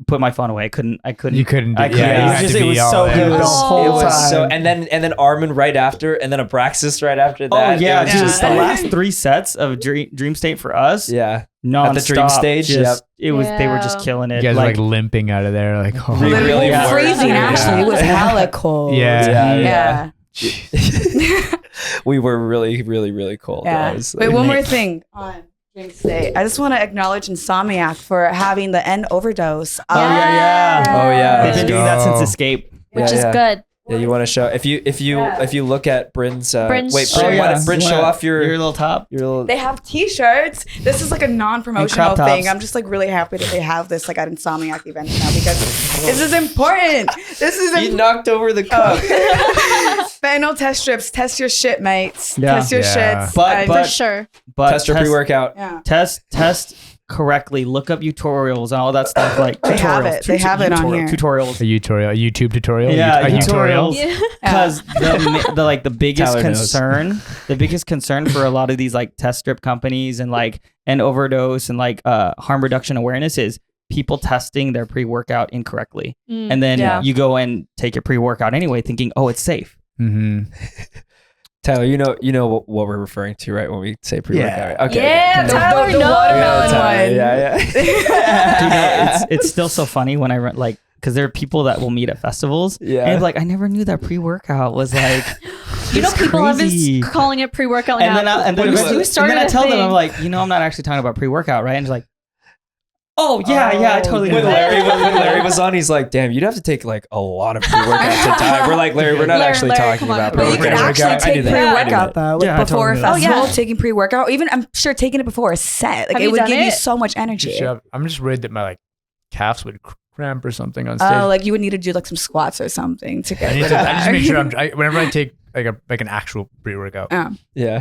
D: put my phone away. I couldn't.
C: You couldn't.
D: I couldn't.
C: Yeah,
D: It was so good the whole time.
B: So and then Armin right after, and then Abraxas right after that.
D: Oh yeah,
B: It was
D: just the last 3 sets of Dreamstate for us.
B: yeah.
D: Non
B: At the Dream stage,
D: It was they were just killing it.
C: You guys are like limping out of there, like oh.
B: Really
A: Literally freezing.
B: Yeah.
A: Actually, it was hella cold.
C: Yeah.
B: We were really, really, really cold.
A: Yeah.
B: That was,
A: Wait, one more thing on Dreamstate. I just want to acknowledge Insomniac for having the End Overdose.
B: Oh yeah.
D: They've been doing that since Escape.
E: Which is good.
B: Yeah, you want to show if you look at Brin's
E: Brin's
B: wait,
E: shirt.
B: Brin, why don't Brin show off your
D: little top.
B: your little
A: They have T-shirts. This is like a non-promotional
D: And crop
A: thing.
D: tops.
A: I'm just like really happy that they have this like at Insomniac events now because this is important. This is
B: You knocked over the cup.
A: Fentanyl test strips. Test your shit, mates.
D: Yeah.
A: Test your
C: Yeah.
A: shits.
D: But-
E: For sure.
D: But
B: Test your pre-workout.
A: yeah.
D: Test correctly. Look up tutorials and all that stuff. Like
A: They have
D: tutorials.
A: it. They have it on here.
D: Tutorials.
C: A YouTube tutorial.
D: Yeah,
C: a tutorial.
E: Yeah.
D: Because the biggest
B: Tyler knows.
D: concern, for a lot of these like test strip companies and like End Overdose and like harm reduction awareness is people testing their pre-workout incorrectly, and then
A: Yeah.
D: you go and take your pre-workout anyway, thinking, oh, it's safe.
C: Mm-hmm.
B: Tyler, you know what we're referring to, right? When we say pre-workout. Okay.
E: Yeah,
B: okay.
E: Tyler
A: the
E: knows.
A: watermelon
B: Tyler,
A: one.
B: yeah.
D: Do you know, it's still so funny when I run like because there are people that will meet at festivals,
B: Yeah.
D: and it's like I never knew that pre-workout was like.
E: You know,
D: it's
E: people have
D: crazy.
E: been calling it pre-workout
D: And
E: now.
D: then I
E: You started
D: I
E: a
D: tell them,
E: thing.
D: I'm like, I'm not actually talking about pre-workout, right? And it's like, oh yeah, I totally
B: When
D: knew that.
B: Larry was on, he's like, "Damn, you'd have to take like a lot of pre-workouts to time." We're like, Larry, we're not
E: Larry,
B: actually
E: Larry,
B: talking
E: come on.
B: about
E: But
A: But you
B: pre-workout.
A: can actually
B: I
A: take
B: knew that.
A: pre-workout though.
D: Yeah, I
A: Like before a
D: totally
A: festival,
E: knew that.
A: taking pre-workout. Even I'm sure taking it before a set. Like
E: Have
A: it
E: you
A: would
E: done
A: give you
E: it?
A: so much energy.
C: I'm just worried that my like calves would cramp or something on stage.
A: Oh, like you would need to do like some squats or something to get
C: I need
A: rid
C: to
A: of
C: I just
A: that.
C: make sure whenever I take like an actual pre-workout,
B: Yeah.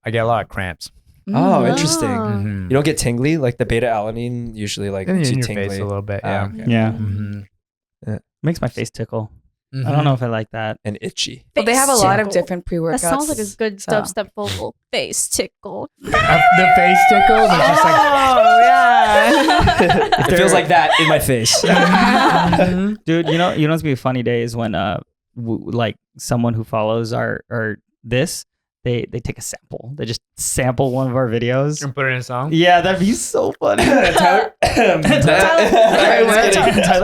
C: I get a lot of cramps.
B: Oh, interesting.
C: Mm-hmm.
B: You don't get tingly like the beta alanine usually like
C: in
B: makes you
C: your
B: tingly
C: face a little bit.
B: Oh,
C: Yeah.
B: okay.
D: Yeah,
C: Mm-hmm.
D: makes my face tickle. I don't know if I like that.
B: And itchy.
A: Well, they have a lot of
E: Tickle.
A: different pre-workouts.
E: That sounds like a good
A: so.
E: dubstep vocal. Face tickle.
C: The face tickle. It's just like,
A: Oh yeah.
B: It feels like that in my face.
D: Dude, you know what's gonna be a funny day is when like someone who follows our this they take a sample. They just sample one of our videos.
C: and put it in a song.
D: Yeah, that'd be so funny.
B: Tyler.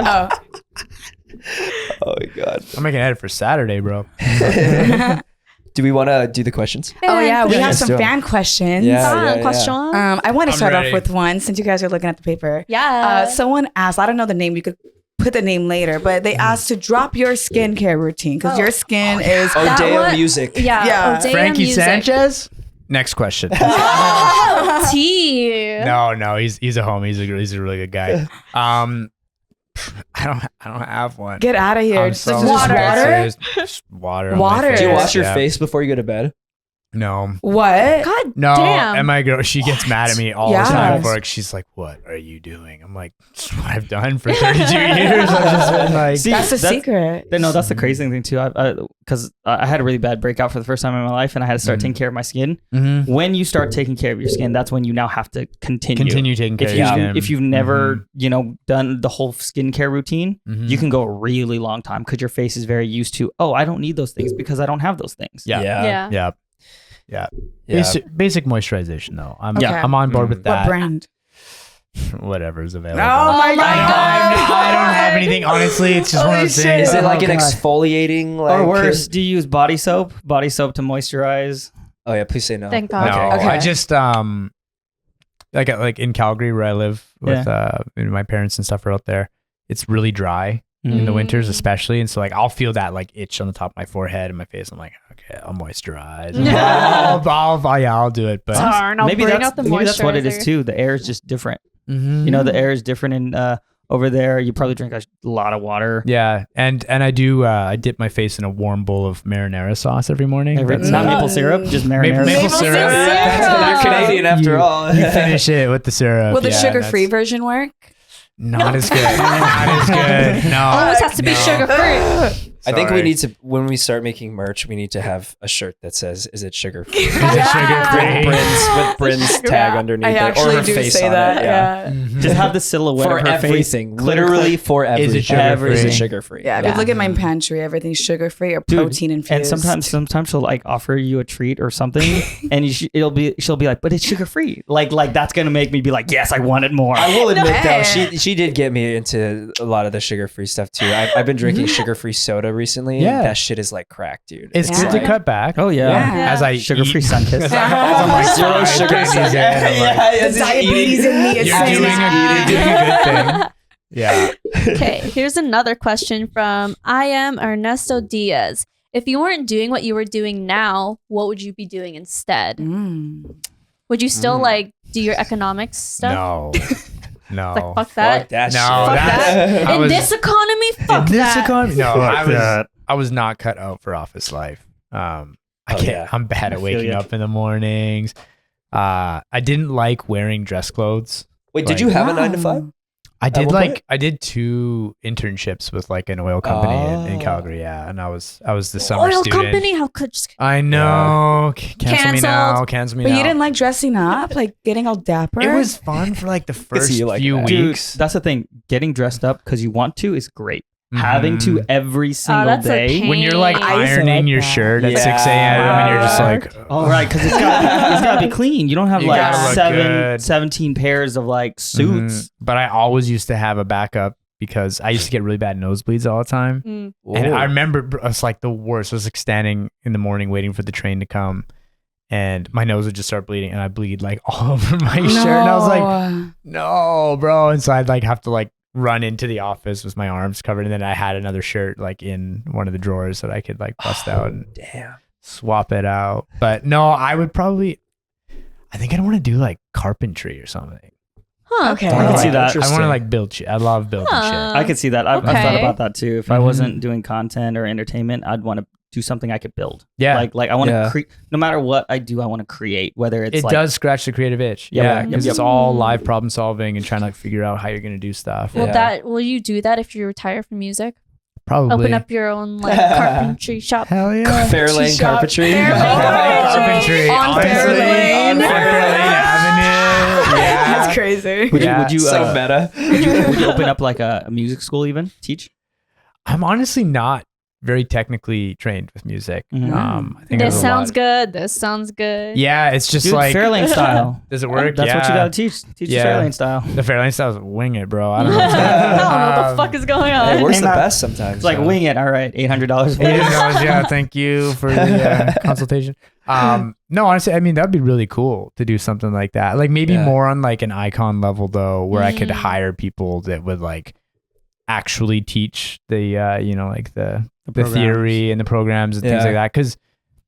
A: Oh.
B: Oh my god.
C: I'm making an edit for Saturday, bro.
B: Do we want to do the questions?
A: Oh yeah, we
B: Yeah,
A: have
B: let's
A: some
B: do 'em.
A: fan questions.
E: Question.
A: I want to
C: I'm
A: start
C: ready.
A: off with one since you guys are looking at the paper.
E: Yeah.
A: Someone asked, I don't know the name, you could put the name later, but they asked to drop your skincare routine because your skin is.
E: That
B: Odeo
E: one-
B: music.
E: Yeah. Odea
C: Frankie
E: music.
C: Sanchez. Next question.
E: Oh, T.
C: No, he's a homie. He's a really good guy. I don't have one.
A: Get out of here.
C: I'm
A: Just
C: so
A: water.
C: expensive. Just water. on my
A: Water.
C: face.
B: Do you wash your
C: Yeah.
B: face before you go to bed?
C: No.
A: What?
E: God
C: No,
E: damn.
C: and my girl, she gets mad at me all
A: Yes.
C: the time for it. She's like, "What are you doing?" I'm like, "It's what I've done for 32 years." I've just been like,
D: See,
A: That's a secret.
D: No, that's the crazy thing too. Because I had a really bad breakout for the first time in my life, and I had to start taking care of my skin.
C: Mhm.
D: When you start taking care of your skin, that's when you now have to continue
C: taking care
D: If
C: of
D: you
C: your skin.
D: if you've never done the whole skincare routine,
C: Mhm.
D: you can go a really long time because your face is very used to. Oh, I don't need those things because I don't have those things.
C: Yeah.
E: Yeah.
C: Yeah.
B: Yeah.
C: Basic moisturization though. I'm
A: Okay.
C: I'm on board with
A: What
C: that.
A: brand?
C: Whatever's available.
A: Oh my God.
C: I don't have anything. Honestly, it's just one of
A: Holy
C: those
A: shit.
C: things.
B: Is it like an
A: God.
B: exfoliating? Like,
D: Or worse, do you use body soap? Body soap to moisturize?
B: Oh yeah, please say no.
E: Thank
C: No,
E: God.
A: Okay.
C: I just like in Calgary where I live with my parents and stuff are out there. It's really dry in the winters, especially, and so like I'll feel that like itch on the top of my forehead and my face. I'm like, okay, I'll moisturize. I'll do it, but
E: Darn, I'll
D: maybe
E: bring
D: that's
E: out the
D: maybe that's what it is
E: moisturizer.
D: too. The air is just different.
C: Mhm.
D: You know, the air is different in over there. You probably drink a lot of water.
C: Yeah, and I do. I dip my face in a warm bowl of marinara sauce every morning.
D: It's not maple syrup, just marinara.
C: maple
E: Maple
C: syrup.
E: syrup.
B: You're Canadian after all.
C: You finish it with the syrup.
A: Will the
C: yeah,
A: sugar-free
C: that's
A: version work?
C: Not as good. Not as good. No.
E: Always has to be sugar free.
B: I think we
C: Sorry.
B: need to, when we start making merch, we need to have a shirt that says, "Is it sugar free?"
C: Is it sugar-free?
B: with Brin's tag underneath
A: I
B: it, or
A: actually
B: her
A: do
B: face
A: say
B: on
A: that.
B: it.
A: Yeah.
D: Just have the silhouette
B: For
D: of her
B: everything,
D: face.
B: literally for everything.
C: Is it sugar-free?
B: Is it sugar free?
A: Yeah, if you look at my pantry, everything's sugar free or
D: Dude,
A: protein infused.
D: And sometimes she'll like offer you a treat or something, and she'll be like, but it's sugar free. Like that's gonna make me be like, yes, I want it more.
B: I will admit though,
A: Hey.
B: she did get me into a lot of the sugar free stuff too. I've been drinking sugar free soda recently.
C: Yeah.
B: And that shit is like crack, dude.
C: It's
A: Yeah.
C: good to cut back.
D: Oh yeah,
A: Yeah.
C: As I
D: sugar-free
C: eat-
D: Santos.
C: as I'm like
B: Zero
C: five
B: sugar
C: days
B: Santos.
C: in, I'm like,
A: the diabetes in me is
C: you're
A: saying
C: doing
A: that.
C: a good thing. Yeah.
E: Okay, here's another question from I am Ernesto Diaz. If you weren't doing what you were doing now, what would you be doing instead? Would you still like do your economics stuff?
C: No. No.
E: Like fuck that.
B: Fuck that
C: No,
B: shit.
E: Fuck that.
C: I
E: In
C: was-
E: this economy, fuck
C: In this
E: that.
C: economy? No,
D: Fuck
C: I was not cut out for office life. I
B: Oh,
C: can't.
B: yeah.
C: I'm bad at
D: feel
C: waking
D: ya.
C: up in the mornings. I didn't like wearing dress clothes.
B: Wait, did
C: Like-
B: you have a 9 to 5?
C: I did
B: one point?
C: I did 2 internships with like an oil company in
B: Oh.
C: Calgary. Yeah, and I was the summer
E: Oil
C: student.
E: company? How could
C: I know. Cancel me now.
E: Canceled.
C: Cancel me
A: But
C: now.
A: you didn't like dressing up, like getting all dapper?
C: It was fun for like the first
B: you like
C: few
B: that.
D: Dude,
C: weeks.
D: that's the thing. Getting dressed up because you want to is great. Having to
C: Mhm.
D: every single
E: that's a
D: day.
E: pain.
C: when you're like
A: I used to
C: ironing
A: like
C: your
A: that.
C: shirt at
B: Yeah.
C: 6 a.m. and you're just like,
D: Oh, right, because it's got to be clean. You don't have
C: You
D: like
C: gotta look good.
D: 17 pairs of like suits.
C: Mhm. But I always used to have a backup because I used to get really bad nosebleeds all the time.
E: Mm.
C: And I remember it was like the worst. I was like standing in the morning waiting for the train to come, and my nose would just start bleeding, and I bleed like all over my shirt. And I was like, no, bro. And so I'd like have to like run into the office with my arms covered, and then I had another shirt like in one of the drawers that I could like bust out and
B: Damn.
C: swap it out. But no, I would probably. I think I'd want to do like carpentry or something.
E: Huh.
A: Okay.
D: I can see that.
C: I want
B: Interesting.
C: to like build shit. I love building shit.
D: I could see that. I've thought
E: Okay.
D: about that too. If I
C: Mhm.
D: wasn't doing content or entertainment, I'd want to do something I could build.
C: Yeah.
D: Like I want to
B: Yeah.
D: create. No matter what I do, I want to create. Whether it's
C: It
D: like,
C: does scratch the creative itch.
D: Yeah,
C: Yeah,
D: yep,
C: because
D: yep.
C: it's all live problem solving and trying to like figure out how you're gonna do stuff.
B: Yeah.
E: Will you do that if you retire from music?
C: Probably.
E: Open up your own like carpentry shop.
C: Hell yeah.
B: Fairlane
A: Shop.
B: carpentry.
E: Fairlane
C: Carpentry.
A: On
C: honestly.
A: Fairlane.
C: On Fairlane Avenue. Yeah.
A: That's crazy.
D: would
C: Yeah,
D: you
B: So meta.
D: would you open up like a music school even teach?
C: I'm honestly not very technically trained with music.
D: Mhm.
C: I think
E: This
C: there's a
E: sounds
C: lot-
E: good. This sounds good.
C: Yeah, it's just
D: Dude,
C: like
D: Fairlane style.
C: Does it work?
D: That's what you
C: Yeah.
D: got to teach. Teach
C: Yeah.
D: Fairlane style.
C: The Fairlane style is wing it, bro. I
E: I
C: don't
E: don't
C: know.
E: know what the fuck is going on.
B: It works
D: Hey,
B: the
D: man.
B: best sometimes.
D: It's like
B: so.
D: wing it. All right, $800.
C: Yeah, thank you for the consultation. No, honestly, I mean that would be really cool to do something like that. Like maybe
B: Yeah.
C: more on like an icon level though, where I could
E: Mm.
C: hire people that would like actually teach the like the
D: programs.
C: theory and the programs and things
B: Yeah.
C: like that. Because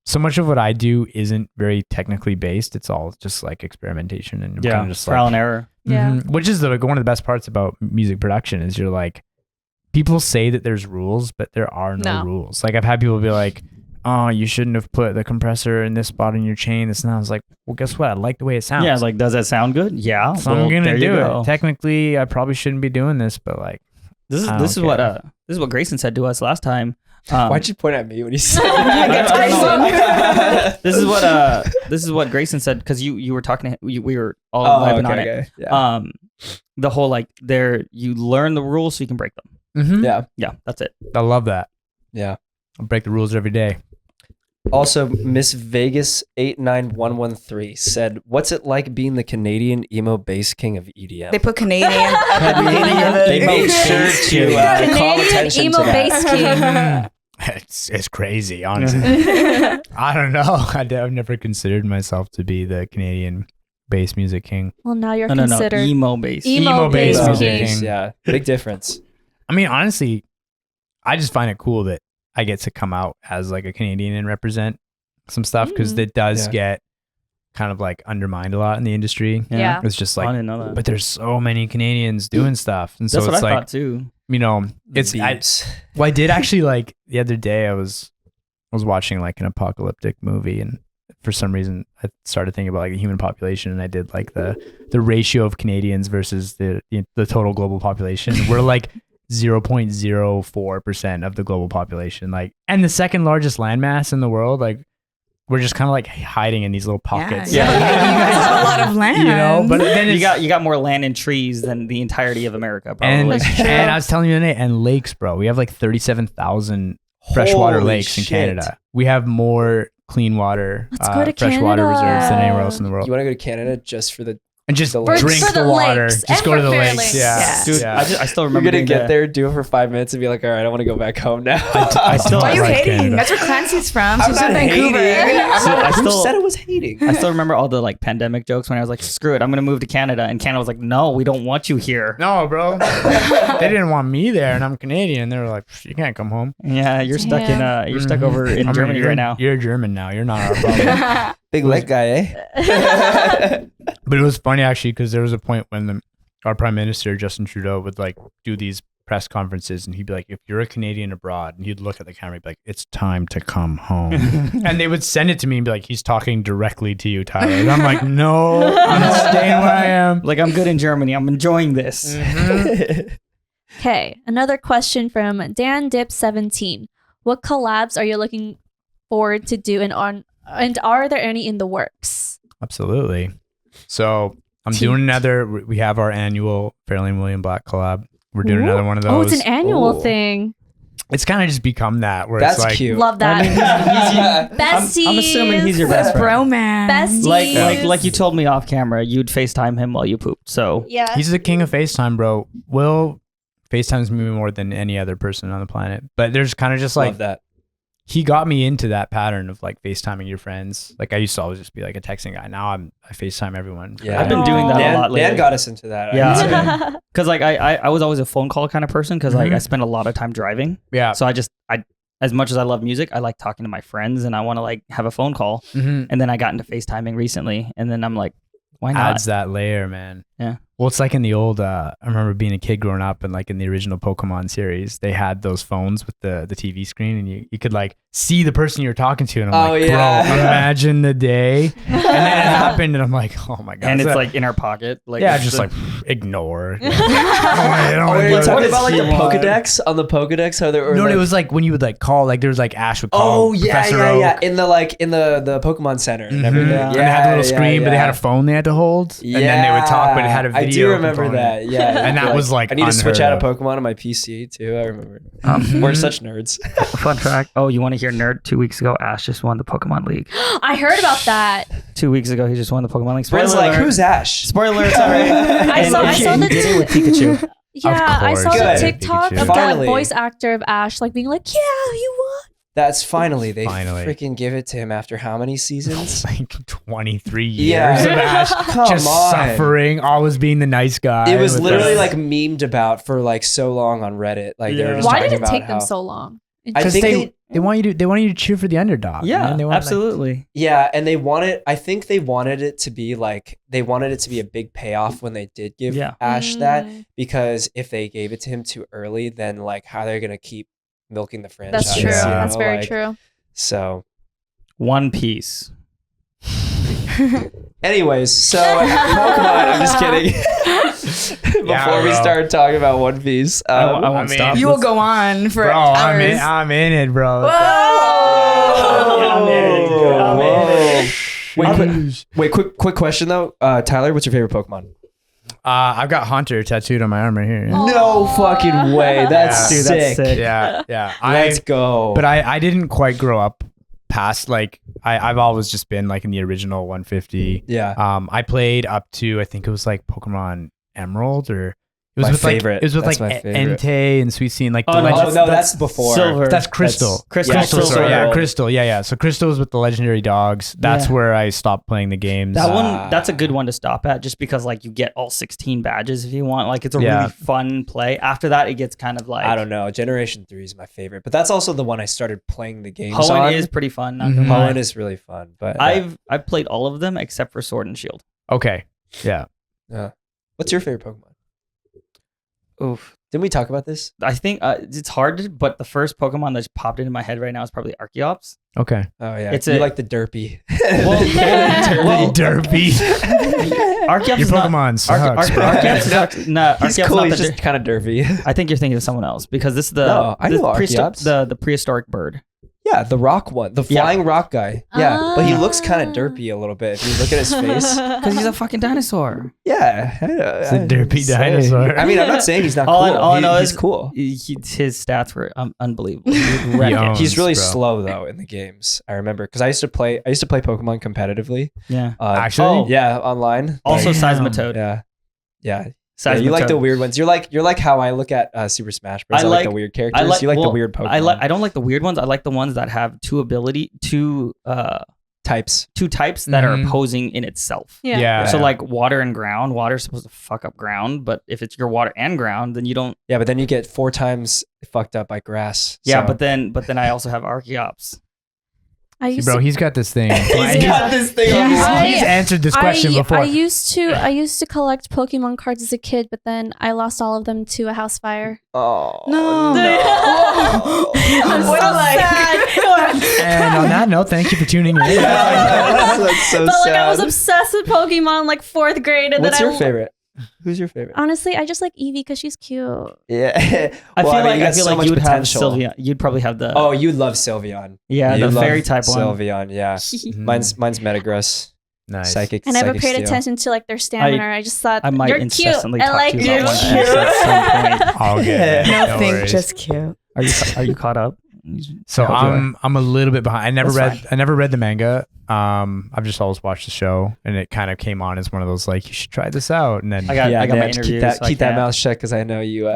C: so much of what I do isn't very technically based. It's all just like experimentation and
D: Yeah,
C: kind of just
D: trial
C: like,
D: and error.
E: Yeah.
C: which is like one of the best parts about music production is you're like people say that there's rules, but there are no
E: No.
C: rules. Like I've had people be like, oh, you shouldn't have put the compressor in this spot in your chain. This and I was like, well, guess what? I like the way it sounds.
D: Yeah, like does that sound good? Yeah,
C: so
D: well,
C: I'm gonna
D: there you
C: do
D: go.
C: it. Technically, I probably shouldn't be doing this, but like,
D: This is
C: I
D: this
C: don't
D: is what
C: care.
D: this is what Grayson said to us last time.
B: Why'd you point at me when you said
D: I
B: that?
D: this is what Grayson said because you were talking to him, we were all
B: Oh,
D: vibing
B: okay,
D: on it.
B: okay. Yeah.
D: The whole like there you learn the rules so you can break them.
B: Yeah.
D: Yeah, that's it.
C: I love that.
B: Yeah.
C: I break the rules every day.
B: Also, Miss Vegas 89113 said, "What's it like being the Canadian emo bass king of EDM?"
A: They put Canadian at the beginning of it.
B: They made sure to call
E: Canadian
B: attention
E: emo
B: to that.
E: bass king.
C: It's crazy, honestly. I don't know. I've never considered myself to be the Canadian bass music king.
E: Well, now you're
D: No,
E: considered.
D: emo bass.
E: Emo bass
C: bass
E: king.
C: music king.
B: Yeah, big difference.
C: I mean, honestly, I just find it cool that I get to come out as like a Canadian and represent some stuff because it does
B: Yeah.
C: get kind of like undermined a lot in the industry.
E: Yeah.
C: It's just
D: I
C: like,
D: didn't know that.
C: but there's so many Canadians doing stuff, and so
D: That's what
C: it's
D: I
C: like,
D: thought too.
C: you know, it's
B: Beeps.
C: well, I did actually like the other day. I was watching like an apocalyptic movie, and for some reason I started thinking about like the human population, and I did like the ratio of Canadians versus the total global population. We're like 0.04% of the global population. Like, and the second largest landmass in the world. Like, we're just kind of like hiding in these little pockets.
A: Yeah. You guys have a lot of land.
C: You know, but then
D: you got more land and trees than the entirety of America, probably.
C: And I was telling you today, and lakes, bro. We have like 37,000 freshwater
B: Holy
C: lakes in
B: shit.
C: Canada. We have more clean water,
E: Let's go to
C: freshwater
E: Canada.
C: reserves than anywhere else in the world.
B: You want to go to Canada just for the
C: And just
B: For
C: drink
E: the
C: the water.
E: lakes.
C: Just
E: And
C: go to
E: for
C: the
E: Fairlane.
C: lakes. Yeah.
A: Yeah.
D: Dude,
C: Yeah.
D: I still
B: You're
D: remember
B: gonna
D: doing
B: get
D: the-
B: there, do it for 5 minutes, and be like, all right, I want to go back home now.
C: I still
A: Why are you
C: like
A: hating?
C: Canada.
A: That's where Clancy's from.
B: I'm
A: She's
B: not
A: from Vancouver.
B: hating.
D: I
B: Who
D: still-
B: said it was hating?
D: I still remember all the like pandemic jokes when I was like, screw it, I'm gonna move to Canada, and Canada was like, no, we don't want you here.
C: No, bro. They didn't want me there, and I'm Canadian. They were like, you can't come home.
D: Yeah, you're stuck in you're stuck over in
C: I mean,
D: Germany right now.
C: You're German now. You're not our problem.
B: Big leg guy, eh?
C: But it was funny actually because there was a point when our prime minister Justin Trudeau would like do these press conferences, and he'd be like, "If you're a Canadian abroad," and he'd look at the camera, and be like, "It's time to come home," and they would send it to me and be like, "He's talking directly to you, Tyler," and I'm like, "No, I'm staying where I am."
D: Like, I'm good in Germany. I'm enjoying this.
E: Okay, another question from Dan Dip 17. What collabs are you looking forward to do, and are there any in the works?
C: Absolutely. So I'm doing another. We have our annual Fairlane William Black collab. We're doing another one of those.
E: Oh, it's an annual
B: Ooh.
E: thing.
C: It's kind of just become that where
B: That's
C: it's like,
B: cute.
E: Love that. Besties.
D: I'm assuming he's your best friend.
A: Bromance.
E: Besties.
D: Like you told me off camera, you'd FaceTime him while you pooped. So
E: Yeah.
C: He's the king of FaceTime, bro. Will FaceTimes me more than any other person on the planet. But there's kind of just like
B: Love that.
C: he got me into that pattern of like FaceTiming your friends. Like I used to always just be like a texting guy. Now I FaceTime everyone.
B: Yeah.
D: I've been doing that a lot lately.
B: Dan got us into that.
D: Yeah. Because like I was always a phone call kind of person because like
C: Mhm.
D: I spent a lot of time driving.
C: Yeah.
D: So I as much as I love music, I like talking to my friends and I want to like have a phone call.
C: Mhm.
D: And then I got into FaceTiming recently, and then I'm like, why not?
C: Adds that layer, man.
D: Yeah.
C: Well, it's like in the old, I remember being a kid growing up and like in the original Pokemon series, they had those phones with the TV screen and you could like see the person you're talking to. And I'm
B: Oh,
C: like,
B: yeah.
C: bro, imagine the day. And then it happened and I'm like, oh my God.
D: And
C: is
D: it's
C: that-
D: like in our pocket. Like
C: yeah,
D: it's
C: just
D: the-
C: like ignore. I don't
B: Oh,
C: wanna
B: are
C: do
B: you
C: it.
B: talking
D: What
B: about like
D: does
B: the
D: he want?
B: Pokedex? On the Pokedex, how there were
C: No,
B: like,
C: it was like when you would like call, like there was like Ash would call.
B: oh yeah,
C: Professor
B: yeah,
C: Oak.
B: yeah. In the Pokemon Center and
C: Mhm.
B: everything.
D: Yeah.
C: And they had a little
B: yeah,
C: screen, but they
B: yeah.
C: had a phone they had to hold. And then they would talk, but it had a video.
B: I do remember
C: component.
B: that. Yeah,
C: And that was like
B: I need to switch
C: unheard
B: out a
C: of.
B: Pokemon on my PC too. I remember.
C: Mm-hmm.
B: We're such nerds.
D: Fun fact. Oh, you want to hear nerd? 2 weeks ago, Ash just won the Pokemon League.
E: I heard about that.
D: 2 weeks ago, he just won the Pokemon League. Spoiler
B: Bryn's like,
D: alert.
B: who's Ash?
D: Spoiler, sorry.
E: I saw
D: he
E: the
D: did it with Pikachu.
E: Yeah, I saw
C: course.
E: the
B: Good.
E: TikTok
C: Pikachu.
E: of
B: Finally.
E: the voice actor of Ash like being like, yeah, you won.
B: That's finally
C: Finally.
B: freaking give it to him after how many seasons?
C: Like 23
B: Yeah.
C: years of Ash
B: Come
C: just
B: on.
C: suffering, always being the nice guy.
B: It was
C: with
B: literally
C: the-
B: like memed about for like so long on Reddit. Like they were
D: Yeah.
B: just
E: Why
B: talking
E: did it
B: about
E: take
B: how,
E: them so long?
B: I
C: because
B: think
C: they want you to cheer for the underdog.
D: Yeah,
C: man. They want, like-
D: absolutely.
B: yeah, and I think they wanted it to be like they wanted it to be a big payoff when they did give
D: Yeah.
B: Ash that,
E: Mm.
B: because if they gave it to him too early, then like how they're gonna keep milking the franchise.
E: That's true.
C: Yeah.
E: That's very
B: Like,
E: true.
B: So
D: One Piece.
B: anyways, so Pokemon, I'm just kidding. Before we
C: bro.
B: start talking about One Piece,
D: I won't
C: I mean,
D: stop.
A: You will go on for
C: Bro,
A: hours.
C: I'm in it, bro.
A: Whoa!
D: I'm in it.
B: Wait, quick question though. Tyler, what's your favorite Pokemon?
C: I've got Haunter tattooed on my arm right here.
B: No fucking way. That's
C: Yeah.
D: Dude,
B: sick.
D: that's sick.
C: Yeah.
B: Let's go.
C: But I didn't quite grow up past like I've always just been like in the original 150.
B: yeah.
C: I played up to I think it was like Pokemon Emerald or it was
B: My
C: with
B: favorite.
C: like it was with
B: That's
C: like
B: my favorite.
C: Entei and Sweet Scene like the
D: Oh, no,
C: legend-
B: Oh no, that's before.
D: Silver.
C: that's Crystal.
D: Crystal.
B: Yeah,
C: Crystal,
B: Crystal.
C: yeah,
B: Gold.
C: Crystal. Yeah. So Crystal was with the legendary dogs. That's
D: Yeah.
C: where I stopped playing the games.
D: That one, that's a good one to stop at, just because like you get all 16 badges if you want. Like it's a
C: Yeah.
D: really fun play. After that, it gets kind of like
B: I don't know. Generation 3 is my favorite, but that's also the one I started playing the games on.
D: Hoenn is pretty fun. Not gonna
C: Mhm.
D: lie.
B: Hoenn is really fun, but
D: I've played all of them except for Sword and Shield.
C: Okay. Yeah.
B: what's your favorite Pokemon?
D: Oof,
B: Didn't we talk about this?
D: I think it's hard, but the first Pokemon that's popped into my head right now is probably Archeops.
C: Okay.
B: Oh yeah,
D: It's
B: you
D: a-
B: like the derpy.
D: Well,
C: Derpy.
D: Archeops
C: Your
D: is not.
C: Pokemon sucks.
D: Archeops is actually, nah,
B: He's
D: Archeops
B: cool.
D: not
B: He's
D: the
B: just kind of derpy.
D: I think you're thinking of someone else because this is the
B: No, I know
D: prehistoric,
B: Archeops.
D: the prehistoric bird.
B: Yeah, the rock one, the
D: Yeah.
B: flying rock guy. Yeah, but he looks kind
E: Ah.
B: of derpy a little bit if you look at his face.
D: Because he's a fucking dinosaur.
B: Yeah,
C: It's a derpy dinosaur.
B: I mean, I'm not saying he's not
D: All
B: cool.
D: I know
B: He's
D: is
B: cool.
D: His stats were unbelievable. He would wreck it.
C: Yo.
B: He's really
C: bro.
B: slow though in the games. I remember because I used to play Pokemon competitively.
D: Yeah.
C: Actually?
D: Oh.
B: Yeah, online.
D: Also,
C: Damn.
D: Seismitoad.
B: Yeah. Yeah, you like the weird ones. You're like how I look at Super Smash Bros. I like the weird characters. You like the weird Pokemon.
D: I don't like the weird ones. I like the ones that have two
B: types.
D: types that are opposing in itself.
E: Yeah.
D: So like water and ground. Water's supposed to fuck up ground, but if it's your water and ground, then you don't.
B: Yeah, but then you get 4 times fucked up by grass.
D: Yeah,
B: so.
D: but then I also have Archeops.
E: I used
C: Bro,
E: to,
C: he's got this thing.
B: He's got this thing on his
C: He's answered this question before.
E: I used to collect Pokemon cards as a kid, but then I lost all of them to a house fire.
B: Oh
A: No.
E: I'm so sad.
C: And on that note, thank you for tuning in.
B: That's so
E: But like I was
B: sad.
E: obsessed with Pokemon like 4th grade, and
B: What's
E: then
B: your favorite? Who's your favorite?
E: Honestly, I just like Eevee because she's cute.
B: Yeah.
D: I feel like
B: got so much
D: you would
B: potential.
D: have Sylveon. You'd probably have the
B: Oh, you love Sylveon.
D: yeah
B: You
D: the
B: love
D: fairy type one.
B: Sylveon, yeah. Mine's Metagross.
C: Nice.
B: Psychic.
E: I never
B: Psychic
E: paid
B: Steel.
E: attention to like their stamina. I just thought
D: I might
E: you're cute.
D: incessantly
E: I
D: talk
E: like
D: to
E: you.
D: you about one piece at some point.
C: All good.
A: No,
C: No
A: think
C: worries.
A: just cute.
D: Are you caught up?
C: So
D: I hope you are.
C: I'm a little bit behind.
D: That's
C: I never read the manga. I've just always watched the show, and it kind of came on as one of those like you should try this out, and then
D: I got my
B: Nan,
D: interview.
B: keep that mouth shut because I know you.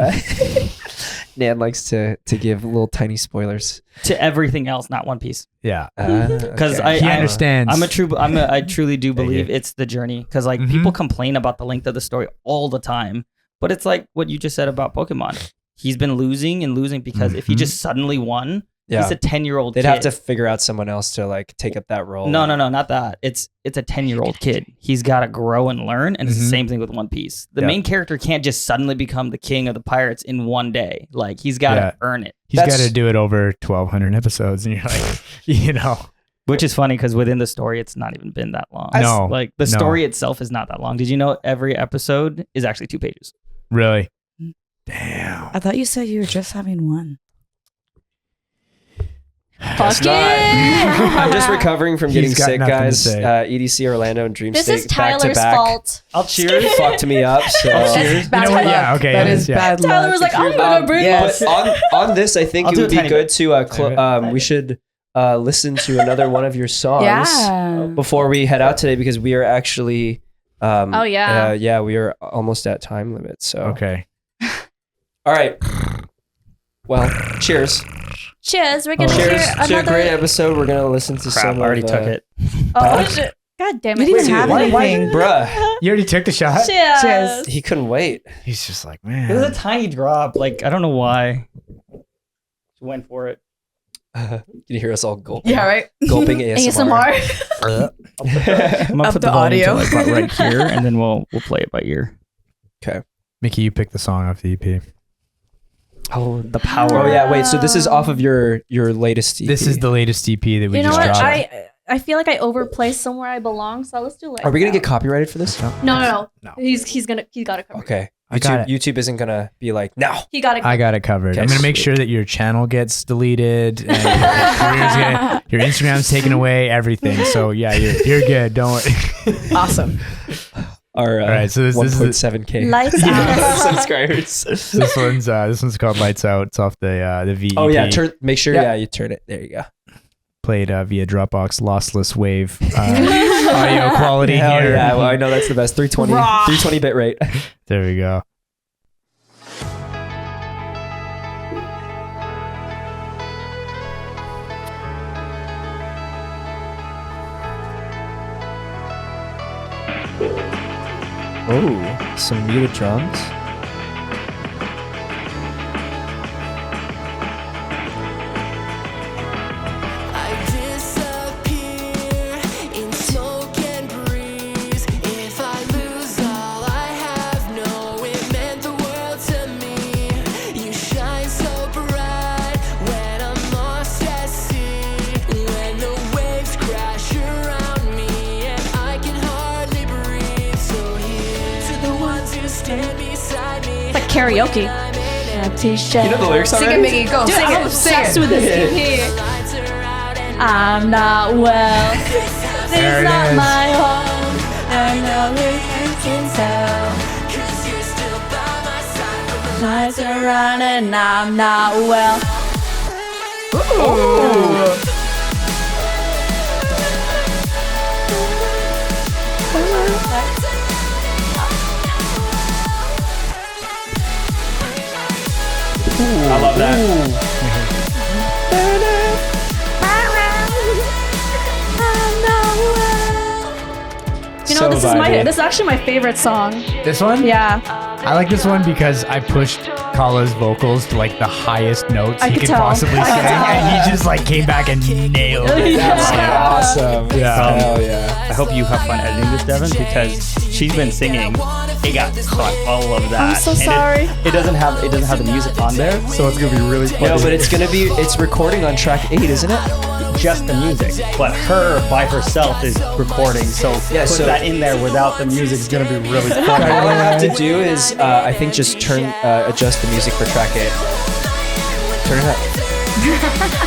B: Nan likes to give little tiny spoilers
D: to everything else, not One Piece.
C: yeah,
D: Because
B: okay.
C: he
D: I
C: understands.
D: I truly do
C: Thank
D: believe
C: you.
D: it's the journey. Because like
C: Mhm.
D: people complain about the length of the story all the time, but it's like what you just said about Pokemon. He's been losing and losing because if he
C: Mhm.
D: just suddenly won,
B: Yeah,
D: he's a 10-year-old.
B: they'd
D: kid.
B: have to figure out someone else to like take up that role.
D: No, not that. It's a 10-year-old kid. He's got to grow and learn, and it's the
C: Mhm.
D: same thing with One Piece. The
B: Yeah.
D: main character can't just suddenly become the king of the pirates in one day. Like he's got to
C: Yeah.
D: earn it.
C: He's got
B: That's-
C: to do it over 1,200 episodes, and you're like, you know,
D: Which is funny because within the story, it's not even been that long.
C: No.
D: Like the
C: No.
D: story itself is not that long. Did you know every episode is actually 2 pages?
C: really, damn.
A: I thought you said you were just having one.
E: Fuck it.
B: I'm just recovering from
C: He's
B: getting
C: got
B: sick,
C: nothing to
B: guys.
C: say.
B: EDC Orlando and Dreamstate
E: This is
B: back to
E: Tyler's
B: back.
E: fault.
D: I'll cheers.
B: Fucked me up. So.
A: That's bad
C: You know what?
A: luck.
C: Yeah, okay,
A: That
C: yeah,
A: is
C: yeah.
A: bad luck.
E: Tyler was like, I'm gonna bring
A: yes.
B: But on this, I think
D: I'll
B: it
D: do
B: would
D: a
B: be
D: tiny
B: good
D: bit.
B: to we should listen to another one of your songs
A: Yeah.
B: before we head out today because we are actually
E: Oh, yeah.
B: we are almost at time limit. So
C: Okay.
B: all right. Well, cheers.
E: Cheers. We're gonna hear
B: Cheers to a
E: another.
B: great episode. We're gonna listen to
D: Crap,
B: some.
D: I already
B: of,
D: took it.
E: Oh shit! God damn
A: You
E: it!
A: didn't even have
B: Why-
A: anything.
B: bruh.
C: You already took the shot.
E: Cheers.
A: Cheers.
B: He couldn't wait.
C: He's just like,
D: It was a
C: man.
D: tiny drop. Like I don't know why. Just went for it.
B: Can you hear us all gulping?
A: Yeah, right?
B: Gulping ASMR.
E: ASMR.
D: I'm gonna
A: Up
D: put
A: the
D: the volume to
A: audio.
D: like about right here, and then we'll play it by ear.
C: Mickie, you picked the song off the EP.
D: Oh, the power.
B: Oh yeah, wait. So this is off of your latest EP.
C: This is the latest EP that we
E: You know
C: just
E: what?
C: dropped.
E: I feel like I overplay somewhere I belong. So let's do like.
B: Are we gonna
E: that.
B: get copyrighted for this?
E: No.
C: No.
E: He's got it covered.
B: Okay.
C: I got
B: YouTube isn't gonna be like no.
E: He got it.
C: I got it covered.
B: Okay,
C: I'm gonna make
B: sweet.
C: sure that your channel gets deleted, and your Instagram's taken away, everything. So yeah, you're good. Don't worry.
A: Awesome.
B: Our
C: All right, so this is
B: 1.7K
E: Lights out.
B: subscribers.
C: this one's called Lights Out. It's off the VEP.
B: Oh yeah, make sure
A: Yeah.
B: you turn it. There you go.
C: Played via Dropbox lossless wave audio quality
B: Hell
C: here.
B: yeah, well, I know that's the best 320 bit rate.
C: There we go.
B: Oh, some muted drums.
F: I disappear in smoke and breeze. If I lose all I have, no, it meant the world to me.
E: karaoke.
B: You know the lyrics
A: Sing it,
B: already?
A: Mickie. Go.
E: Dude,
A: Sing
E: I'm
A: it.
E: obsessed
A: Sing
E: with
A: it.
E: this. Here. I'm not well. This
C: There
E: is
C: it
E: not
C: is.
E: my home. I know it can tell. Lights are running. I'm not well.
D: I love that.
E: You know,
B: So
E: this
B: vibey.
E: is actually my favorite song.
C: This one?
E: Yeah.
C: I like this one because I pushed Kala's vocals to like the highest notes
E: I
C: he
E: could
C: could
E: tell.
C: possibly
E: I
C: sing,
E: could tell.
C: and he just like came back and nailed it.
E: That's
B: Awesome.
C: Yeah.
B: Hell yeah.
D: I hope you have fun editing this, Devin, because she's been singing. It got cut all of that.
E: I'm so
D: And
E: sorry.
D: It doesn't have the music on there, so it's gonna be really funny.
B: No, but it's recording on track 8, isn't it?
D: just the music, but her by herself is recording. So
B: Yeah,
D: put
B: so-
D: that in there without the music is gonna be really
B: All
D: fun.
B: I have to do is, I think, just adjust the music for track 8. Turn it up.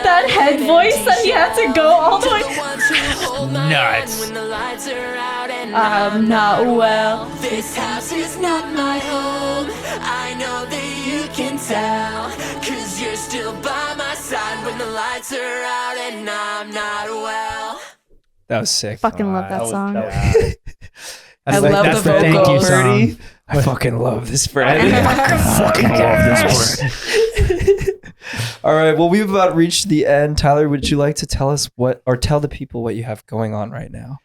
E: That head voice that he had to go all the way.
C: Nuts.
E: I'm not well.
F: This house is not my home. I know that you can tell. Cause you're still by my side when the lights are out and I'm not well.
B: That was sick.
E: Fucking love that song.
A: I love
C: that's
A: the
C: thank you
A: vocals.
C: song.
B: I fucking love this friend.
C: Fucking love this word.
B: All right. Well, we've about reached the end. Tyler, would you like to tell us tell the people what you have going on right now?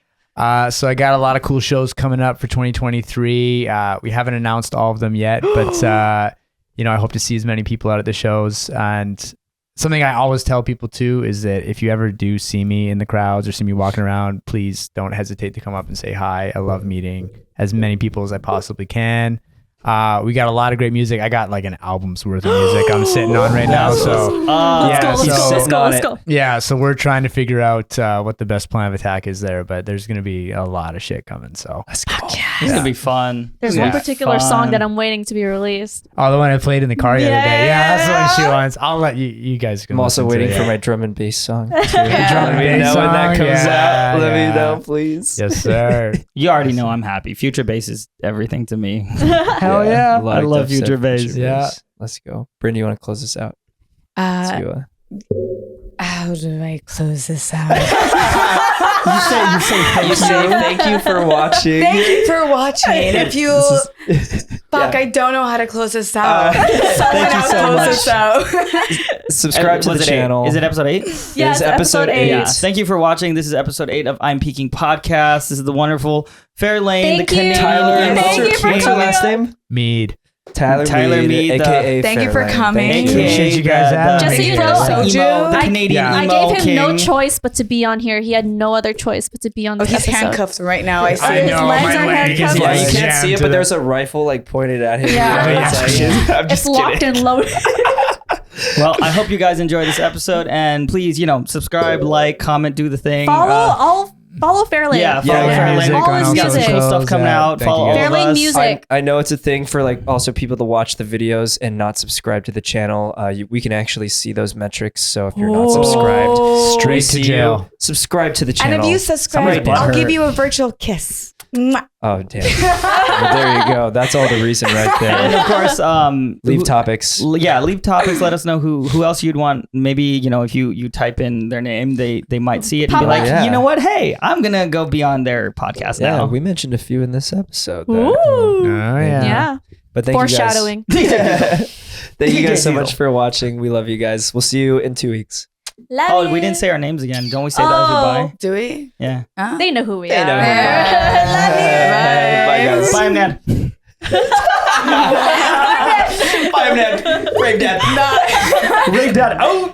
C: So I got a lot of cool shows coming up for 2023. We haven't announced all of them yet, but I hope to see as many people out at the shows. And something I always tell people too is that if you ever do see me in the crowds or see me walking around, please don't hesitate to come up and say hi. I love meeting as many people as I possibly can. We got a lot of great music. I got like an album's worth of music I'm sitting on right now. So
E: Let's go.
C: yeah, so we're trying to figure out what the best plan of attack is there, but there's going to be a lot of shit coming. So
D: It's gonna be fun.
E: There's
C: Yeah.
E: one particular song that I'm waiting to be released.
C: oh, the one I played in the car the other day. Yeah, that's the one she
E: Yeah.
C: wants. I'll let you guys.
B: I'm also
C: listen to
B: waiting
C: it.
B: for my drum and bass song.
C: Drum and
B: Let me
C: bass
B: know when that
C: song?
B: comes
C: Yeah,
B: out. Let me
C: yeah.
B: know, please.
C: Yes, sir.
D: You already know I'm happy. Future bass is everything to me.
C: Hell yeah.
B: Melodic
D: I love
B: Dubstep,
D: Future Bass.
B: Future
C: Yeah.
B: Bass. Let's go. Brin, you want to close this out? Let's go.
A: How do I close this out?
B: You say thank you for watching.
A: Thank you for watching. If you I don't know how to close this out. Someone
D: you
A: else
D: so
A: close
D: much.
A: this out.
B: Subscribe to
D: Was
B: the
D: it 8?
B: channel.
D: Is it episode 8?
E: Yeah,
B: It's
E: it's
B: episode 8.
D: Yeah. Thank you for watching. This is episode 8 of I'm Peaking Podcast. This is the wonderful Fairlane,
E: Thank
D: the
E: you.
D: Canadian.
B: Tyler,
E: Thank
B: what's
E: you for
B: what's your
E: coming
B: last
E: on.
B: name?
C: Mead.
B: Tyler
D: Mead,
B: Mead,
D: the-
B: aka
A: Thank you for
B: Fairlane.
A: coming.
B: Thank you.
C: Appreciate you guys having
E: Just
C: me
E: so you
C: here.
E: know,
A: Soju.
D: Emo, the
A: I-
D: Canadian
C: yeah.
E: I
D: emo
E: gave him
D: king.
E: no choice but to be on here. He had no other choice but to be on
A: Oh,
E: this
A: he's
E: episode.
A: handcuffed right now. I see.
C: I
E: His
C: know,
E: legs
C: my
E: are
C: leg is
E: handcuffed.
B: Yeah,
C: like
B: you can't
C: jammed
B: see it,
C: to
B: but
C: the-
B: there's a rifle like pointed at him.
E: Yeah.
B: I'm
E: It's
B: just
E: locked
B: kidding.
E: and loaded.
D: Well, I hope you guys enjoyed this episode, and please, subscribe, like, comment, do the thing.
E: Follow Fairlane.
D: Yeah,
B: Yeah,
D: follow
B: yeah,
D: Fairlane.
C: music
E: All
C: on
E: his
C: all
D: We got some
E: music.
D: cool
C: socials.
D: stuff coming
C: Yeah,
D: out.
C: thank
D: Follow
C: you.
D: all of
E: Fairlane
D: us.
E: music.
B: I know it's a thing for like also people to watch the videos and not subscribe to the channel. We can actually see those metrics. So if you're not subscribed,
C: Straight
B: we
C: to
B: see
C: jail.
B: you. Subscribe to the
A: And
B: channel.
A: if you subscribe,
B: Somebody
A: I'll
B: butthurt.
A: give you a virtual kiss. Mwah.
B: Oh damn! Well, there you go. That's all the reason right
D: And
B: there.
D: of course,
B: Leave topics.
D: leave topics. Let us know who else you'd want. Maybe if you type in their name, they might see it and be like,
B: Yeah.
D: you know what? Hey, I'm gonna go be on their podcast
B: Yeah,
D: now.
B: we mentioned a few in this episode. There.
E: Ooh.
C: Oh, yeah.
E: Yeah.
B: But thank
E: Foreshadowing.
B: you guys. Thank you guys so
D: Diesel.
B: much for watching. We love you guys. We'll see you in 2 weeks.
E: Love
D: Oh,
E: you.
D: we didn't say our names again. Don't we say that as we bye?
A: Do we?
D: Yeah.
A: Huh?
E: They know who we
B: They
E: are.
B: know who we
A: Bye.
B: Bye, guys.
D: Bye, man.
B: Bye, Nand. Brave Dad.
D: Rave Dad out.